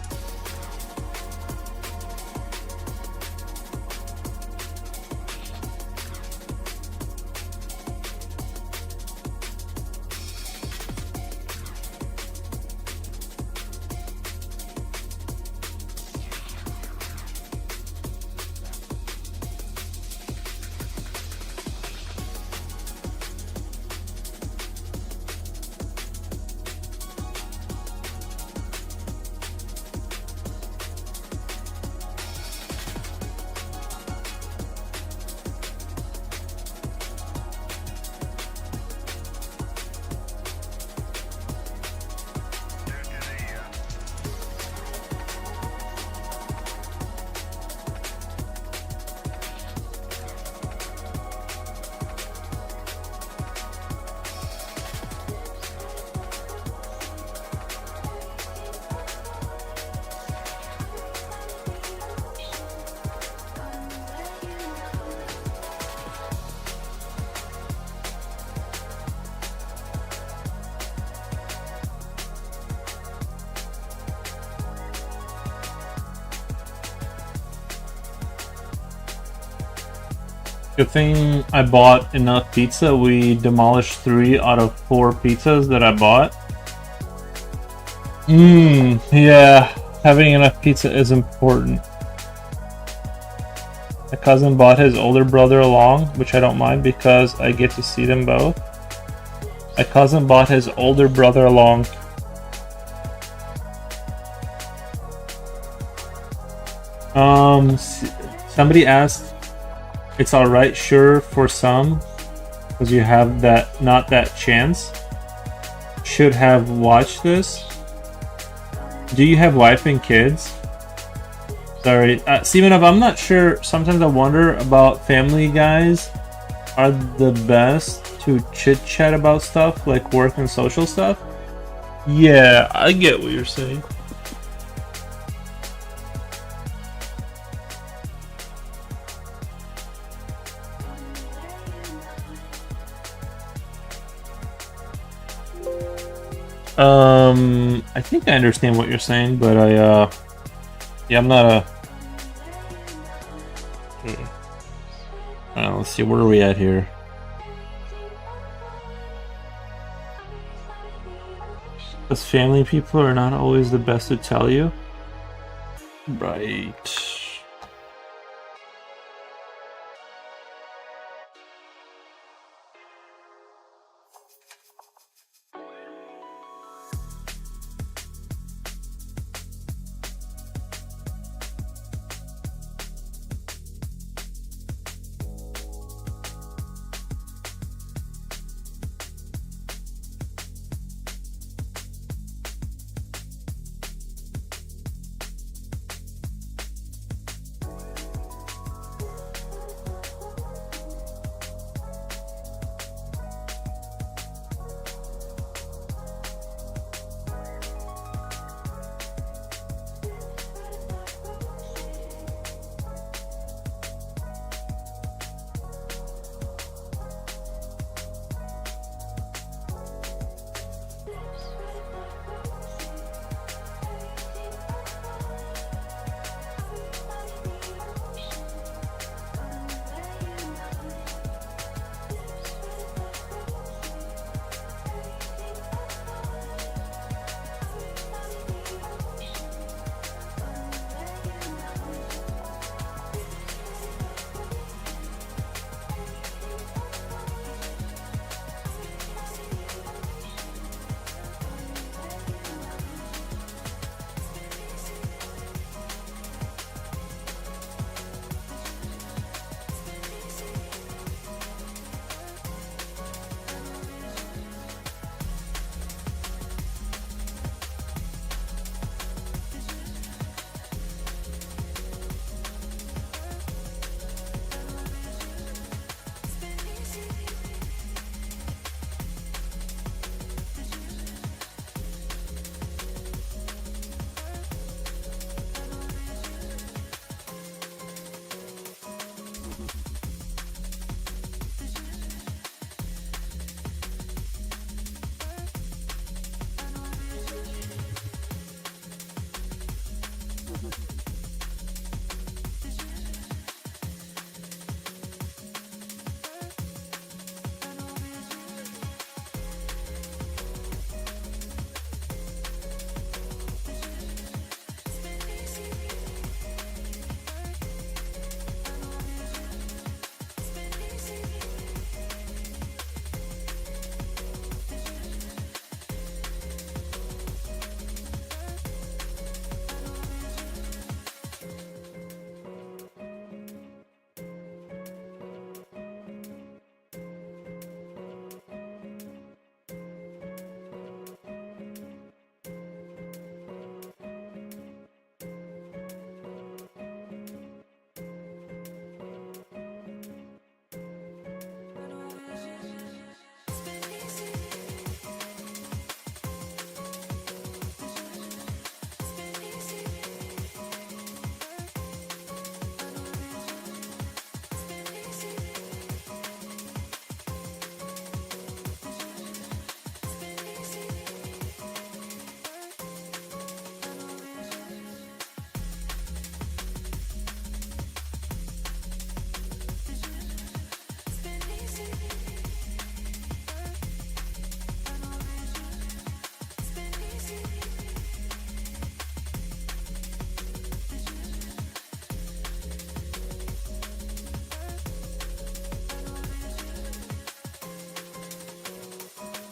Good thing I bought enough pizza. We demolished 3 out of 4 pizzas that I bought. Yeah. Having enough pizza is important. My cousin bought his older brother along, which I don't mind because I get to see them both. My cousin bought his older brother along. Somebody asked, it's alright, sure, for some, because you have that, not that chance. Should have watched this. Do you have wife and kids? Sorry, Stevenov, I'm not sure. Sometimes I wonder about Family Guys are the best to chit-chat about stuff, like work and social stuff. Yeah, I get what you're saying. I think I understand what you're saying, but yeah, I'm not a... let's see, where are we at here? Because family people are not always the best to tell you. Right.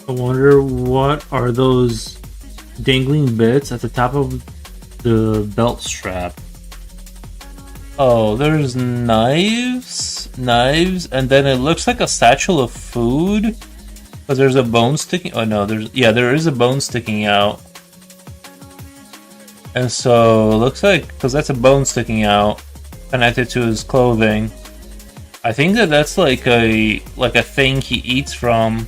I wonder what are those dangling bits at the top of the belt strap. Oh, there's knives, and then it looks like a satchel of food. Because there's a bone sticking. Oh no, there is a bone sticking out. And so it looks like, because that's a bone sticking out, connected to his clothing. I think that's like a thing he eats from,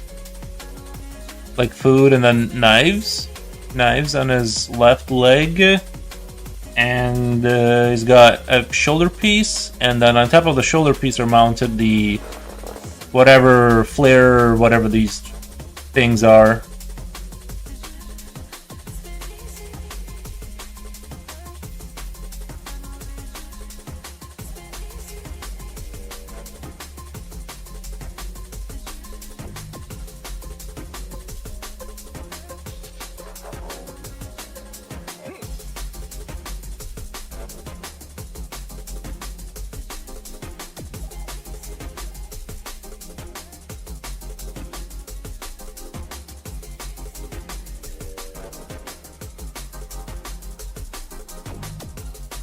like food, and then knives on his left leg, and he's got a shoulder piece, and then on top of the shoulder piece are mounted the whatever flare, whatever these things are.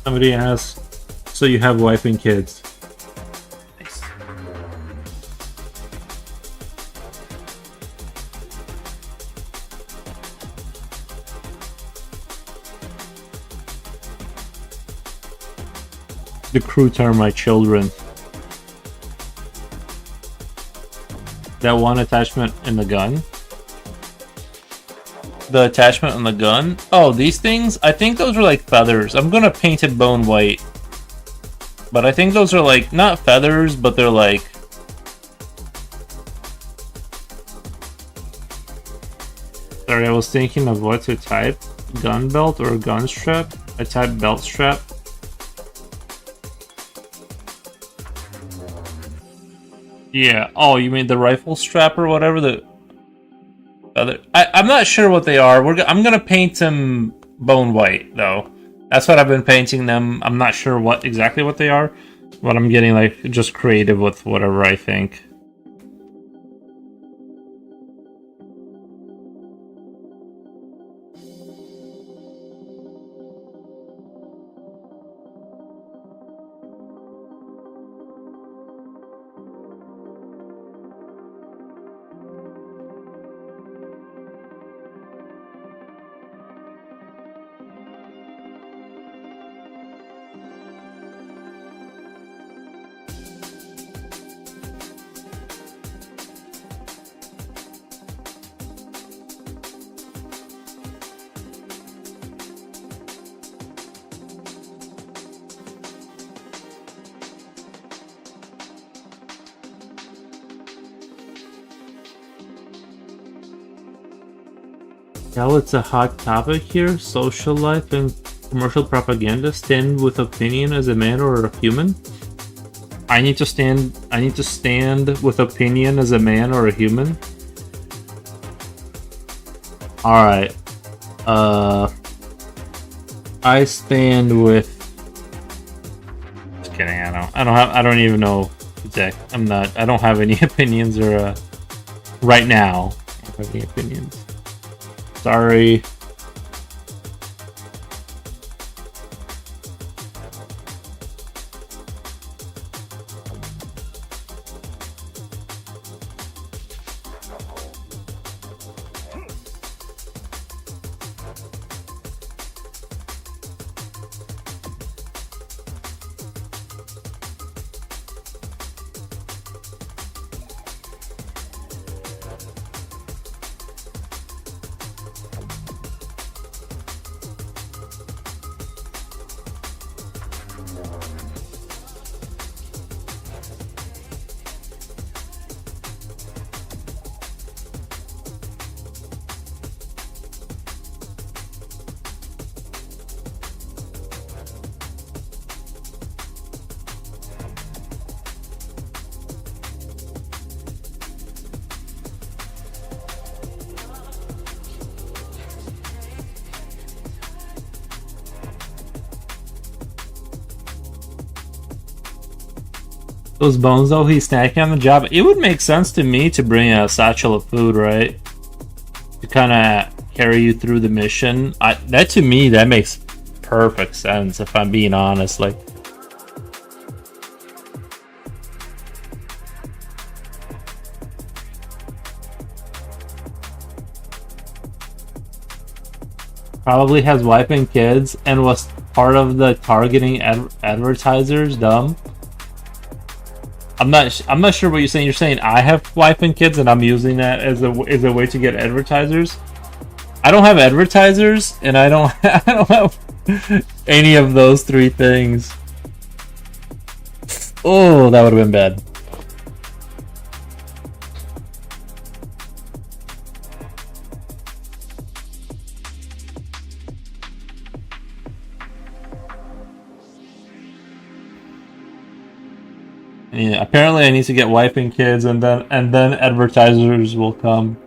Somebody asked, so you have wife and kids? The Kroots are my children. That one attachment in the gun? The attachment on the gun? Oh, these things? I think those are like feathers. I'm gonna paint it bone white. But I think those are like, not feathers, but they're like... Sorry, I was thinking of what to type. Gun belt or gun strap? I typed belt strap. Yeah. Oh, you mean the rifle strap or whatever? The other. I'm not sure what they are. I'm gonna paint them bone white though. That's what I've been painting them. I'm not sure exactly what they are, but I'm getting like just creative with whatever I think. Now it's a hot topic here. Social life and commercial propaganda. Stand with opinion as a man or a human. I need to stand with opinion as a man or a human. Alright. I stand with... Just kidding, I don't even know exact. I don't have any opinions or right now. I don't have any opinions. Sorry. Those bones though he's snacking on the job. It would make sense to me to bring a satchel of food, right? to kind of carry you through the mission. That to me, that makes perfect sense, if I'm being honest. Like, Probably has wife and kids and was part of the targeting advertisers. Dumb. I'm not sure what you're saying. You're saying I have wife and kids, and I'm using that as a way to get advertisers. I don't have advertisers, and I don't I don't have any of those three things. Oh, that would have been bad. Yeah, apparently I need to get wife and kids, and then advertisers will come.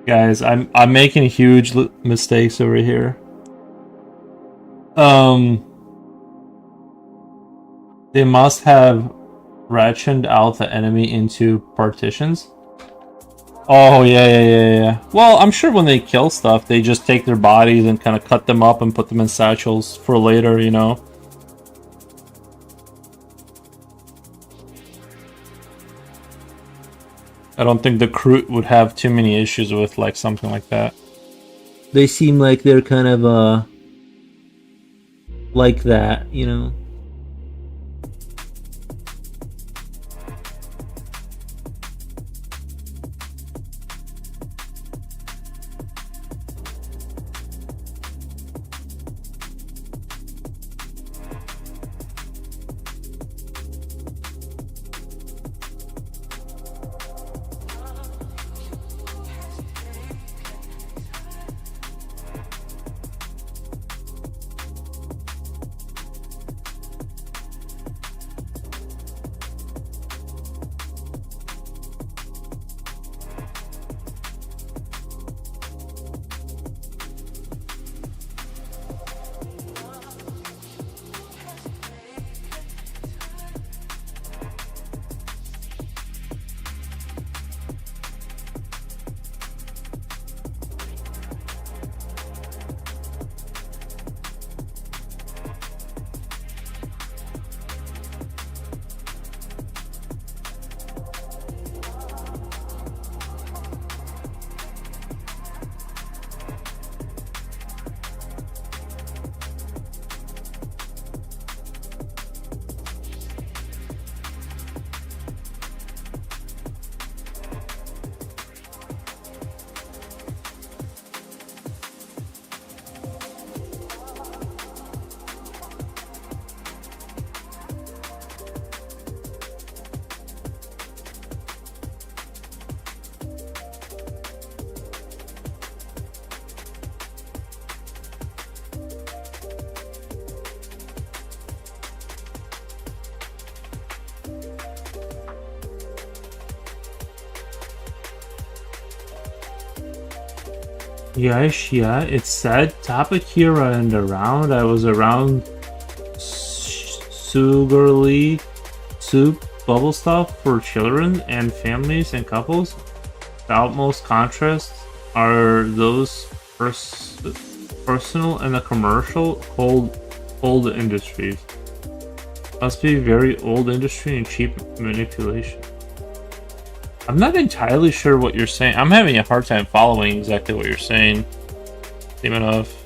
Guys, I'm making huge mistakes over here. They must have rationed out the enemy into partitions. Oh yeah. Well, I'm sure when they kill stuff, they just take their bodies and kind of cut them up and put them in satchels for later, you know. I don't think the Kroot would have too many issues with like something like that. They seem like they're kind of like that, you know. Yeah, it said Tapakira in the round. I was around sugarly soup bubble stuff for children and families and couples. The utmost contrast are those personal and the commercial old industries. Must be very old industry and cheap manipulation. I'm not entirely sure what you're saying. I'm having a hard time following exactly what you're saying. Same enough.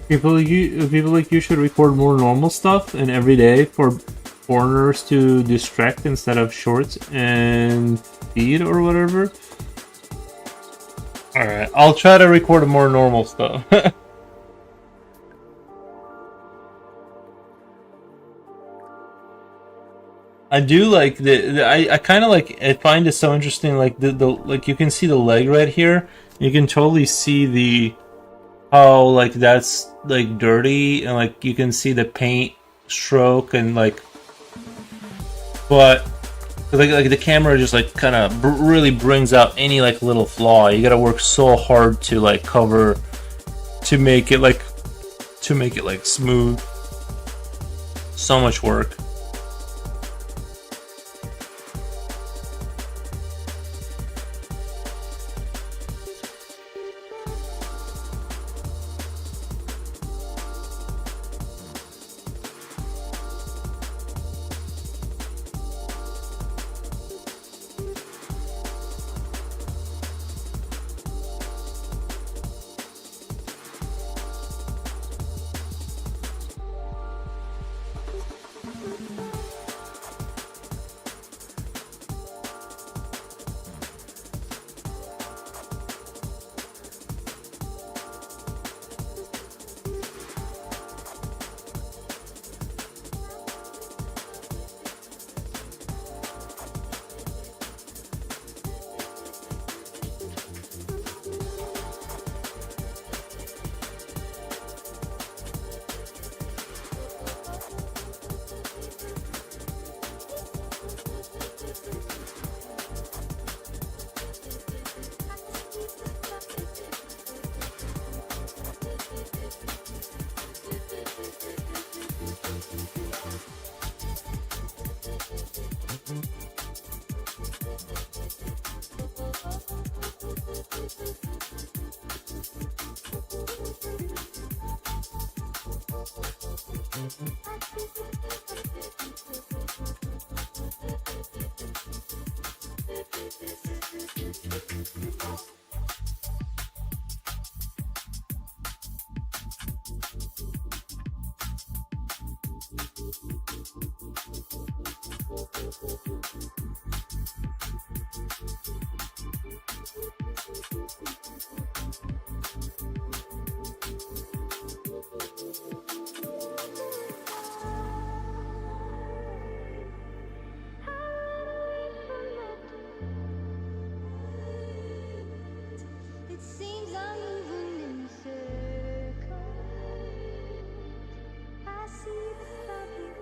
People like you should record more normal stuff and every day for foreigners to distract instead of shorts and feed or whatever. All right, I'll try to record more normal stuff. I do like I kind of like, I find it so interesting, like the like you can see the leg right here. You can totally see the how like that's like dirty, and like you can see the paint stroke, and like, but like the camera just like kind of really brings out any like little flaw. You gotta work so hard to like cover, to make it like smooth. So much work. It seems I'm moving in circles. I see the fabric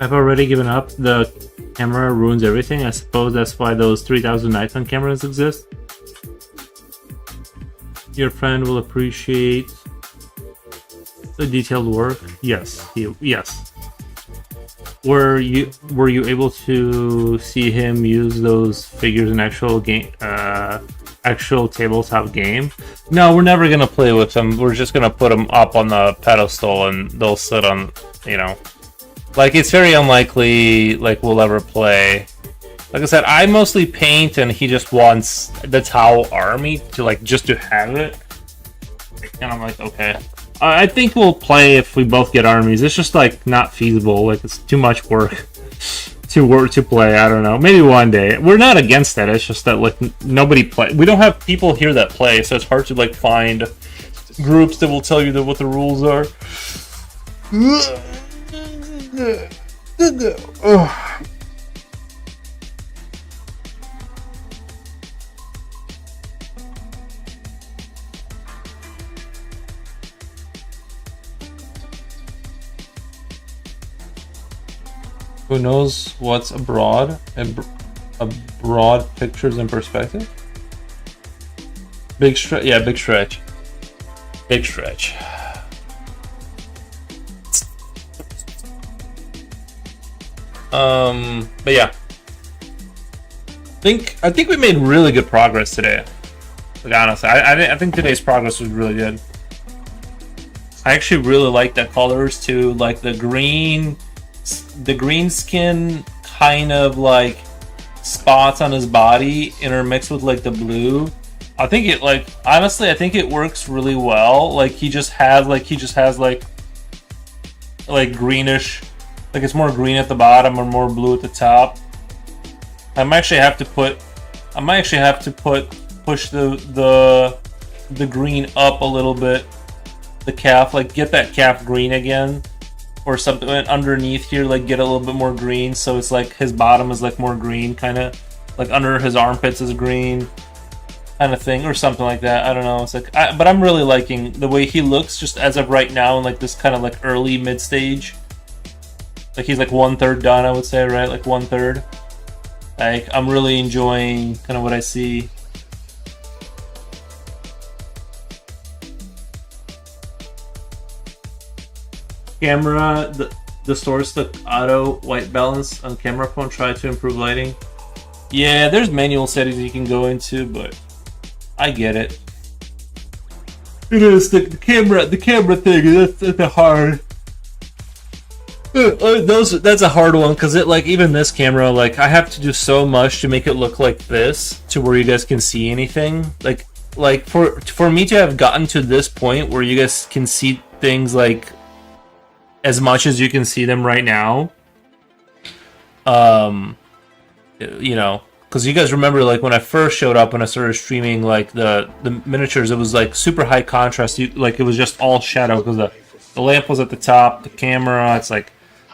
I've already given up. The camera ruins everything. I suppose that's why those 3000 Nikon cameras exist. Your friend will appreciate the detailed work. Yes, yes. Were you able to see him use those figures in actual game, actual tabletop game? No, we're never gonna play with them. We're just gonna put them up on the pedestal and they'll sit on, you know. Like, it's very unlikely, like, we'll ever play. Like I said, I mostly paint, and he just wants the Tau army to, like, just to have it. And I'm like, okay. I think we'll play if we both get armies. It's just, like, not feasible. Like, it's too much work to play. I don't know. Maybe one day. We're not against that. It's just that, like, nobody play. We don't have people here that play, so it's hard to, like, find groups that will tell you what the rules are. Who knows what's abroad? A broad pictures in perspective. Big stretch. Yeah, big stretch. Big stretch. But yeah. I think we made really good progress today. Like honestly, I think today's progress was really good. I actually really like the colors too, like the green skin kind of like spots on his body intermixed with like the blue. I think it like honestly, I think it works really well. Like he just has like greenish, like it's more green at the bottom or more blue at the top. I might actually have to push the green up a little bit. The calf, like get that calf green again, or something underneath here, like get a little bit more green, so it's like his bottom is like more green, kind of like under his armpits is green, kind of thing, or something like that. I don't know. It's like, but I'm really liking the way he looks just as of right now, in like this kind of like early mid stage. Like he's like 1/3 done, I would say, right? Like 1/3. Like I'm really enjoying kind of what I see. Camera, the source, the auto white balance on camera phone. Try to improve lighting. Yeah, there's manual settings you can go into, but I get it. It is the camera thing. That's a hard. That's a hard one because it like even this camera, like I have to do so much to make it look like this to where you guys can see anything. Like for me to have gotten to this point where you guys can see things like as much as you can see them right now. You know, because you guys remember like when I first showed up when I started streaming like the miniatures, it was like super high contrast. Like it was just all shadow because the lamp was at the top, the camera, it's like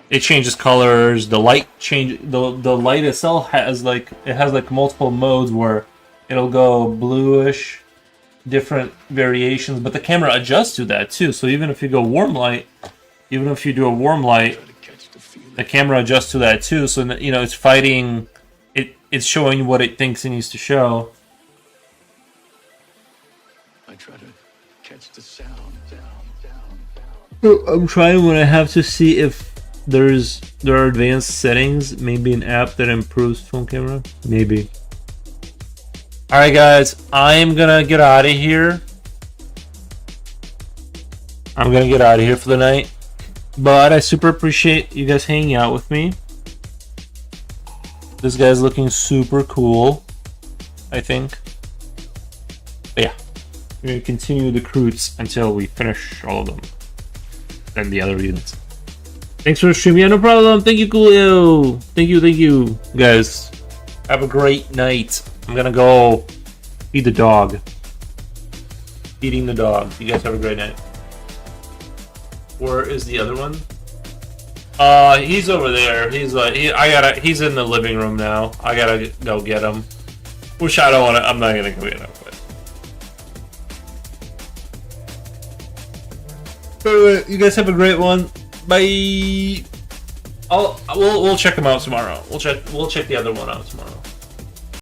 it changes colors, the light change, the light itself has like multiple modes where it'll go bluish, different variations, but the camera adjusts to that too. So even if you go warm light, even if you do a warm light, the camera adjusts to that too. So you know it's fighting, it's showing what it thinks it needs to show. I try to catch the sound. I'm trying when I have to see if there are advanced settings, maybe an app that improves phone camera, maybe. All right, guys, I'm gonna get out of here. I'm gonna get out of here for the night, but I super appreciate you guys hanging out with me. This guy's looking super cool, I think. But yeah, we're gonna continue the Kroots until we finish all of them. And the other units. Thanks for the stream. Yeah, no problem. Thank you, Coolio. Thank you, guys. Have a great night. I'm gonna go feed the dog. Feeding the dog. You guys have a great night. Where is the other one? He's over there. He's like, he's in the living room now. I gotta go get him. Which I don't want to. I'm not gonna go get him. Anyway, you guys have a great one. Bye. We'll check them out tomorrow. We'll check the other one out tomorrow.